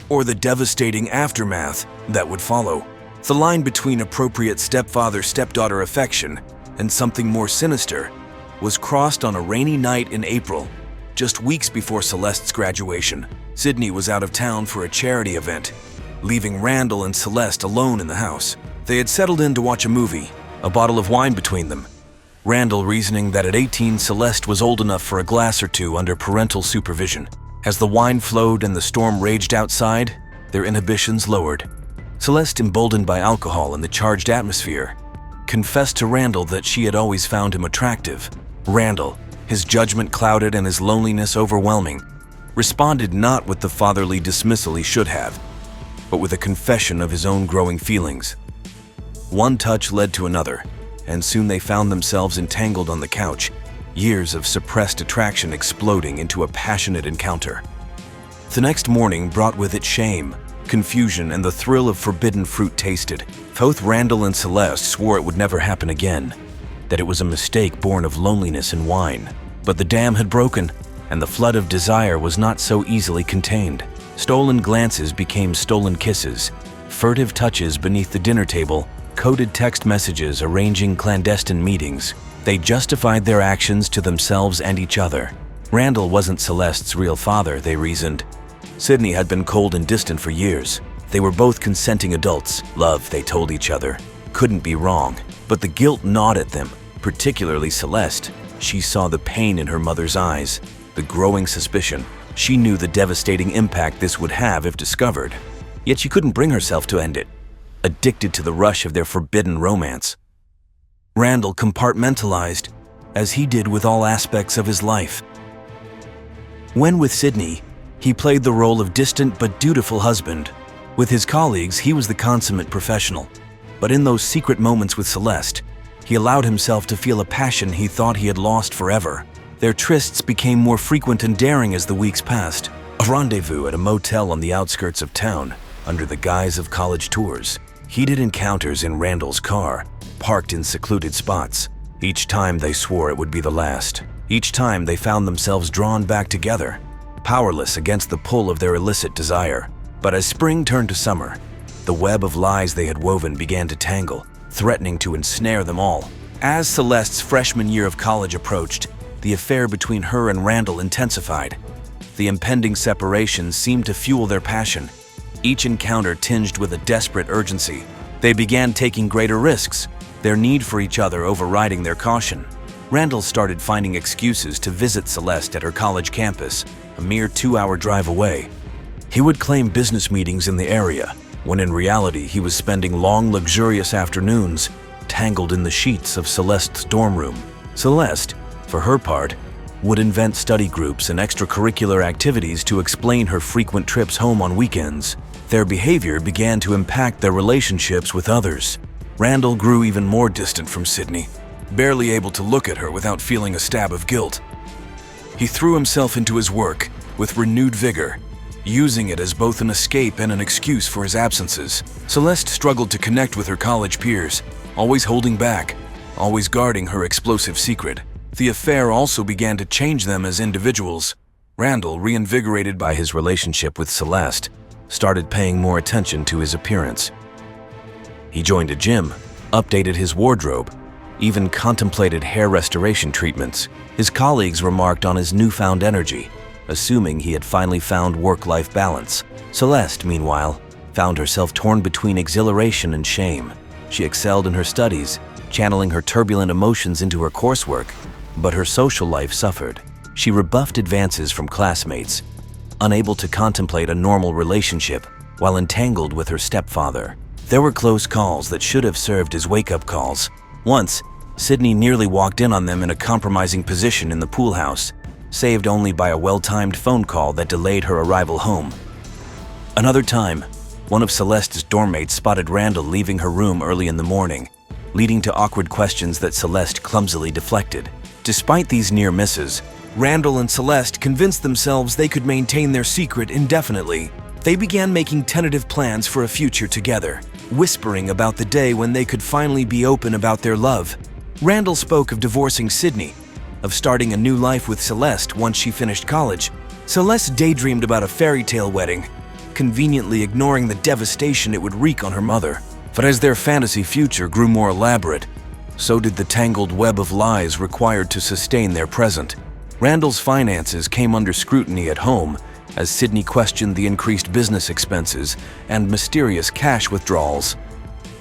or the devastating aftermath that would follow. The line between appropriate stepfather-stepdaughter affection and something more sinister was crossed on a rainy night in April, just weeks before Celeste's graduation. Sydney was out of town for a charity event, leaving Randall and Celeste alone in the house. They had settled in to watch a movie, a bottle of wine between them. Randall reasoning that at 18, Celeste was old enough for a glass or two under parental supervision. As the wine flowed and the storm raged outside, their inhibitions lowered. Celeste, emboldened by alcohol and the charged atmosphere, confessed to Randall that she had always found him attractive. Randall, his judgment clouded and his loneliness overwhelming, responded not with the fatherly dismissal he should have, but with a confession of his own growing feelings. One touch led to another, and soon they found themselves entangled on the couch, years of suppressed attraction exploding into a passionate encounter. The next morning brought with it shame, confusion, and the thrill of forbidden fruit tasted. Both Randall and Celeste swore it would never happen again, that it was a mistake born of loneliness and wine. But the dam had broken, and the flood of desire was not so easily contained. Stolen glances became stolen kisses, furtive touches beneath the dinner table, coded text messages arranging clandestine meetings. They justified their actions to themselves and each other. Randall wasn't Celeste's real father, they reasoned. Sydney had been cold and distant for years. They were both consenting adults. Love, they told each other, couldn't be wrong. But the guilt gnawed at them, particularly Celeste. She saw the pain in her mother's eyes, the growing suspicion. She knew the devastating impact this would have if discovered. Yet she couldn't bring herself to end it, addicted to the rush of their forbidden romance. Randall compartmentalized, as he did with all aspects of his life. When with Sydney, he played the role of distant but dutiful husband. With his colleagues, he was the consummate professional. But in those secret moments with Celeste, he allowed himself to feel a passion he thought he had lost forever. Their trysts became more frequent and daring as the weeks passed. A rendezvous at a motel on the outskirts of town, under the guise of college tours. Heated encounters in Randall's car, parked in secluded spots. Each time they swore it would be the last. Each time they found themselves drawn back together, powerless against the pull of their illicit desire. But as spring turned to summer, the web of lies they had woven began to tangle, threatening to ensnare them all. As Celeste's freshman year of college approached, the affair between her and Randall intensified. The impending separation seemed to fuel their passion, each encounter tinged with a desperate urgency. They began taking greater risks, their need for each other overriding their caution. Randall started finding excuses to visit Celeste at her college campus, a mere 2-hour drive away. He would claim business meetings in the area, when in reality he was spending long, luxurious afternoons tangled in the sheets of Celeste's dorm room. Celeste, for her part, would invent study groups and extracurricular activities to explain her frequent trips home on weekends. Their behavior began to impact their relationships with others. Randall grew even more distant from Sydney, barely able to look at her without feeling a stab of guilt. He threw himself into his work with renewed vigor, using it as both an escape and an excuse for his absences. Celeste struggled to connect with her college peers, always holding back, always guarding her explosive secret. The affair also began to change them as individuals. Randall, reinvigorated by his relationship with Celeste, started paying more attention to his appearance. He joined a gym, updated his wardrobe, even contemplated hair restoration treatments. His colleagues remarked on his newfound energy, assuming he had finally found work-life balance. Celeste, meanwhile, found herself torn between exhilaration and shame. She excelled in her studies, channeling her turbulent emotions into her coursework, but her social life suffered. She rebuffed advances from classmates, unable to contemplate a normal relationship while entangled with her stepfather. There were close calls that should have served as wake-up calls. Once, Sydney nearly walked in on them in a compromising position in the pool house, saved only by a well-timed phone call that delayed her arrival home. Another time, one of Celeste's dorm mates spotted Randall leaving her room early in the morning, leading to awkward questions that Celeste clumsily deflected. Despite these near misses, Randall and Celeste convinced themselves they could maintain their secret indefinitely. They began making tentative plans for a future together, whispering about the day when they could finally be open about their love. Randall spoke of divorcing Sydney, of starting a new life with Celeste once she finished college. Celeste daydreamed about a fairy tale wedding, conveniently ignoring the devastation it would wreak on her mother. But as their fantasy future grew more elaborate, so did the tangled web of lies required to sustain their present. Randall's finances came under scrutiny at home as Sydney questioned the increased business expenses and mysterious cash withdrawals.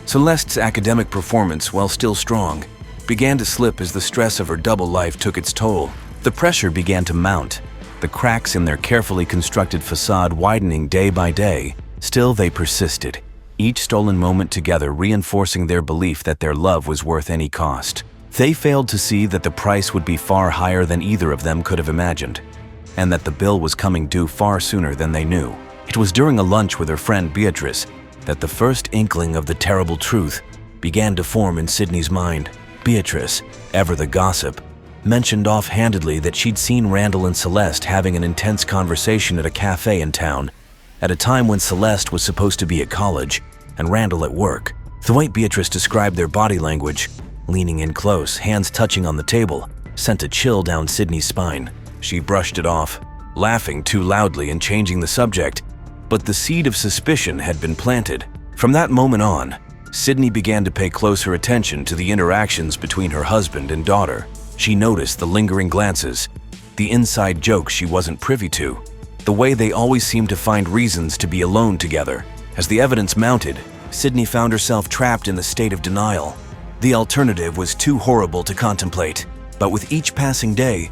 Celeste's academic performance, while still strong, began to slip as the stress of her double life took its toll. The pressure began to mount, the cracks in their carefully constructed facade widening day by day. Still, they persisted, each stolen moment together reinforcing their belief that their love was worth any cost. They failed to see that the price would be far higher than either of them could have imagined, and that the bill was coming due far sooner than they knew. It was during a lunch with her friend Beatrice that the first inkling of the terrible truth began to form in Sydney's mind. Beatrice, ever the gossip, mentioned offhandedly that she'd seen Randall and Celeste having an intense conversation at a cafe in town, at a time when Celeste was supposed to be at college and Randall at work. The way Beatrice described their body language, leaning in close, hands touching on the table, sent a chill down Sydney's spine. She brushed it off, laughing too loudly and changing the subject, but the seed of suspicion had been planted. From that moment on, Sydney began to pay closer attention to the interactions between her husband and daughter. She noticed the lingering glances, the inside jokes she wasn't privy to, the way they always seemed to find reasons to be alone together. As the evidence mounted, Sydney found herself trapped in a state of denial. The alternative was too horrible to contemplate, but with each passing day,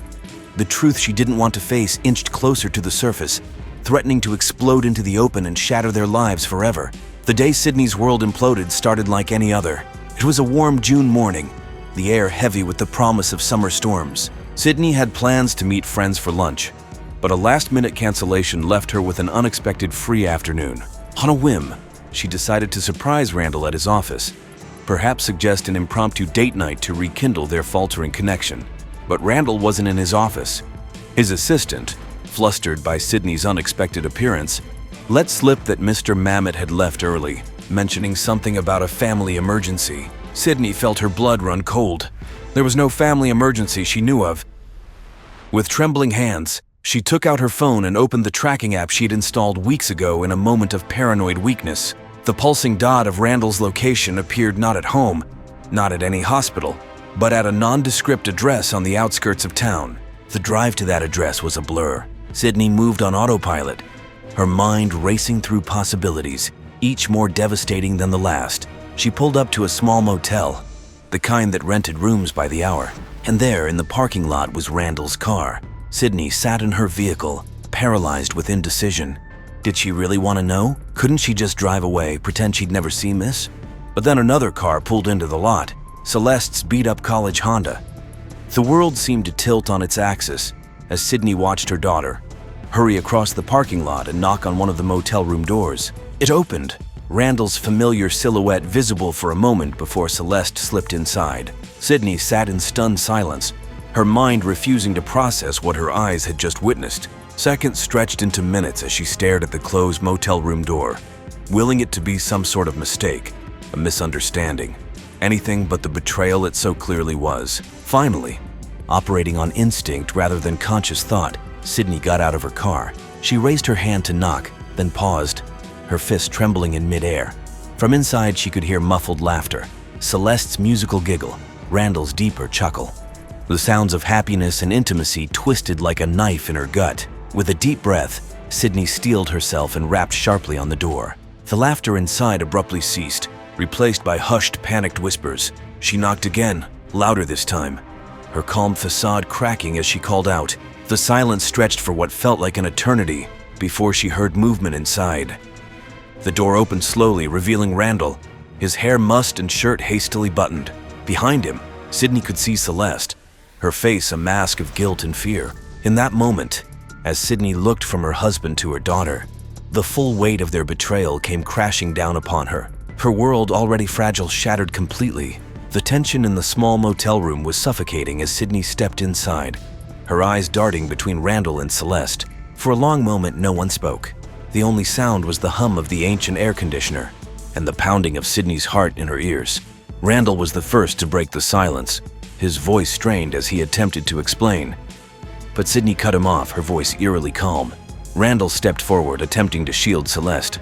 the truth she didn't want to face inched closer to the surface, threatening to explode into the open and shatter their lives forever. The day Sydney's world imploded started like any other. It was a warm June morning, the air heavy with the promise of summer storms. Sydney had plans to meet friends for lunch, but a last-minute cancellation left her with an unexpected free afternoon. On a whim, she decided to surprise Randall at his office, perhaps suggest an impromptu date night to rekindle their faltering connection. But Randall wasn't in his office. His assistant, flustered by Sydney's unexpected appearance, let slip that Mr. Mamet had left early. mentioning something about a family emergency. Sydney felt her blood run cold. There was no family emergency she knew of. With trembling hands, she took out her phone and opened the tracking app she'd installed weeks ago in a moment of paranoid weakness. The pulsing dot of Randall's location appeared not at home, not at any hospital, but at a nondescript address on the outskirts of town. The drive to that address was a blur. Sydney moved on autopilot, her mind racing through possibilities, each more devastating than the last. She pulled up to a small motel, the kind that rented rooms by the hour, and there in the parking lot was Randall's car. Sydney sat in her vehicle, paralyzed with indecision. Did she really want to know? Couldn't she just drive away, pretend she'd never seen this? But then another car pulled into the lot, Celeste's beat-up college Honda. The world seemed to tilt on its axis as Sydney watched her daughter hurry across the parking lot and knock on one of the motel room doors. It opened, Randall's familiar silhouette visible for a moment before Celeste slipped inside. Sydney sat in stunned silence, her mind refusing to process what her eyes had just witnessed. Seconds stretched into minutes as she stared at the closed motel room door, willing it to be some sort of mistake, a misunderstanding, anything but the betrayal it so clearly was. Finally, operating on instinct rather than conscious thought, Sydney got out of her car. She raised her hand to knock, then paused, her fist trembling in midair. From inside, she could hear muffled laughter, Celeste's musical giggle, Randall's deeper chuckle. The sounds of happiness and intimacy twisted like a knife in her gut. With a deep breath, Sydney steeled herself and rapped sharply on the door. The laughter inside abruptly ceased, replaced by hushed, panicked whispers. She knocked again, louder this time, her calm facade cracking as she called out. The silence stretched for what felt like an eternity before she heard movement inside. The door opened slowly, revealing Randall, his hair mussed and shirt hastily buttoned. Behind him, Sydney could see Celeste, her face a mask of guilt and fear. In that moment, as Sydney looked from her husband to her daughter, the full weight of their betrayal came crashing down upon her. Her world, already fragile, shattered completely. The tension in the small motel room was suffocating as Sydney stepped inside, her eyes darting between Randall and Celeste. For a long moment, no one spoke. The only sound was the hum of the ancient air conditioner and the pounding of Sydney's heart in her ears. Randall was the first to break the silence, his voice strained as he attempted to explain. But Sydney cut him off, her voice eerily calm. Randall stepped forward, attempting to shield Celeste.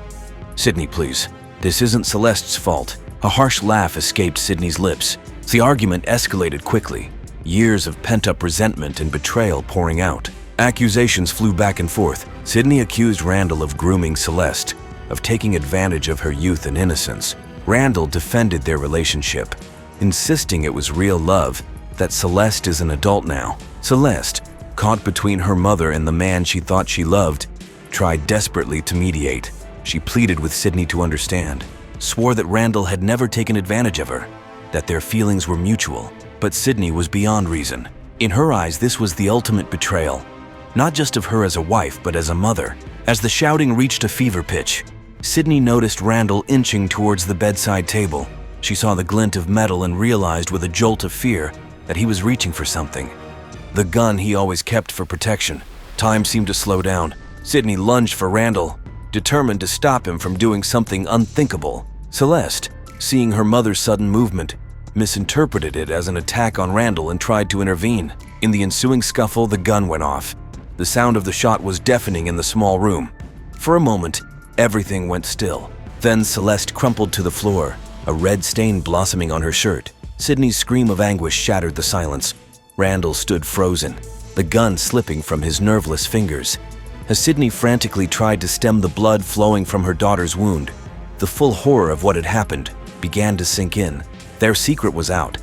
"Sydney, please. This isn't Celeste's fault." A harsh laugh escaped Sydney's lips. The argument escalated quickly, years of pent-up resentment and betrayal pouring out. Accusations flew back and forth. Sydney accused Randall of grooming Celeste, of taking advantage of her youth and innocence. Randall defended their relationship, insisting it was real love, that Celeste is an adult now. Celeste, caught between her mother and the man she thought she loved, tried desperately to mediate. She pleaded with Sydney to understand, swore that Randall had never taken advantage of her, that their feelings were mutual. But Sydney was beyond reason. In her eyes, this was the ultimate betrayal, not just of her as a wife, but as a mother. As the shouting reached a fever pitch, Sydney noticed Randall inching towards the bedside table. She saw the glint of metal and realized with a jolt of fear that he was reaching for something. The gun he always kept for protection. Time seemed to slow down. Sydney lunged for Randall, determined to stop him from doing something unthinkable. Celeste, seeing her mother's sudden movement, misinterpreted it as an attack on Randall and tried to intervene. In the ensuing scuffle, the gun went off. The sound of the shot was deafening in the small room. For a moment, everything went still. Then Celeste crumpled to the floor, a red stain blossoming on her shirt. Sydney's scream of anguish shattered the silence. Randall stood frozen, the gun slipping from his nerveless fingers. As Sydney frantically tried to stem the blood flowing from her daughter's wound, the full horror of what had happened began to sink in. Their secret was out,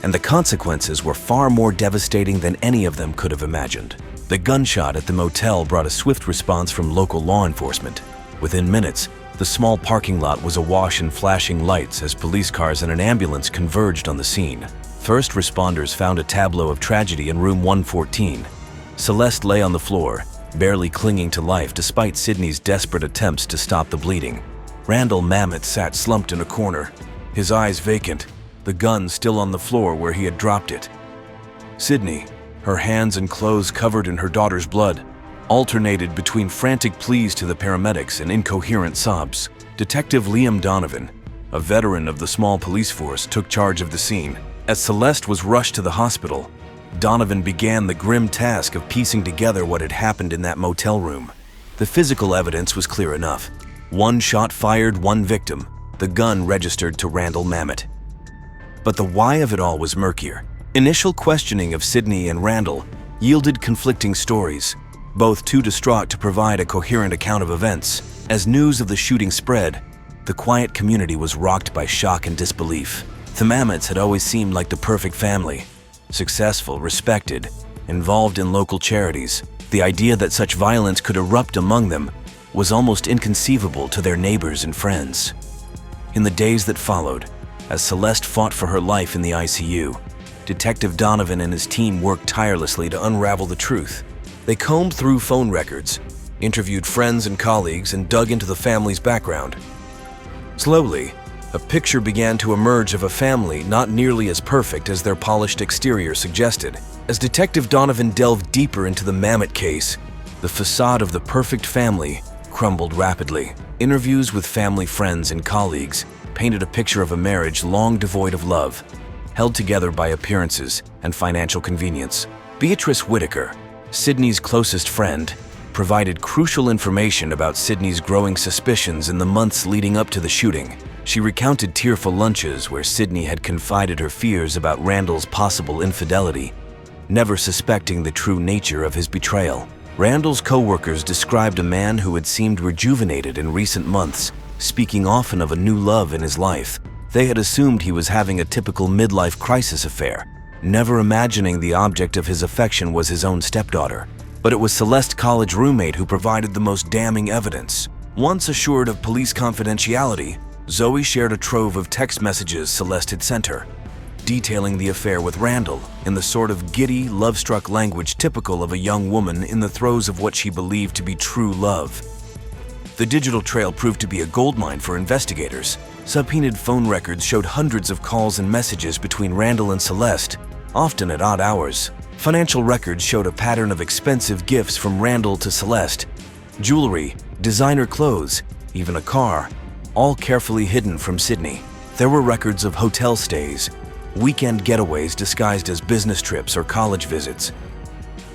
and the consequences were far more devastating than any of them could have imagined. The gunshot at the motel brought a swift response from local law enforcement. Within minutes, the small parking lot was awash in flashing lights as police cars and an ambulance converged on the scene. First responders found a tableau of tragedy in room 114. Celeste lay on the floor, barely clinging to life despite Sydney's desperate attempts to stop the bleeding. Randall Mamet sat slumped in a corner, his eyes vacant, the gun still on the floor where he had dropped it. Sydney, her hands and clothes covered in her daughter's blood, alternated between frantic pleas to the paramedics and incoherent sobs. Detective Liam Donovan, a veteran of the small police force, took charge of the scene. As Celeste was rushed to the hospital, Donovan began the grim task of piecing together what had happened in that motel room. The physical evidence was clear enough. One shot fired, one victim, the gun registered to Randall Mamet. But the why of it all was murkier. Initial questioning of Sydney and Randall yielded conflicting stories, both too distraught to provide a coherent account of events. As news of the shooting spread, the quiet community was rocked by shock and disbelief. The Mamets had always seemed like the perfect family, successful, respected, involved in local charities. The idea that such violence could erupt among them was almost inconceivable to their neighbors and friends. In the days that followed, as Celeste fought for her life in the ICU, Detective Donovan and his team worked tirelessly to unravel the truth. They combed through phone records, interviewed friends and colleagues, and dug into the family's background. Slowly, a picture began to emerge of a family not nearly as perfect as their polished exterior suggested. As Detective Donovan delved deeper into the Mamet case, the facade of the perfect family crumbled rapidly. Interviews with family friends and colleagues painted a picture of a marriage long devoid of love, held together by appearances and financial convenience. Beatrice Whitaker, Sydney's closest friend, provided crucial information about Sydney's growing suspicions in the months leading up to the shooting. She recounted tearful lunches where Sydney had confided her fears about Randall's possible infidelity, never suspecting the true nature of his betrayal. Randall's co-workers described a man who had seemed rejuvenated in recent months, speaking often of a new love in his life. They had assumed he was having a typical midlife crisis affair, never imagining the object of his affection was his own stepdaughter. But it was Celeste's college roommate who provided the most damning evidence. Once assured of police confidentiality, Zoe shared a trove of text messages Celeste had sent her, detailing the affair with Randall in the sort of giddy, love-struck language typical of a young woman in the throes of what she believed to be true love. The digital trail proved to be a goldmine for investigators. Subpoenaed phone records showed hundreds of calls and messages between Randall and Celeste, often at odd hours. Financial records showed a pattern of expensive gifts from Randall to Celeste, jewelry, designer clothes, even a car, all carefully hidden from Sydney. There were records of hotel stays, weekend getaways disguised as business trips or college visits.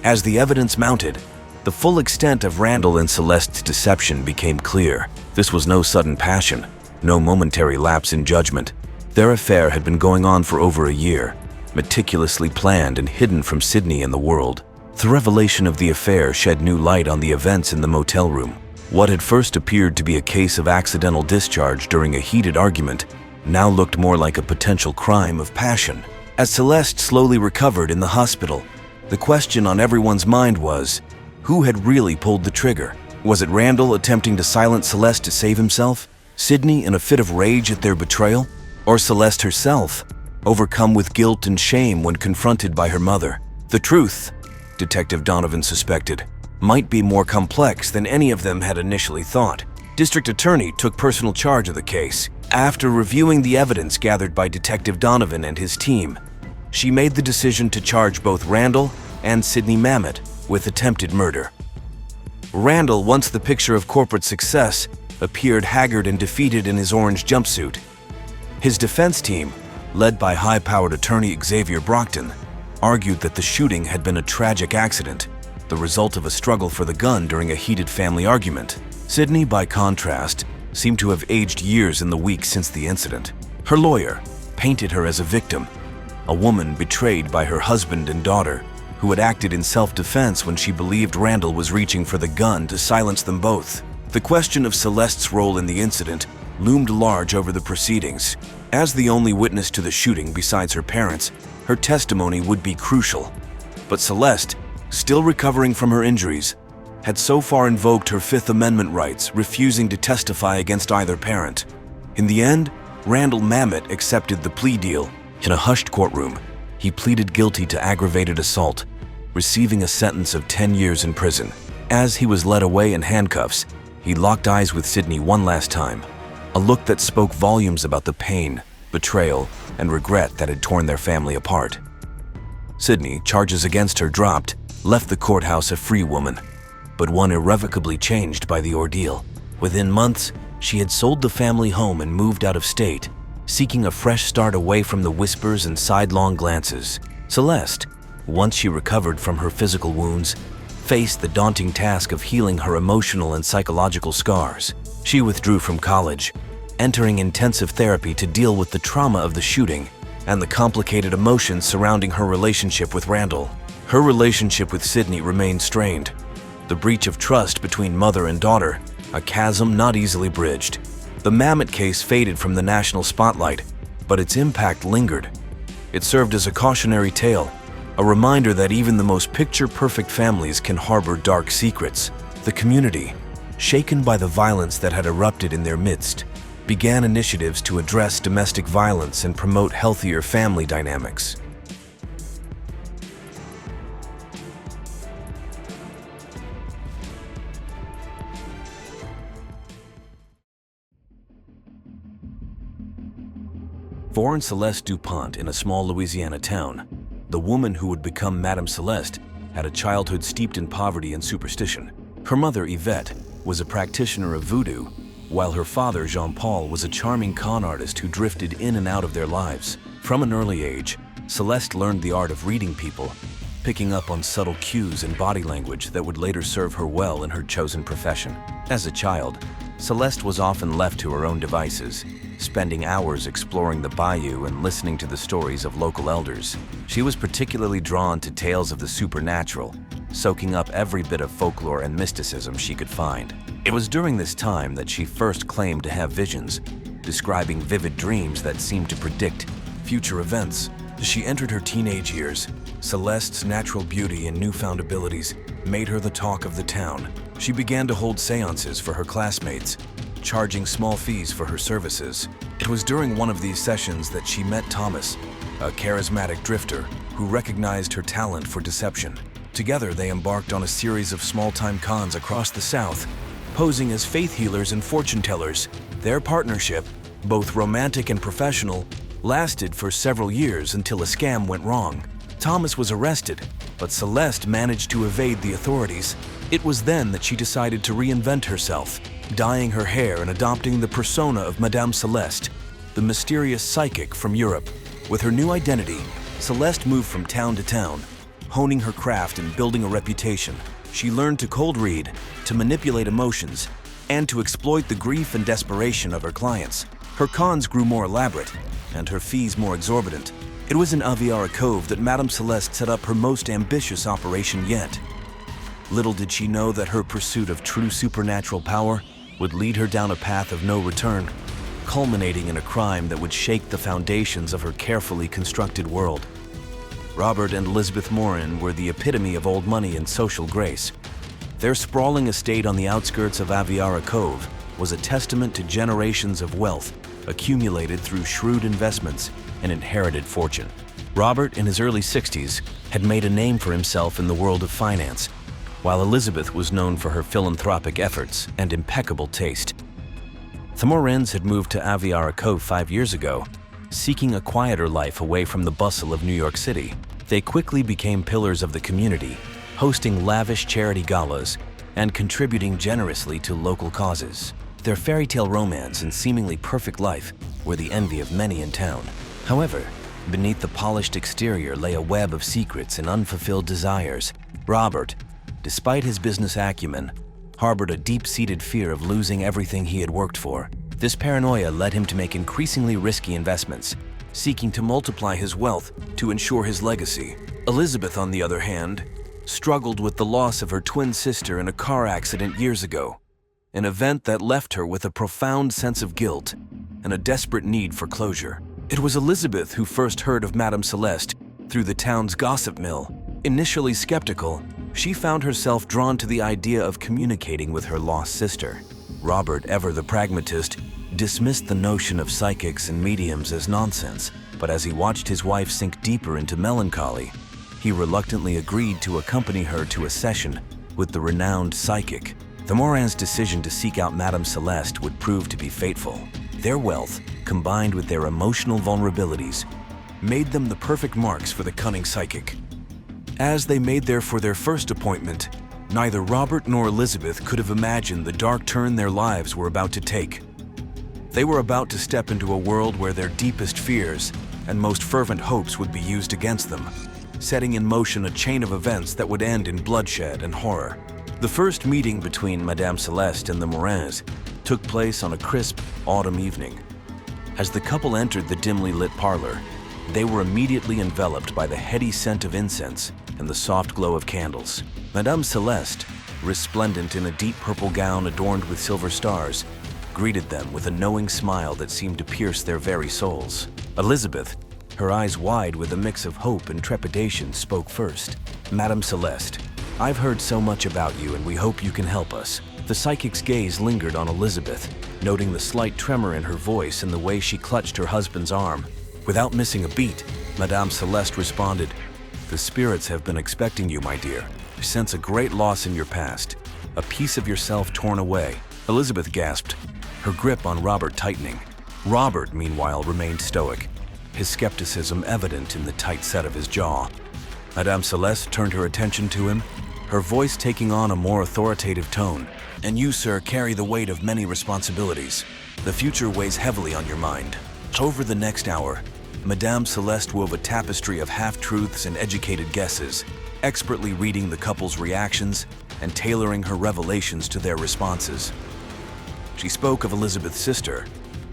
As the evidence mounted, the full extent of Randall and Celeste's deception became clear. This was no sudden passion, no momentary lapse in judgment. Their affair had been going on for over a year, meticulously planned and hidden from Sydney and the world. The revelation of the affair shed new light on the events in the motel room. What had first appeared to be a case of accidental discharge during a heated argument now looked more like a potential crime of passion. As Celeste slowly recovered in the hospital, the question on everyone's mind was, who had really pulled the trigger? Was it Randall attempting to silence Celeste to save himself? Sydney in a fit of rage at their betrayal? Or Celeste herself, overcome with guilt and shame when confronted by her mother? The truth, Detective Donovan suspected, might be more complex than any of them had initially thought. District Attorney took personal charge of the case. After reviewing the evidence gathered by Detective Donovan and his team, she made the decision to charge both Randall and Sydney Mamet with attempted murder. Randall, once the picture of corporate success, appeared haggard and defeated in his orange jumpsuit. His defense team, led by high-powered attorney Xavier Brockton, argued that the shooting had been a tragic accident, the result of a struggle for the gun during a heated family argument. Sydney, by contrast, seemed to have aged years in the weeks since the incident. Her lawyer painted her as a victim, a woman betrayed by her husband and daughter, who had acted in self-defense when she believed Randall was reaching for the gun to silence them both. The question of Celeste's role in the incident loomed large over the proceedings. As the only witness to the shooting besides her parents, her testimony would be crucial. But Celeste, still recovering from her injuries, had so far invoked her Fifth Amendment rights, refusing to testify against either parent. In the end, Randall Mamet accepted the plea deal. In a hushed courtroom, he pleaded guilty to aggravated assault, receiving a sentence of 10 years in prison. As he was led away in handcuffs, he locked eyes with Sydney one last time, a look that spoke volumes about the pain, betrayal, and regret that had torn their family apart. Sydney, charges against her dropped, left the courthouse a free woman, but one irrevocably changed by the ordeal. Within months, She had sold the family home and moved out of state, seeking a fresh start away from the whispers and sidelong glances. Celeste, once she recovered from her physical wounds, faced the daunting task of healing her emotional and psychological scars. She withdrew from college, entering intensive therapy to deal with the trauma of the shooting and the complicated emotions surrounding her relationship with Randall. Her relationship with Sydney remained strained, the breach of trust between mother and daughter, a chasm not easily bridged. The Mamet case faded from the national spotlight, but its impact lingered. It served as a cautionary tale, a reminder that even the most picture-perfect families can harbor dark secrets. The community, shaken by the violence that had erupted in their midst, began initiatives to address domestic violence and promote healthier family dynamics. Born Celeste DuPont in a small Louisiana town, the woman who would become Madame Celeste had a childhood steeped in poverty and superstition. Her mother, Yvette, was a practitioner of voodoo, while her father, Jean-Paul, was a charming con artist who drifted in and out of their lives. From an early age, Celeste learned the art of reading people, picking up on subtle cues and body language that would later serve her well in her chosen profession. As a child, Celeste was often left to her own devices, spending hours exploring the bayou and listening to the stories of local elders. She was particularly drawn to tales of the supernatural, soaking up every bit of folklore and mysticism she could find. It was during this time that she first claimed to have visions, describing vivid dreams that seemed to predict future events. As she entered her teenage years, Celeste's natural beauty and newfound abilities made her the talk of the town. She began to hold seances for her classmates, charging small fees for her services. It was during one of these sessions that she met Thomas, a charismatic drifter who recognized her talent for deception. Together, they embarked on a series of small-time cons across the South, posing as faith healers and fortune tellers. Their partnership, both romantic and professional, lasted for several years until a scam went wrong. Thomas was arrested, but Celeste managed to evade the authorities. It was then that she decided to reinvent herself, dyeing her hair and adopting the persona of Madame Celeste, the mysterious psychic from Europe. With her new identity, Celeste moved from town to town, honing her craft and building a reputation. She learned to cold read, to manipulate emotions, and to exploit the grief and desperation of her clients. Her cons grew more elaborate, and her fees more exorbitant. It was in Aviara Cove that Madame Celeste set up her most ambitious operation yet. Little did she know that her pursuit of true supernatural power would lead her down a path of no return, culminating in a crime that would shake the foundations of her carefully constructed world. Robert and Elizabeth Morin were the epitome of old money and social grace. Their sprawling estate on the outskirts of Aviara Cove was a testament to generations of wealth accumulated through shrewd investments and inherited fortune. Robert, in his early 60s, had made a name for himself in the world of finance, while Elizabeth was known for her philanthropic efforts and impeccable taste. The Morins had moved to Aviara Cove 5 years ago, seeking a quieter life away from the bustle of New York City. They quickly became pillars of the community, hosting lavish charity galas and contributing generously to local causes. Their fairy tale romance and seemingly perfect life were the envy of many in town. However, beneath the polished exterior lay a web of secrets and unfulfilled desires. Robert, despite his business acumen, harbored a deep-seated fear of losing everything he had worked for. This paranoia led him to make increasingly risky investments, seeking to multiply his wealth to ensure his legacy. Elizabeth, on the other hand, struggled with the loss of her twin sister in a car accident years ago, an event that left her with a profound sense of guilt and a desperate need for closure. It was Elizabeth who first heard of Madame Celeste through the town's gossip mill. Initially skeptical, she found herself drawn to the idea of communicating with her lost sister. Robert, ever the pragmatist, dismissed the notion of psychics and mediums as nonsense, but as he watched his wife sink deeper into melancholy, he reluctantly agreed to accompany her to a session with the renowned psychic. The Morins' decision to seek out Madame Celeste would prove to be fateful. Their wealth, combined with their emotional vulnerabilities, made them the perfect marks for the cunning psychic. As they made there for their first appointment, neither Robert nor Elizabeth could have imagined the dark turn their lives were about to take. They were about to step into a world where their deepest fears and most fervent hopes would be used against them, setting in motion a chain of events that would end in bloodshed and horror. The first meeting between Madame Celeste and the Morans took place on a crisp autumn evening. As the couple entered the dimly lit parlor, they were immediately enveloped by the heady scent of incense and the soft glow of candles. Madame Celeste, resplendent in a deep purple gown adorned with silver stars, greeted them with a knowing smile that seemed to pierce their very souls. Elizabeth, her eyes wide with a mix of hope and trepidation, spoke first. "Madame Celeste, I've heard so much about you and we hope you can help us." The psychic's gaze lingered on Elizabeth, noting the slight tremor in her voice and the way she clutched her husband's arm. Without missing a beat, Madame Celeste responded, "The spirits have been expecting you, my dear. I sense a great loss in your past, a piece of yourself torn away." Elizabeth gasped, her grip on Robert tightening. Robert, meanwhile, remained stoic, his skepticism evident in the tight set of his jaw. Madame Celeste turned her attention to him, her voice taking on a more authoritative tone. "And you, sir, carry the weight of many responsibilities. The future weighs heavily on your mind." Over the next hour, Madame Celeste wove a tapestry of half-truths and educated guesses, expertly reading the couple's reactions and tailoring her revelations to their responses. She spoke of Elizabeth's sister,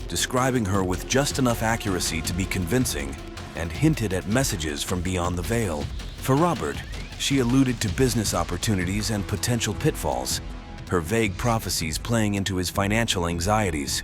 describing her with just enough accuracy to be convincing, and hinted at messages from beyond the veil. For Robert, she alluded to business opportunities and potential pitfalls, her vague prophecies playing into his financial anxieties.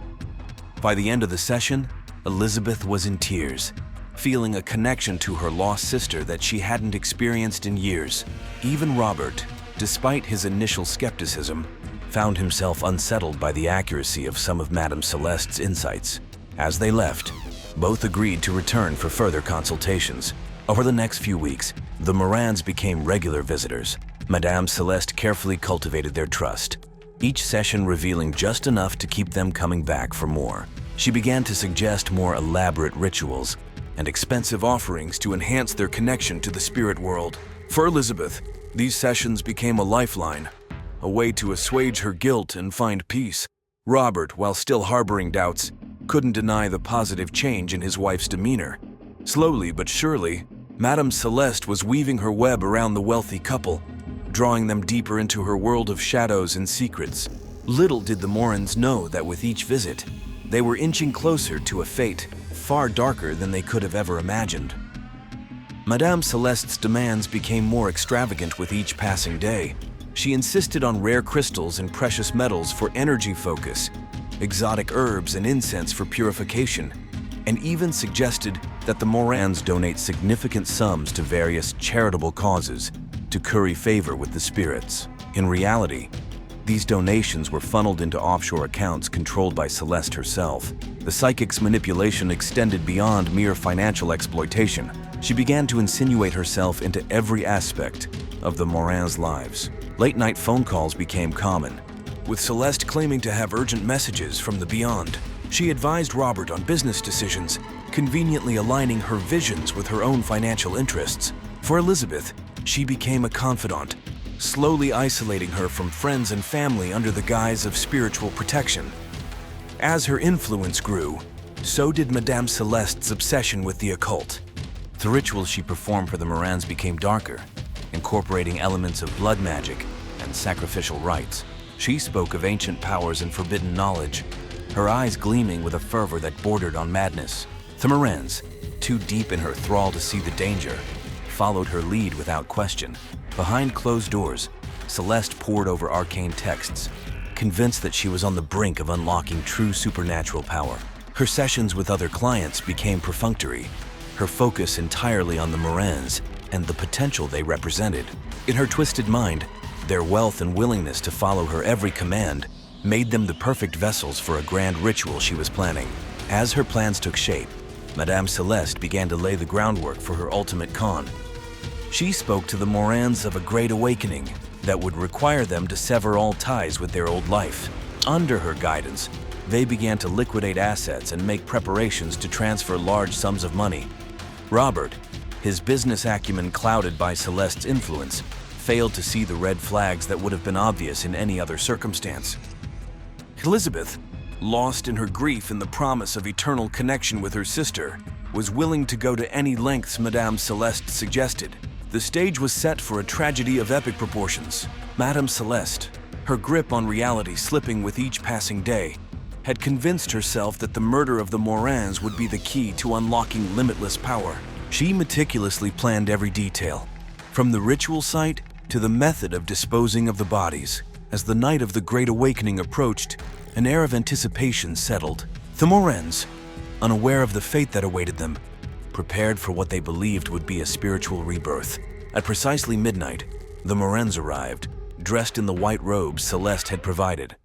By the end of the session, Elizabeth was in tears, feeling a connection to her lost sister that she hadn't experienced in years. Even Robert, despite his initial skepticism, found himself unsettled by the accuracy of some of Madame Celeste's insights. As they left, both agreed to return for further consultations. Over the next few weeks, the Morans became regular visitors. Madame Celeste carefully cultivated their trust, each session revealing just enough to keep them coming back for more. She began to suggest more elaborate rituals and expensive offerings to enhance their connection to the spirit world. For Elizabeth, these sessions became a lifeline, a way to assuage her guilt and find peace. Robert, while still harboring doubts, couldn't deny the positive change in his wife's demeanor. Slowly but surely, Madame Celeste was weaving her web around the wealthy couple, drawing them deeper into her world of shadows and secrets. Little did the Morans know that with each visit, they were inching closer to a fate far darker than they could have ever imagined. Madame Celeste's demands became more extravagant with each passing day. She insisted on rare crystals and precious metals for energy focus, exotic herbs and incense for purification, and even suggested that the Morans donate significant sums to various charitable causes to curry favor with the spirits. In reality, these donations were funneled into offshore accounts controlled by Celeste herself. The psychic's manipulation extended beyond mere financial exploitation. She began to insinuate herself into every aspect of the Morans' lives. Late-night phone calls became common, with Celeste claiming to have urgent messages from the beyond. She advised Robert on business decisions, conveniently aligning her visions with her own financial interests. For Elizabeth, she became a confidant, slowly isolating her from friends and family under the guise of spiritual protection. As her influence grew, so did Madame Celeste's obsession with the occult. The rituals she performed for the Morans became darker, incorporating elements of blood magic and sacrificial rites. She spoke of ancient powers and forbidden knowledge, her eyes gleaming with a fervor that bordered on madness. The Morans, too deep in her thrall to see the danger, followed her lead without question. Behind closed doors, Celeste pored over arcane texts, convinced that she was on the brink of unlocking true supernatural power. Her sessions with other clients became perfunctory, her focus entirely on the Morans and the potential they represented. In her twisted mind, their wealth and willingness to follow her every command made them the perfect vessels for a grand ritual she was planning. As her plans took shape, Madame Celeste began to lay the groundwork for her ultimate con. She spoke to the Morans of a great awakening that would require them to sever all ties with their old life. Under her guidance, they began to liquidate assets and make preparations to transfer large sums of money. Robert, his business acumen clouded by Celeste's influence, failed to see the red flags that would have been obvious in any other circumstance. Elizabeth, lost in her grief and the promise of eternal connection with her sister, was willing to go to any lengths Madame Celeste suggested. The stage was set for a tragedy of epic proportions. Madame Celeste, her grip on reality slipping with each passing day, had convinced herself that the murder of the Morans would be the key to unlocking limitless power. She meticulously planned every detail, from the ritual site to the method of disposing of the bodies. As the night of the Great Awakening approached, an air of anticipation settled. The Morans, unaware of the fate that awaited them, prepared for what they believed would be a spiritual rebirth. At precisely midnight, the Morans arrived, dressed in the white robes Celeste had provided.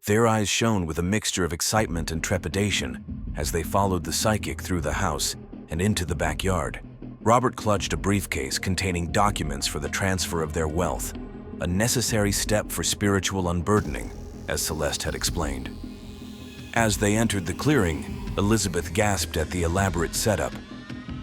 Their eyes shone with a mixture of excitement and trepidation as they followed the psychic through the house and into the backyard. Robert clutched a briefcase containing documents for the transfer of their wealth, a necessary step for spiritual unburdening, as Celeste had explained. As they entered the clearing, Elizabeth gasped at the elaborate setup.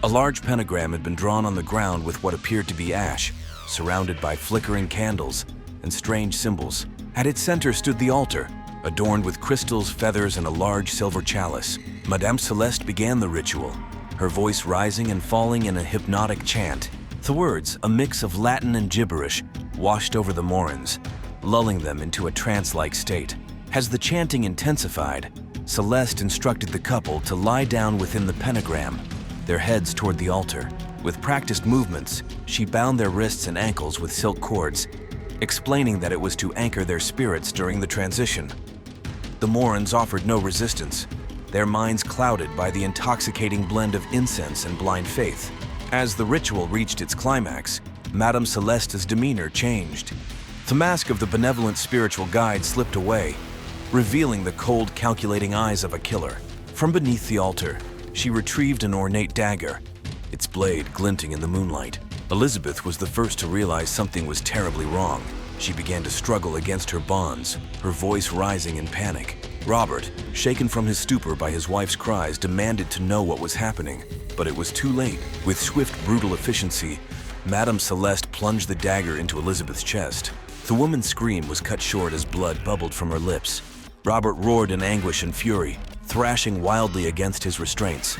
A large pentagram had been drawn on the ground with what appeared to be ash, surrounded by flickering candles and strange symbols. At its center stood the altar, adorned with crystals, feathers, and a large silver chalice. Madame Celeste began the ritual, her voice rising and falling in a hypnotic chant. The words, a mix of Latin and gibberish, washed over the Morans, lulling them into a trance-like state. As the chanting intensified, Celeste instructed the couple to lie down within the pentagram, their heads toward the altar. With practiced movements, she bound their wrists and ankles with silk cords, explaining that it was to anchor their spirits during the transition. The Morans offered no resistance, their minds clouded by the intoxicating blend of incense and blind faith. As the ritual reached its climax, Madame Celeste's demeanor changed. The mask of the benevolent spiritual guide slipped away, revealing the cold, calculating eyes of a killer. From beneath the altar, she retrieved an ornate dagger, its blade glinting in the moonlight. Elizabeth was the first to realize something was terribly wrong. She began to struggle against her bonds, her voice rising in panic. Robert, shaken from his stupor by his wife's cries, demanded to know what was happening, but it was too late. With swift, brutal efficiency, Madame Celeste plunged the dagger into Elizabeth's chest. The woman's scream was cut short as blood bubbled from her lips. Robert roared in anguish and fury, thrashing wildly against his restraints.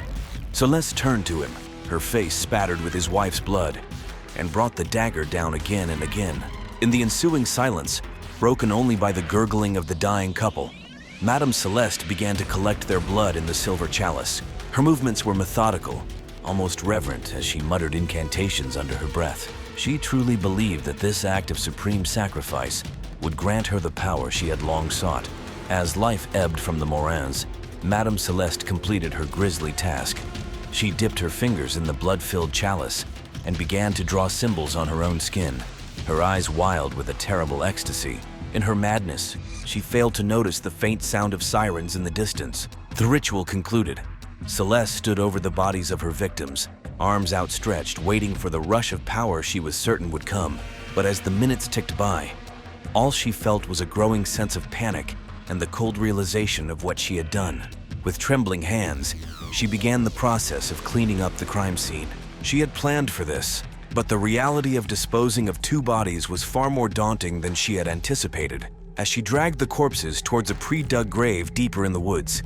Celeste turned to him, her face spattered with his wife's blood, and brought the dagger down again and again. In the ensuing silence, broken only by the gurgling of the dying couple, Madame Celeste began to collect their blood in the silver chalice. Her movements were methodical, almost reverent, as she muttered incantations under her breath. She truly believed that this act of supreme sacrifice would grant her the power she had long sought. As life ebbed from the Morans, Madame Celeste completed her grisly task. She dipped her fingers in the blood-filled chalice and began to draw symbols on her own skin, her eyes wild with a terrible ecstasy. In her madness, she failed to notice the faint sound of sirens in the distance. The ritual concluded. Celeste stood over the bodies of her victims, arms outstretched, waiting for the rush of power she was certain would come. But as the minutes ticked by, all she felt was a growing sense of panic and the cold realization of what she had done. With trembling hands, she began the process of cleaning up the crime scene. She had planned for this, but the reality of disposing of two bodies was far more daunting than she had anticipated. As she dragged the corpses towards a pre-dug grave deeper in the woods,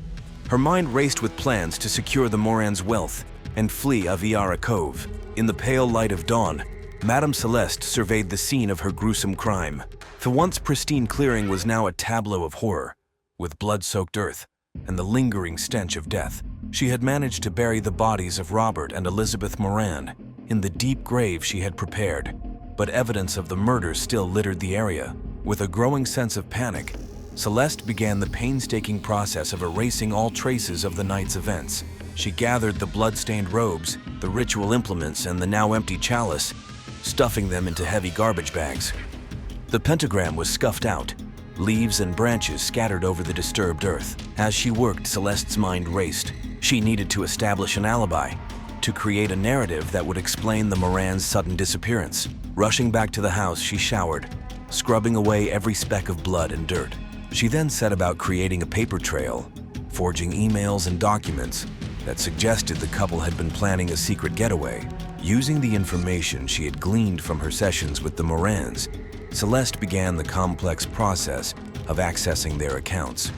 her mind raced with plans to secure the Morans' wealth and flee Aviara Cove. In the pale light of dawn, Madame Celeste surveyed the scene of her gruesome crime. The once pristine clearing was now a tableau of horror, with blood-soaked earth and the lingering stench of death. She had managed to bury the bodies of Robert and Elizabeth Moran in the deep grave she had prepared, but evidence of the murder still littered the area. With a growing sense of panic, Celeste began the painstaking process of erasing all traces of the night's events. She gathered the blood-stained robes, the ritual implements, and the now empty chalice, stuffing them into heavy garbage bags. The pentagram was scuffed out, leaves and branches scattered over the disturbed earth. As she worked, Celeste's mind raced. She needed to establish an alibi, to create a narrative that would explain the Morans' sudden disappearance. Rushing back to the house, she showered, scrubbing away every speck of blood and dirt. She then set about creating a paper trail, forging emails and documents that suggested the couple had been planning a secret getaway. Using the information she had gleaned from her sessions with the Morans, Celeste began the complex process of accessing their accounts.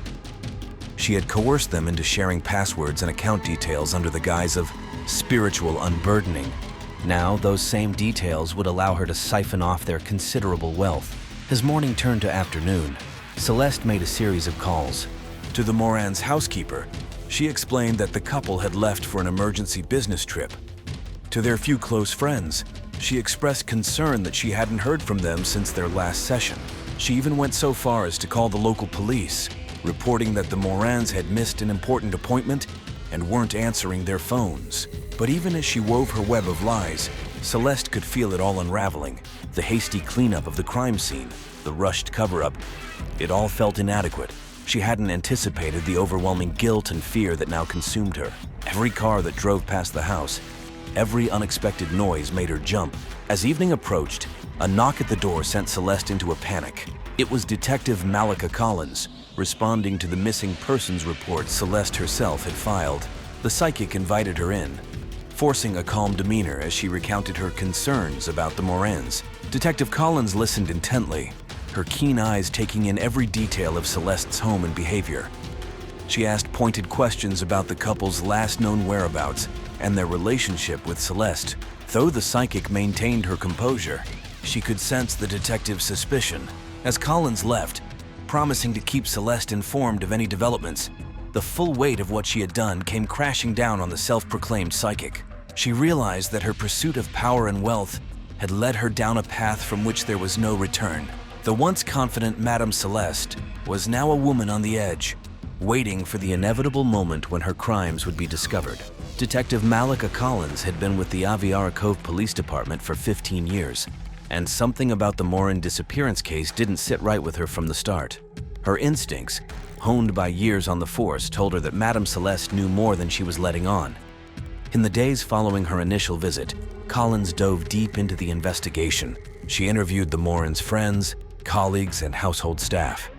She had coerced them into sharing passwords and account details under the guise of spiritual unburdening. Now, those same details would allow her to siphon off their considerable wealth. As morning turned to afternoon, Celeste made a series of calls. To the Morans' housekeeper, she explained that the couple had left for an emergency business trip. To their few close friends, she expressed concern that she hadn't heard from them since their last session. She even went so far as to call the local police, reporting that the Morans had missed an important appointment and weren't answering their phones. But even as she wove her web of lies, Celeste could feel it all unraveling. The hasty cleanup of the crime scene, the rushed cover-up, it all felt inadequate. She hadn't anticipated the overwhelming guilt and fear that now consumed her. Every car that drove past the house, every unexpected noise made her jump. As evening approached, a knock at the door sent Celeste into a panic. It was Detective Malika Collins, responding to the missing persons report Celeste herself had filed. The psychic invited her in, forcing a calm demeanor as she recounted her concerns about the Morans. Detective Collins listened intently, her keen eyes taking in every detail of Celeste's home and behavior. She asked pointed questions about the couple's last known whereabouts and their relationship with Celeste. Though the psychic maintained her composure, she could sense the detective's suspicion. As Collins left, promising to keep Celeste informed of any developments, the full weight of what she had done came crashing down on the self-proclaimed psychic. She realized that her pursuit of power and wealth had led her down a path from which there was no return. The once confident Madame Celeste was now a woman on the edge, waiting for the inevitable moment when her crimes would be discovered. Detective Malika Collins had been with the Aviara Cove Police Department for 15 years, and something about the Moran disappearance case didn't sit right with her from the start. Her instincts, honed by years on the force, told her that Madame Celeste knew more than she was letting on. In the days following her initial visit, Collins dove deep into the investigation. She interviewed the Morans' friends, colleagues, and household staff.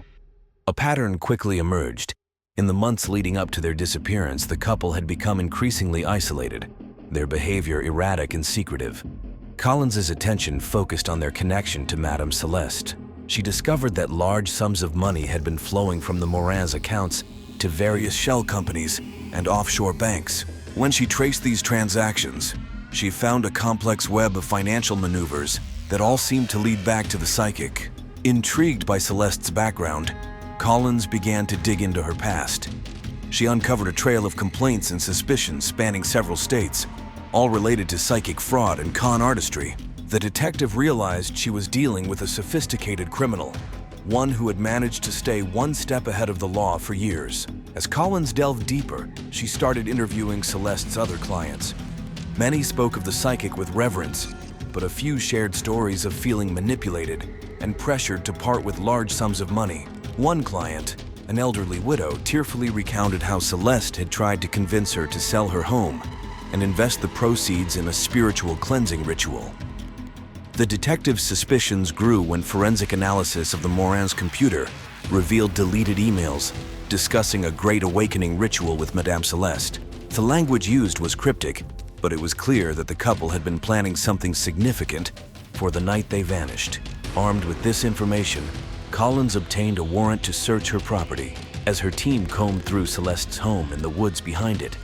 A pattern quickly emerged. In the months leading up to their disappearance, the couple had become increasingly isolated, their behavior erratic and secretive. Collins's attention focused on their connection to Madame Celeste. She discovered that large sums of money had been flowing from the Morans' accounts to various shell companies and offshore banks. When she traced these transactions, she found a complex web of financial maneuvers that all seemed to lead back to the psychic. Intrigued by Celeste's background, Collins began to dig into her past. She uncovered a trail of complaints and suspicions spanning several states, all related to psychic fraud and con artistry. The detective realized she was dealing with a sophisticated criminal, one who had managed to stay one step ahead of the law for years. As Collins delved deeper, she started interviewing Celeste's other clients. Many spoke of the psychic with reverence, but a few shared stories of feeling manipulated and pressured to part with large sums of money. One client, an elderly widow, tearfully recounted how Celeste had tried to convince her to sell her home and invest the proceeds in a spiritual cleansing ritual. The detective's suspicions grew when forensic analysis of the Morans' computer revealed deleted emails discussing a Great Awakening ritual with Madame Celeste. The language used was cryptic, but it was clear that the couple had been planning something significant for the night they vanished. Armed with this information, Collins obtained a warrant to search her property. As her team combed through Celeste's home and the woods behind it,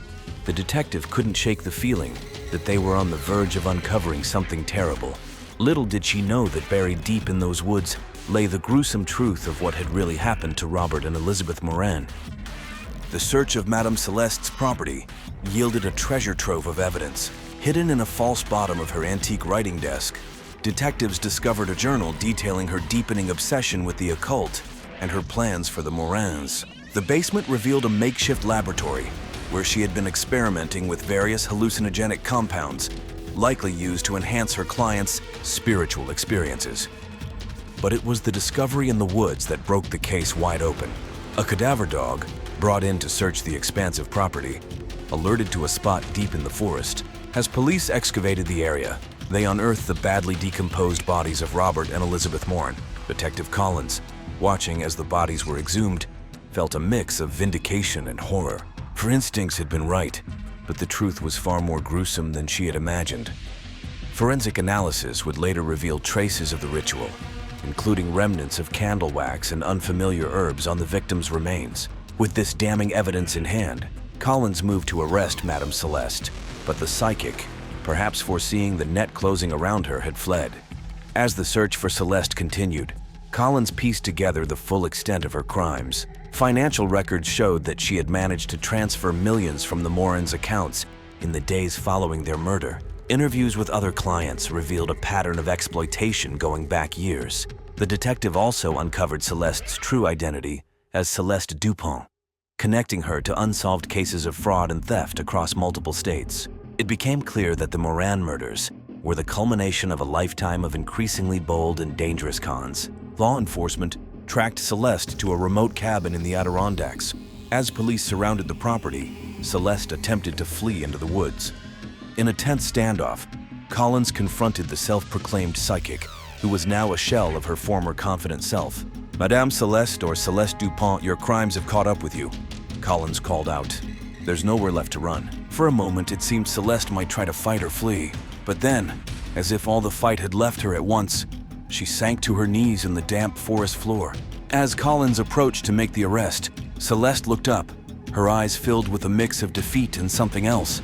the detective couldn't shake the feeling that they were on the verge of uncovering something terrible. Little did she know that buried deep in those woods lay the gruesome truth of what had really happened to Robert and Elizabeth Moran. The search of Madame Celeste's property yielded a treasure trove of evidence. Hidden in a false bottom of her antique writing desk, detectives discovered a journal detailing her deepening obsession with the occult and her plans for the Morans. The basement revealed a makeshift laboratory where she had been experimenting with various hallucinogenic compounds, likely used to enhance her clients' spiritual experiences. But it was the discovery in the woods that broke the case wide open. A cadaver dog, brought in to search the expansive property, alerted to a spot deep in the forest. As police excavated the area, they unearthed the badly decomposed bodies of Robert and Elizabeth Moran. Detective Collins, watching as the bodies were exhumed, felt a mix of vindication and horror. Her instincts had been right, but the truth was far more gruesome than she had imagined. Forensic analysis would later reveal traces of the ritual, including remnants of candle wax and unfamiliar herbs on the victim's remains. With this damning evidence in hand, Collins moved to arrest Madame Celeste, but the psychic, perhaps foreseeing the net closing around her, had fled. As the search for Celeste continued, Collins pieced together the full extent of her crimes. Financial records showed that she had managed to transfer millions from the Morans' accounts in the days following their murder. Interviews with other clients revealed a pattern of exploitation going back years. The detective also uncovered Celeste's true identity as Celeste Dupont, connecting her to unsolved cases of fraud and theft across multiple states. It became clear that the Moran murders were the culmination of a lifetime of increasingly bold and dangerous cons. Law enforcement tracked Celeste to a remote cabin in the Adirondacks. As police surrounded the property, Celeste attempted to flee into the woods. In a tense standoff, Collins confronted the self-proclaimed psychic, who was now a shell of her former confident self. "Madame Celeste, or Celeste Dupont, your crimes have caught up with you," Collins called out. There's nowhere left to run. For a moment, it seemed Celeste might try to fight or flee. But then, as if all the fight had left her at once, she sank to her knees in the damp forest floor. As Collins approached to make the arrest, Celeste looked up, her eyes filled with a mix of defeat and something else,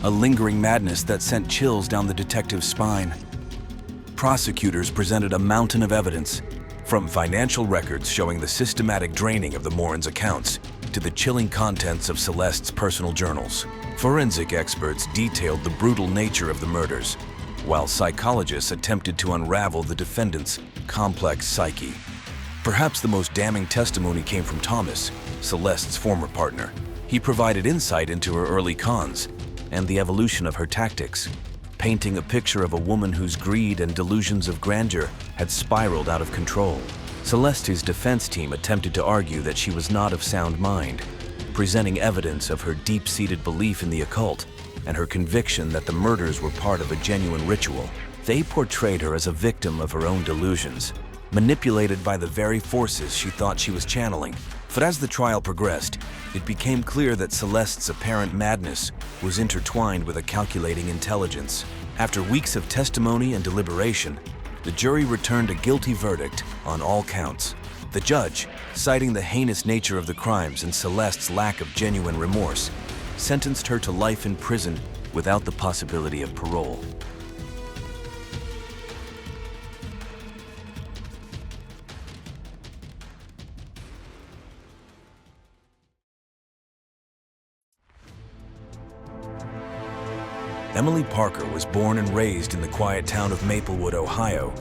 a lingering madness that sent chills down the detective's spine. Prosecutors presented a mountain of evidence, from financial records showing the systematic draining of the Morans' accounts to the chilling contents of Celeste's personal journals. Forensic experts detailed the brutal nature of the murders, while psychologists attempted to unravel the defendant's complex psyche. Perhaps the most damning testimony came from Thomas, Celeste's former partner. He provided insight into her early cons and the evolution of her tactics, painting a picture of a woman whose greed and delusions of grandeur had spiraled out of control. Celeste's defense team attempted to argue that she was not of sound mind, presenting evidence of her deep-seated belief in the occult and her conviction that the murders were part of a genuine ritual. They portrayed her as a victim of her own delusions, manipulated by the very forces she thought she was channeling. But as the trial progressed, it became clear that Celeste's apparent madness was intertwined with a calculating intelligence. After weeks of testimony and deliberation, the jury returned a guilty verdict on all counts. The judge, citing the heinous nature of the crimes and Celeste's lack of genuine remorse, sentenced her to life in prison without the possibility of parole. Emily Parker was born and raised in the quiet town of Maplewood, Ohio.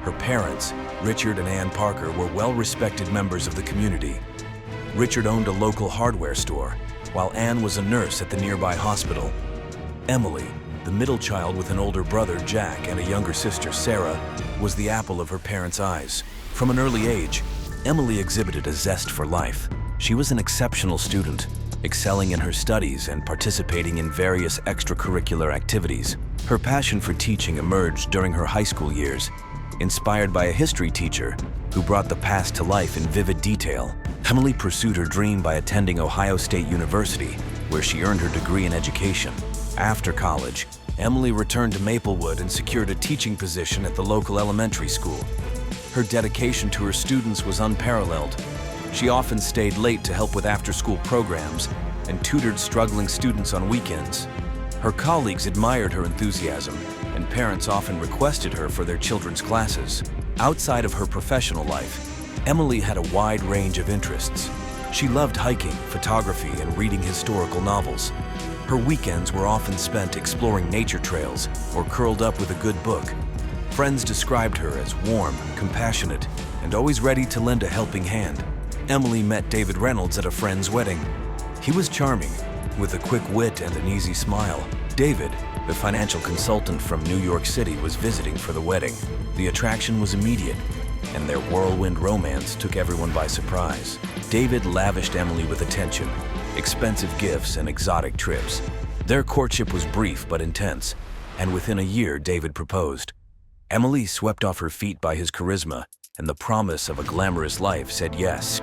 Her parents, Richard and Ann Parker, were well-respected members of the community. Richard owned a local hardware store, while Ann was a nurse at the nearby hospital. Emily, the middle child with an older brother, Jack, and a younger sister, Sarah, was the apple of her parents' eyes. From an early age, Emily exhibited a zest for life. She was an exceptional student, excelling in her studies and participating in various extracurricular activities. Her passion for teaching emerged during her high school years, inspired by a history teacher who brought the past to life in vivid detail. Emily pursued her dream by attending Ohio State University, where she earned her degree in education. After college, Emily returned to Maplewood and secured a teaching position at the local elementary school. Her dedication to her students was unparalleled. She often stayed late to help with after-school programs and tutored struggling students on weekends. Her colleagues admired her enthusiasm, and parents often requested her for their children's classes. Outside of her professional life, Emily had a wide range of interests. She loved hiking, photography, and reading historical novels. Her weekends were often spent exploring nature trails or curled up with a good book. Friends described her as warm, compassionate, and always ready to lend a helping hand. Emily met David Reynolds at a friend's wedding. He was charming, with a quick wit and an easy smile. David, the financial consultant from New York City, was visiting for the wedding. The attraction was immediate, and their whirlwind romance took everyone by surprise. David lavished Emily with attention, expensive gifts, and exotic trips. Their courtship was brief but intense, and within a year, David proposed. Emily, swept off her feet by his charisma and the promise of a glamorous life, said yes.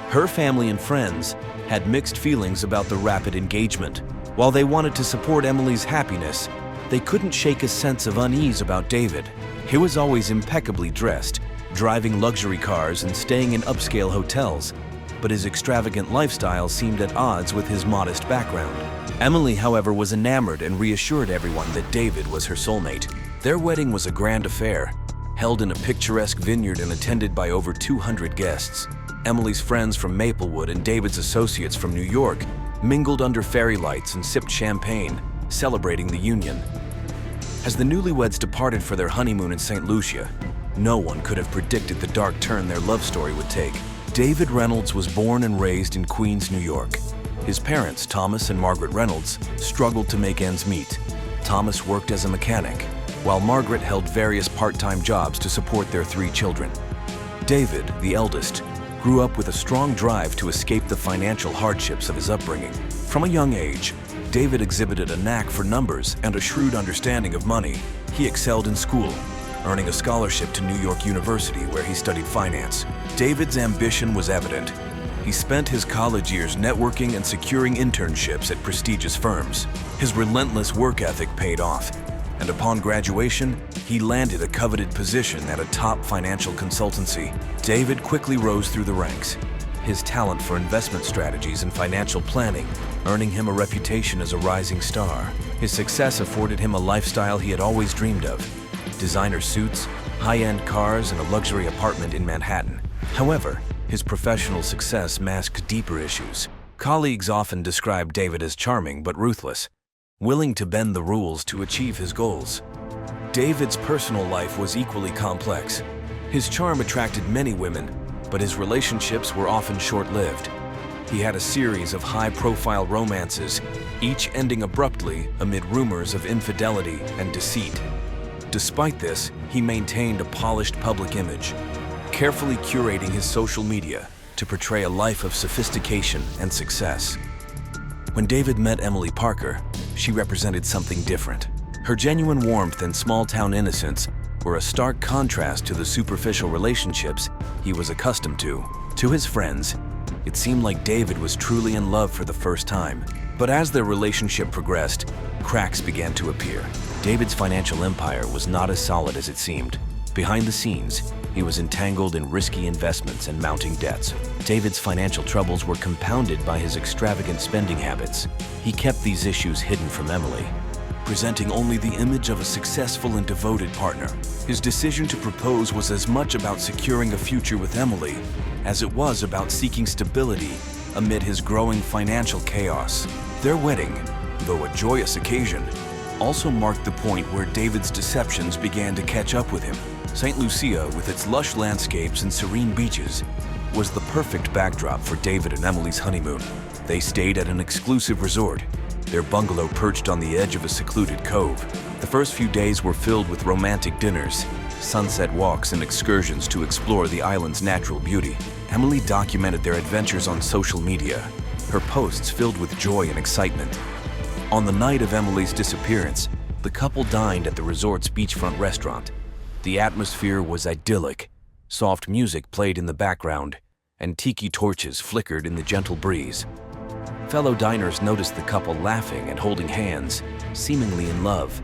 Her family and friends had mixed feelings about the rapid engagement. While they wanted to support Emily's happiness, they couldn't shake a sense of unease about David. He was always impeccably dressed, driving luxury cars and staying in upscale hotels. but his extravagant lifestyle seemed at odds with his modest background. Emily, however, was enamored and reassured everyone that David was her soulmate. Their wedding was a grand affair, held in a picturesque vineyard and attended by over 200 guests. Emily's friends from Maplewood and David's associates from New York mingled under fairy lights and sipped champagne, celebrating the union. As the newlyweds departed for their honeymoon in St. Lucia, no one could have predicted the dark turn their love story would take. David Reynolds was born and raised in Queens, New York. His parents, Thomas and Margaret Reynolds, struggled to make ends meet. Thomas worked as a mechanic, while Margaret held various part-time jobs to support their 3 children. David, the eldest, grew up with a strong drive to escape the financial hardships of his upbringing. From a young age, David exhibited a knack for numbers and a shrewd understanding of money. He excelled in school, earning a scholarship to New York University where he studied finance. David's ambition was evident. He spent his college years networking and securing internships at prestigious firms. His relentless work ethic paid off, and upon graduation, he landed a coveted position at a top financial consultancy. David quickly rose through the ranks, his talent for investment strategies and financial planning earning him a reputation as a rising star. His success afforded him a lifestyle he had always dreamed of: designer suits, high-end cars, and a luxury apartment in Manhattan. However, his professional success masked deeper issues. Colleagues often described David as charming but ruthless, willing to bend the rules to achieve his goals. David's personal life was equally complex. His charm attracted many women, but his relationships were often short-lived. He had a series of high-profile romances, each ending abruptly amid rumors of infidelity and deceit. Despite this, he maintained a polished public image, carefully curating his social media to portray a life of sophistication and success. When David met Emily Parker, she represented something different. Her genuine warmth and small-town innocence were a stark contrast to the superficial relationships he was accustomed to. To his friends, it seemed like David was truly in love for the first time. But as their relationship progressed, cracks began to appear. David's financial empire was not as solid as it seemed. Behind the scenes, he was entangled in risky investments and mounting debts. David's financial troubles were compounded by his extravagant spending habits. He kept these issues hidden from Emily, presenting only the image of a successful and devoted partner. His decision to propose was as much about securing a future with Emily as it was about seeking stability amid his growing financial chaos. Their wedding, though a joyous occasion, also marked the point where David's deceptions began to catch up with him. St. Lucia, with its lush landscapes and serene beaches, was the perfect backdrop for David and Emily's honeymoon. They stayed at an exclusive resort, their bungalow perched on the edge of a secluded cove. The first few days were filled with romantic dinners, sunset walks, and excursions to explore the island's natural beauty. Emily documented their adventures on social media, her posts filled with joy and excitement. On the night of Emily's disappearance, the couple dined at the resort's beachfront restaurant. The atmosphere was idyllic. Soft music played in the background, and tiki torches flickered in the gentle breeze. Fellow diners noticed the couple laughing and holding hands, seemingly in love.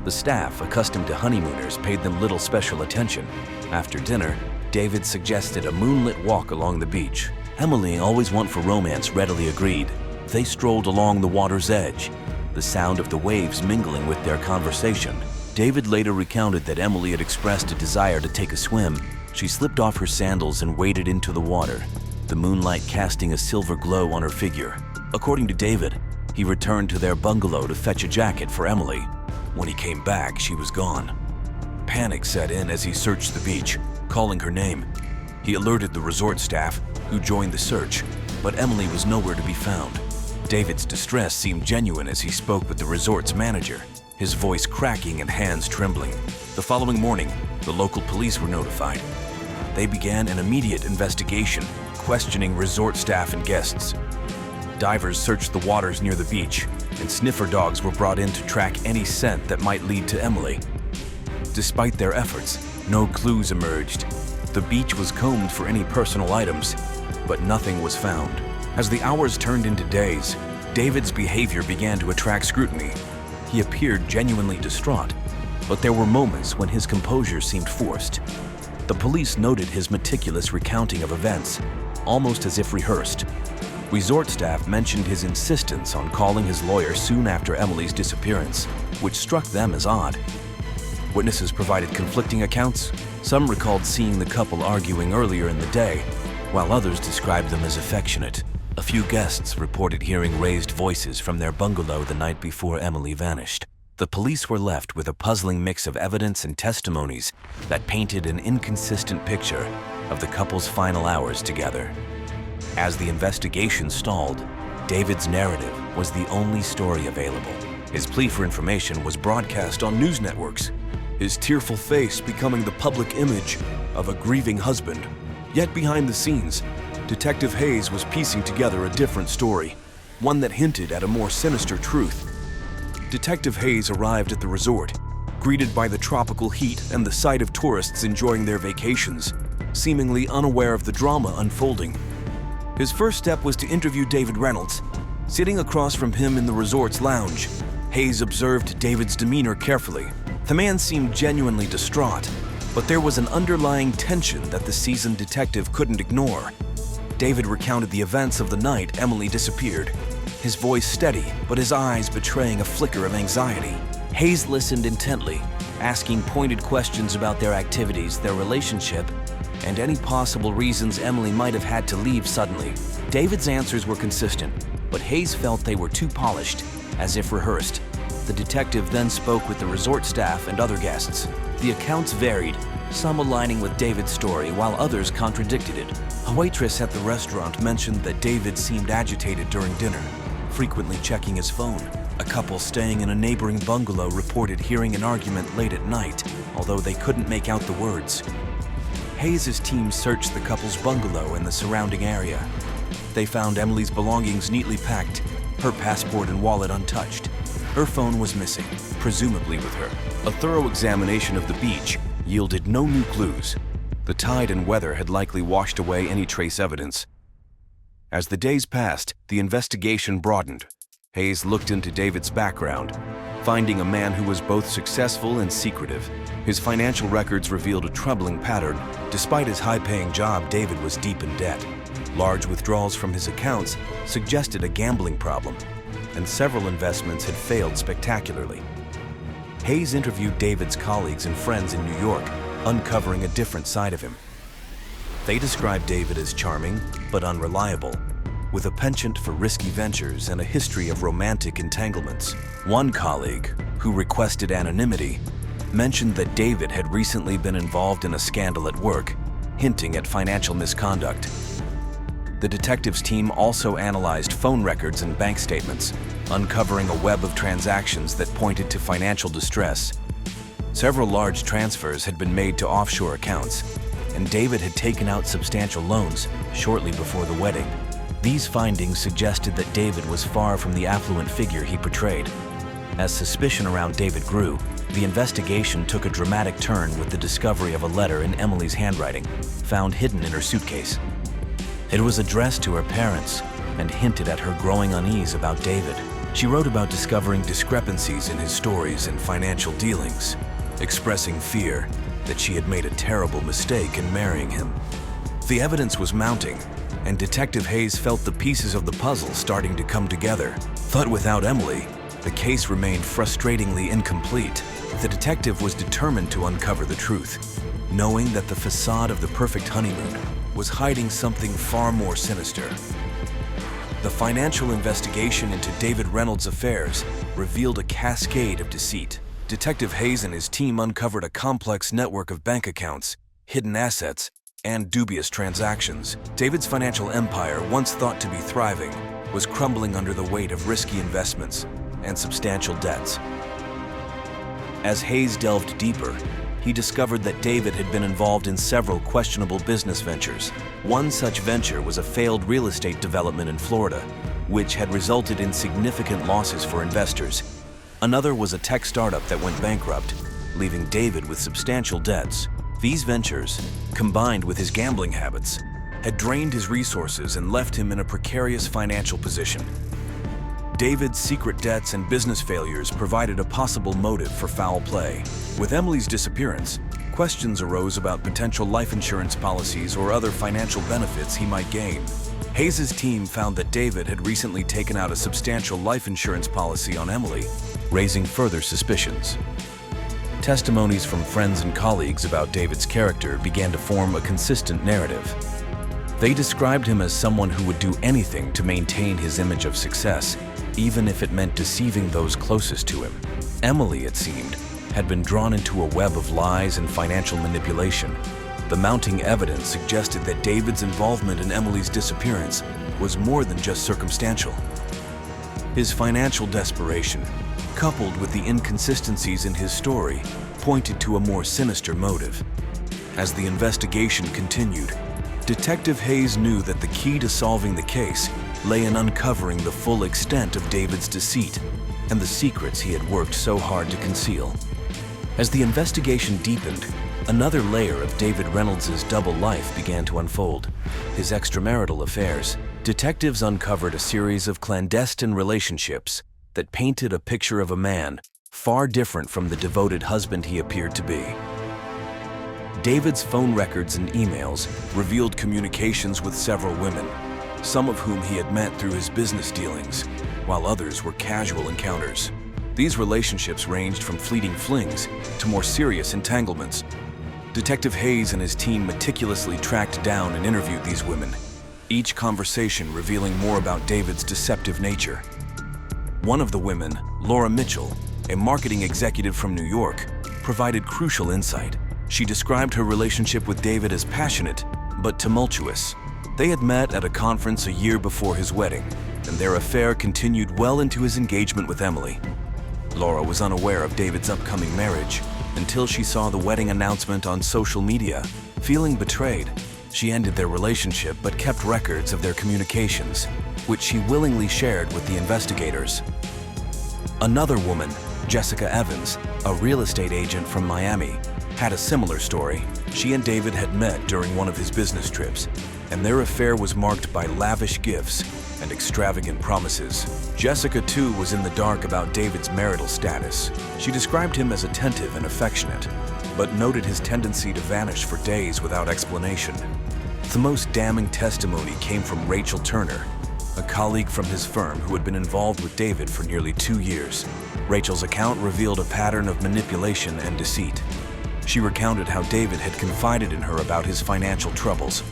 The staff, accustomed to honeymooners, paid them little special attention. After dinner, David suggested a moonlit walk along the beach. Emily, always one for romance, readily agreed. They strolled along the water's edge, the sound of the waves mingling with their conversation. David later recounted that Emily had expressed a desire to take a swim. She slipped off her sandals and waded into the water, the moonlight casting a silver glow on her figure. According to David, he returned to their bungalow to fetch a jacket for Emily. When he came back, she was gone. Panic set in as he searched the beach, calling her name. He alerted the resort staff, who joined the search, but Emily was nowhere to be found. David's distress seemed genuine as he spoke with the resort's manager, his voice cracking and hands trembling. The following morning, the local police were notified. They began an immediate investigation, questioning resort staff and guests. Divers searched the waters near the beach, and sniffer dogs were brought in to track any scent that might lead to Emily. Despite their efforts, no clues emerged. The beach was combed for any personal items, but nothing was found. As the hours turned into days, David's behavior began to attract scrutiny. He appeared genuinely distraught, but there were moments when his composure seemed forced. The police noted his meticulous recounting of events, almost as if rehearsed. Resort staff mentioned his insistence on calling his lawyer soon after Emily's disappearance, which struck them as odd. Witnesses provided conflicting accounts. Some recalled seeing the couple arguing earlier in the day, while others described them as affectionate. A few guests reported hearing raised voices from their bungalow the night before Emily vanished. The police were left with a puzzling mix of evidence and testimonies that painted an inconsistent picture of the couple's final hours together. As the investigation stalled, David's narrative was the only story available. His plea for information was broadcast on news networks, his tearful face becoming the public image of a grieving husband. Yet behind the scenes, Detective Hayes was piecing together a different story, one that hinted at a more sinister truth. Detective Hayes arrived at the resort, greeted by the tropical heat and the sight of tourists enjoying their vacations, seemingly unaware of the drama unfolding. His first step was to interview David Reynolds. Sitting across from him in the resort's lounge, Hayes observed David's demeanor carefully. The man seemed genuinely distraught, but there was an underlying tension that the seasoned detective couldn't ignore. David recounted the events of the night Emily disappeared, his voice steady, but his eyes betraying a flicker of anxiety. Hayes listened intently, asking pointed questions about their activities, their relationship, and any possible reasons Emily might have had to leave suddenly. David's answers were consistent, but Hayes felt they were too polished, as if rehearsed. The detective then spoke with the resort staff and other guests. The accounts varied, some aligning with David's story while others contradicted it. A waitress at the restaurant mentioned that David seemed agitated during dinner, frequently checking his phone. A couple staying in a neighboring bungalow reported hearing an argument late at night, although they couldn't make out the words. Hayes' team searched the couple's bungalow and the surrounding area. They found Emily's belongings neatly packed, her passport and wallet untouched. Her phone was missing, presumably with her. A thorough examination of the beach yielded no new clues. The tide and weather had likely washed away any trace evidence. As the days passed, the investigation broadened. Hayes looked into David's background, finding a man who was both successful and secretive. His financial records revealed a troubling pattern. Despite his high-paying job, David was deep in debt. Large withdrawals from his accounts suggested a gambling problem, and several investments had failed spectacularly. Hayes interviewed David's colleagues and friends in New York, uncovering a different side of him. They described David as charming but unreliable, with a penchant for risky ventures and a history of romantic entanglements. One colleague, who requested anonymity, mentioned that David had recently been involved in a scandal at work, hinting at financial misconduct. The detectives team also analyzed phone records and bank statements, uncovering a web of transactions that pointed to financial distress. Several large transfers had been made to offshore accounts, and David had taken out substantial loans shortly before the wedding. These findings suggested that David was far from the affluent figure he portrayed. As suspicion around David grew, the investigation took a dramatic turn with the discovery of a letter in Emily's handwriting, found hidden in her suitcase. It was addressed to her parents and hinted at her growing unease about David. She wrote about discovering discrepancies in his stories and financial dealings, expressing fear that she had made a terrible mistake in marrying him. The evidence was mounting, and Detective Hayes felt the pieces of the puzzle starting to come together. But without Emily, the case remained frustratingly incomplete. The detective was determined to uncover the truth, knowing that the facade of the perfect honeymoon was hiding something far more sinister. The financial investigation into David Reynolds' affairs revealed a cascade of deceit. Detective Hayes and his team uncovered a complex network of bank accounts, hidden assets, and dubious transactions. David's financial empire, once thought to be thriving, was crumbling under the weight of risky investments and substantial debts. As Hayes delved deeper, he discovered that David had been involved in several questionable business ventures. One such venture was a failed real estate development in Florida, which had resulted in significant losses for investors. Another was a tech startup that went bankrupt, leaving David with substantial debts. These ventures, combined with his gambling habits, had drained his resources and left him in a precarious financial position. David's secret debts and business failures provided a possible motive for foul play. With Emily's disappearance, Questions arose about potential life insurance policies or other financial benefits he might gain. Hayes' team found that David had recently taken out a substantial life insurance policy on Emily, raising further suspicions. Testimonies from friends and colleagues about David's character began to form a consistent narrative. They described him as someone who would do anything to maintain his image of success, even if it meant deceiving those closest to him. Emily, it seemed, had been drawn into a web of lies and financial manipulation. The mounting evidence suggested that David's involvement in Emily's disappearance was more than just circumstantial. His financial desperation, coupled with the inconsistencies in his story, pointed to a more sinister motive. As the investigation continued, Detective Hayes knew that the key to solving the case lay in uncovering the full extent of David's deceit and the secrets he had worked so hard to conceal. As the investigation deepened, another layer of David Reynolds' double life began to unfold. His extramarital affairs. Detectives uncovered a series of clandestine relationships that painted a picture of a man far different from the devoted husband he appeared to be. David's phone records and emails revealed communications with several women, some of whom he had met through his business dealings, while others were casual encounters. These relationships ranged from fleeting flings to more serious entanglements. Detective Hayes and his team meticulously tracked down and interviewed these women, each conversation revealing more about David's deceptive nature. One of the women, Laura Mitchell, a marketing executive from New York, provided crucial insight. She described her relationship with David as passionate, but tumultuous. They had met at a conference a year before his wedding, and their affair continued well into his engagement with Emily. Laura was unaware of David's upcoming marriage until she saw the wedding announcement on social media. Feeling betrayed, she ended their relationship but kept records of their communications, which she willingly shared with the investigators. Another woman, Jessica Evans, a real estate agent from Miami, had a similar story. She and David had met during one of his business trips, and their affair was marked by lavish gifts and extravagant promises. Jessica, too, was in the dark about David's marital status. She described him as attentive and affectionate, but noted his tendency to vanish for days without explanation. The most damning testimony came from Rachel Turner, a colleague from his firm who had been involved with David for nearly 2 years. Rachel's account revealed a pattern of manipulation and deceit. She recounted how David had confided in her about his financial troubles,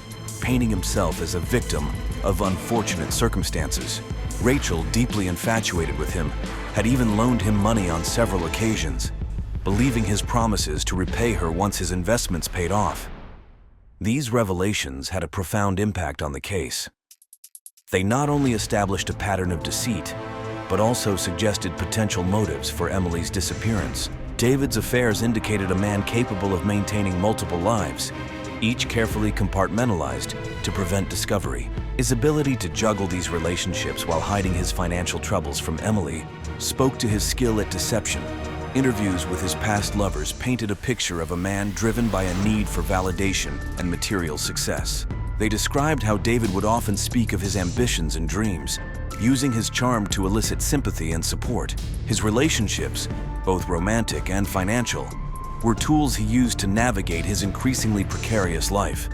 painting himself as a victim of unfortunate circumstances. Rachel, deeply infatuated with him, had even loaned him money on several occasions, believing his promises to repay her once his investments paid off. These revelations had a profound impact on the case. They not only established a pattern of deceit, but also suggested potential motives for Emily's disappearance. David's affairs indicated a man capable of maintaining multiple lives, each carefully compartmentalized to prevent discovery. His ability to juggle these relationships while hiding his financial troubles from Emily spoke to his skill at deception. Interviews with his past lovers painted a picture of a man driven by a need for validation and material success. They described how David would often speak of his ambitions and dreams, using his charm to elicit sympathy and support. His relationships, both romantic and financial, were tools he used to navigate his increasingly precarious life.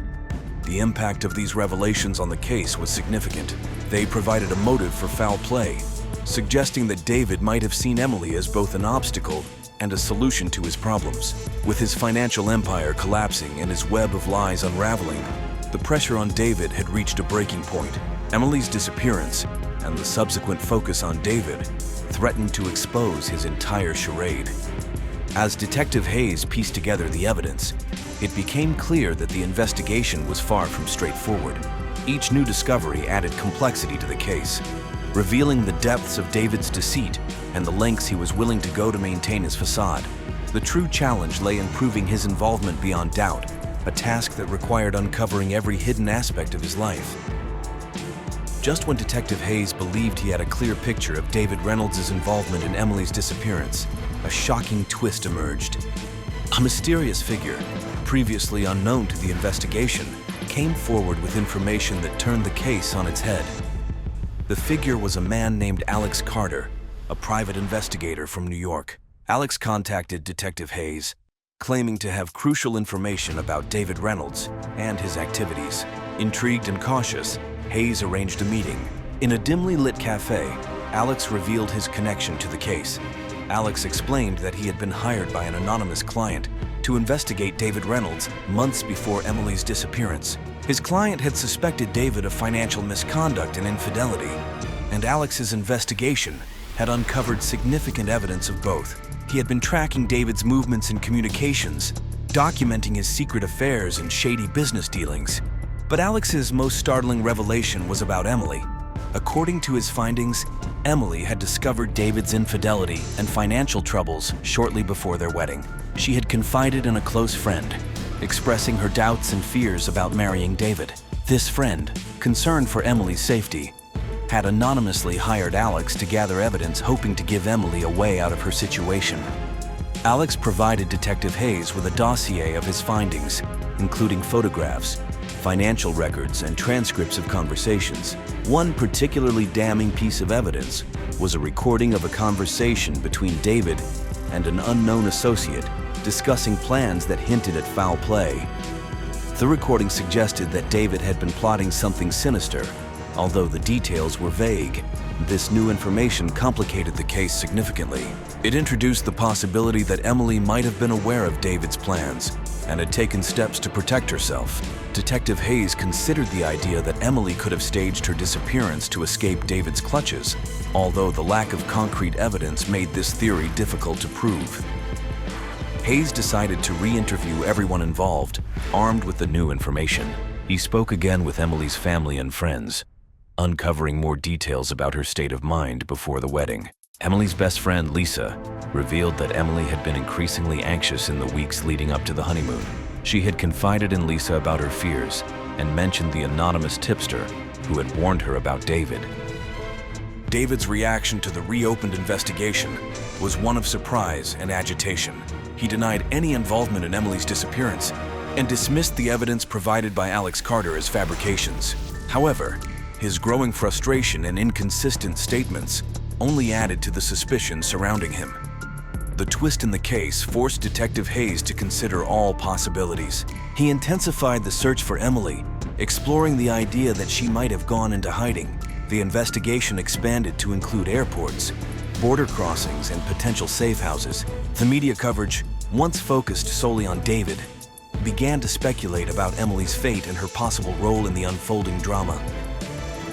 The impact of these revelations on the case was significant. They provided a motive for foul play, suggesting that David might have seen Emily as both an obstacle and a solution to his problems. With his financial empire collapsing and his web of lies unraveling, the pressure on David had reached a breaking point. Emily's disappearance and the subsequent focus on David threatened to expose his entire charade. As Detective Hayes pieced together the evidence, it became clear that the investigation was far from straightforward. Each new discovery added complexity to the case, revealing the depths of David's deceit and the lengths he was willing to go to maintain his facade. The true challenge lay in proving his involvement beyond doubt, a task that required uncovering every hidden aspect of his life. Just when Detective Hayes believed he had a clear picture of David Reynolds' involvement in Emily's disappearance, a shocking twist emerged. A mysterious figure, previously unknown to the investigation, came forward with information that turned the case on its head. The figure was a man named Alex Carter, a private investigator from New York. Alex contacted Detective Hayes, claiming to have crucial information about David Reynolds and his activities. Intrigued and cautious, Hayes arranged a meeting. In a dimly lit cafe, Alex revealed his connection to the case. Alex explained that he had been hired by an anonymous client to investigate David Reynolds months before Emily's disappearance. His client had suspected David of financial misconduct and infidelity, and Alex's investigation had uncovered significant evidence of both. He had been tracking David's movements and communications, documenting his secret affairs and shady business dealings. But Alex's most startling revelation was about Emily. According to his findings, Emily had discovered David's infidelity and financial troubles shortly before their wedding. She had confided in a close friend, expressing her doubts and fears about marrying David. This friend, concerned for Emily's safety, had anonymously hired Alex to gather evidence, hoping to give Emily a way out of her situation. Alex provided Detective Hayes with a dossier of his findings, including photographs, financial records, and transcripts of conversations. One particularly damning piece of evidence was a recording of a conversation between David and an unknown associate discussing plans that hinted at foul play. The recording suggested that David had been plotting something sinister, although the details were vague. This new information complicated the case significantly. It introduced the possibility that Emily might have been aware of David's plans and had taken steps to protect herself. Detective Hayes considered the idea that Emily could have staged her disappearance to escape David's clutches, although the lack of concrete evidence made this theory difficult to prove. Hayes decided to re-interview everyone involved, armed with the new information. He spoke again with Emily's family and friends, uncovering more details about her state of mind before the wedding. Emily's best friend, Lisa, revealed that Emily had been increasingly anxious in the weeks leading up to the honeymoon. She had confided in Lisa about her fears and mentioned the anonymous tipster who had warned her about David. David's reaction to the reopened investigation was one of surprise and agitation. He denied any involvement in Emily's disappearance and dismissed the evidence provided by Alex Carter as fabrications. However, his growing frustration and inconsistent statements only added to the suspicion surrounding him. The twist in the case forced Detective Hayes to consider all possibilities. He intensified the search for Emily, exploring the idea that she might have gone into hiding. The investigation expanded to include airports, border crossings, and potential safe houses. The media coverage, once focused solely on David, began to speculate about Emily's fate and her possible role in the unfolding drama.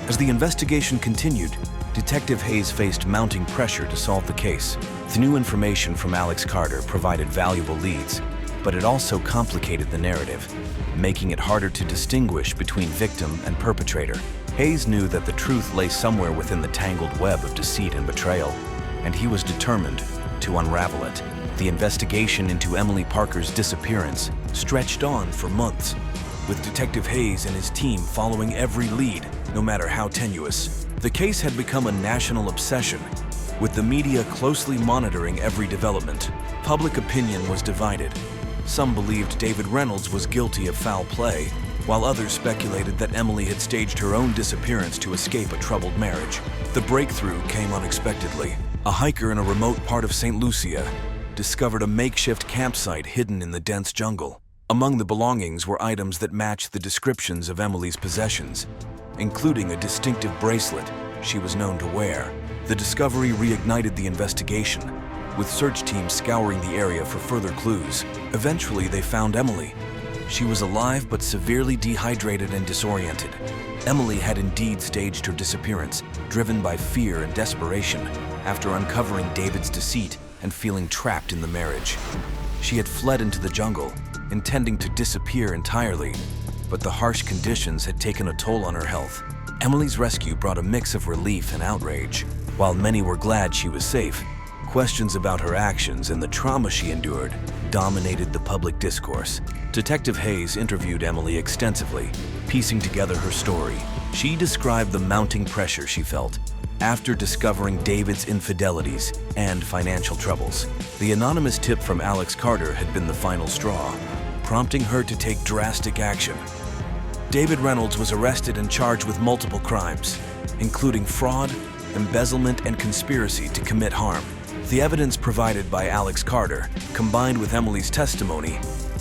As the investigation continued, Detective Hayes faced mounting pressure to solve the case. The new information from Alex Carter provided valuable leads, but it also complicated the narrative, making it harder to distinguish between victim and perpetrator. Hayes knew that the truth lay somewhere within the tangled web of deceit and betrayal, and he was determined to unravel it. The investigation into Emily Parker's disappearance stretched on for months, with Detective Hayes and his team following every lead, no matter how tenuous. The case had become a national obsession, with the media closely monitoring every development. Public opinion was divided. Some believed David Reynolds was guilty of foul play, while others speculated that Emily had staged her own disappearance to escape a troubled marriage. The breakthrough came unexpectedly. A hiker in a remote part of St. Lucia discovered a makeshift campsite hidden in the dense jungle. Among the belongings were items that matched the descriptions of Emily's possessions, including a distinctive bracelet she was known to wear. The discovery reignited the investigation, with search teams scouring the area for further clues. Eventually, they found Emily. She was alive but severely dehydrated and disoriented. Emily had indeed staged her disappearance, driven by fear and desperation, after uncovering David's deceit and feeling trapped in the marriage. She had fled into the jungle, intending to disappear entirely, but the harsh conditions had taken a toll on her health. Emily's rescue brought a mix of relief and outrage. While many were glad she was safe, questions about her actions and the trauma she endured dominated the public discourse. Detective Hayes interviewed Emily extensively, piecing together her story. She described the mounting pressure she felt after discovering David's infidelities and financial troubles. The anonymous tip from Alex Carter had been the final straw, prompting her to take drastic action. David Reynolds was arrested and charged with multiple crimes, including fraud, embezzlement, and conspiracy to commit harm. The evidence provided by Alex Carter, combined with Emily's testimony,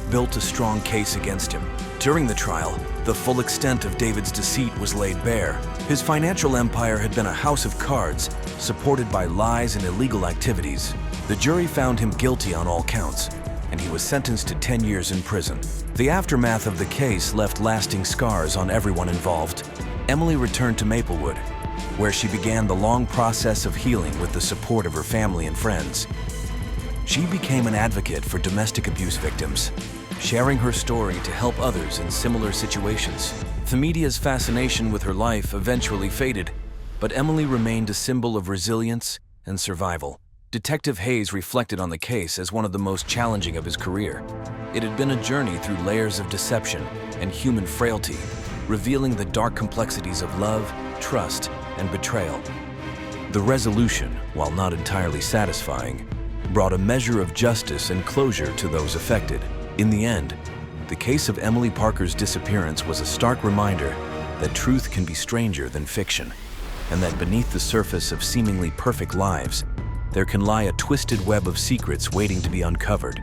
built a strong case against him. During the trial, the full extent of David's deceit was laid bare. His financial empire had been a house of cards, supported by lies and illegal activities. The jury found him guilty on all counts, and he was sentenced to 10 years in prison. The aftermath of the case left lasting scars on everyone involved. Emily returned to Maplewood, where she began the long process of healing with the support of her family and friends. She became an advocate for domestic abuse victims, sharing her story to help others in similar situations. The media's fascination with her life eventually faded, but Emily remained a symbol of resilience and survival. Detective Hayes reflected on the case as one of the most challenging of his career. It had been a journey through layers of deception and human frailty, revealing the dark complexities of love, trust, and betrayal. The resolution, while not entirely satisfying, brought a measure of justice and closure to those affected. In the end, the case of Emily Parker's disappearance was a stark reminder that truth can be stranger than fiction, and that beneath the surface of seemingly perfect lives, there can lie a twisted web of secrets waiting to be uncovered.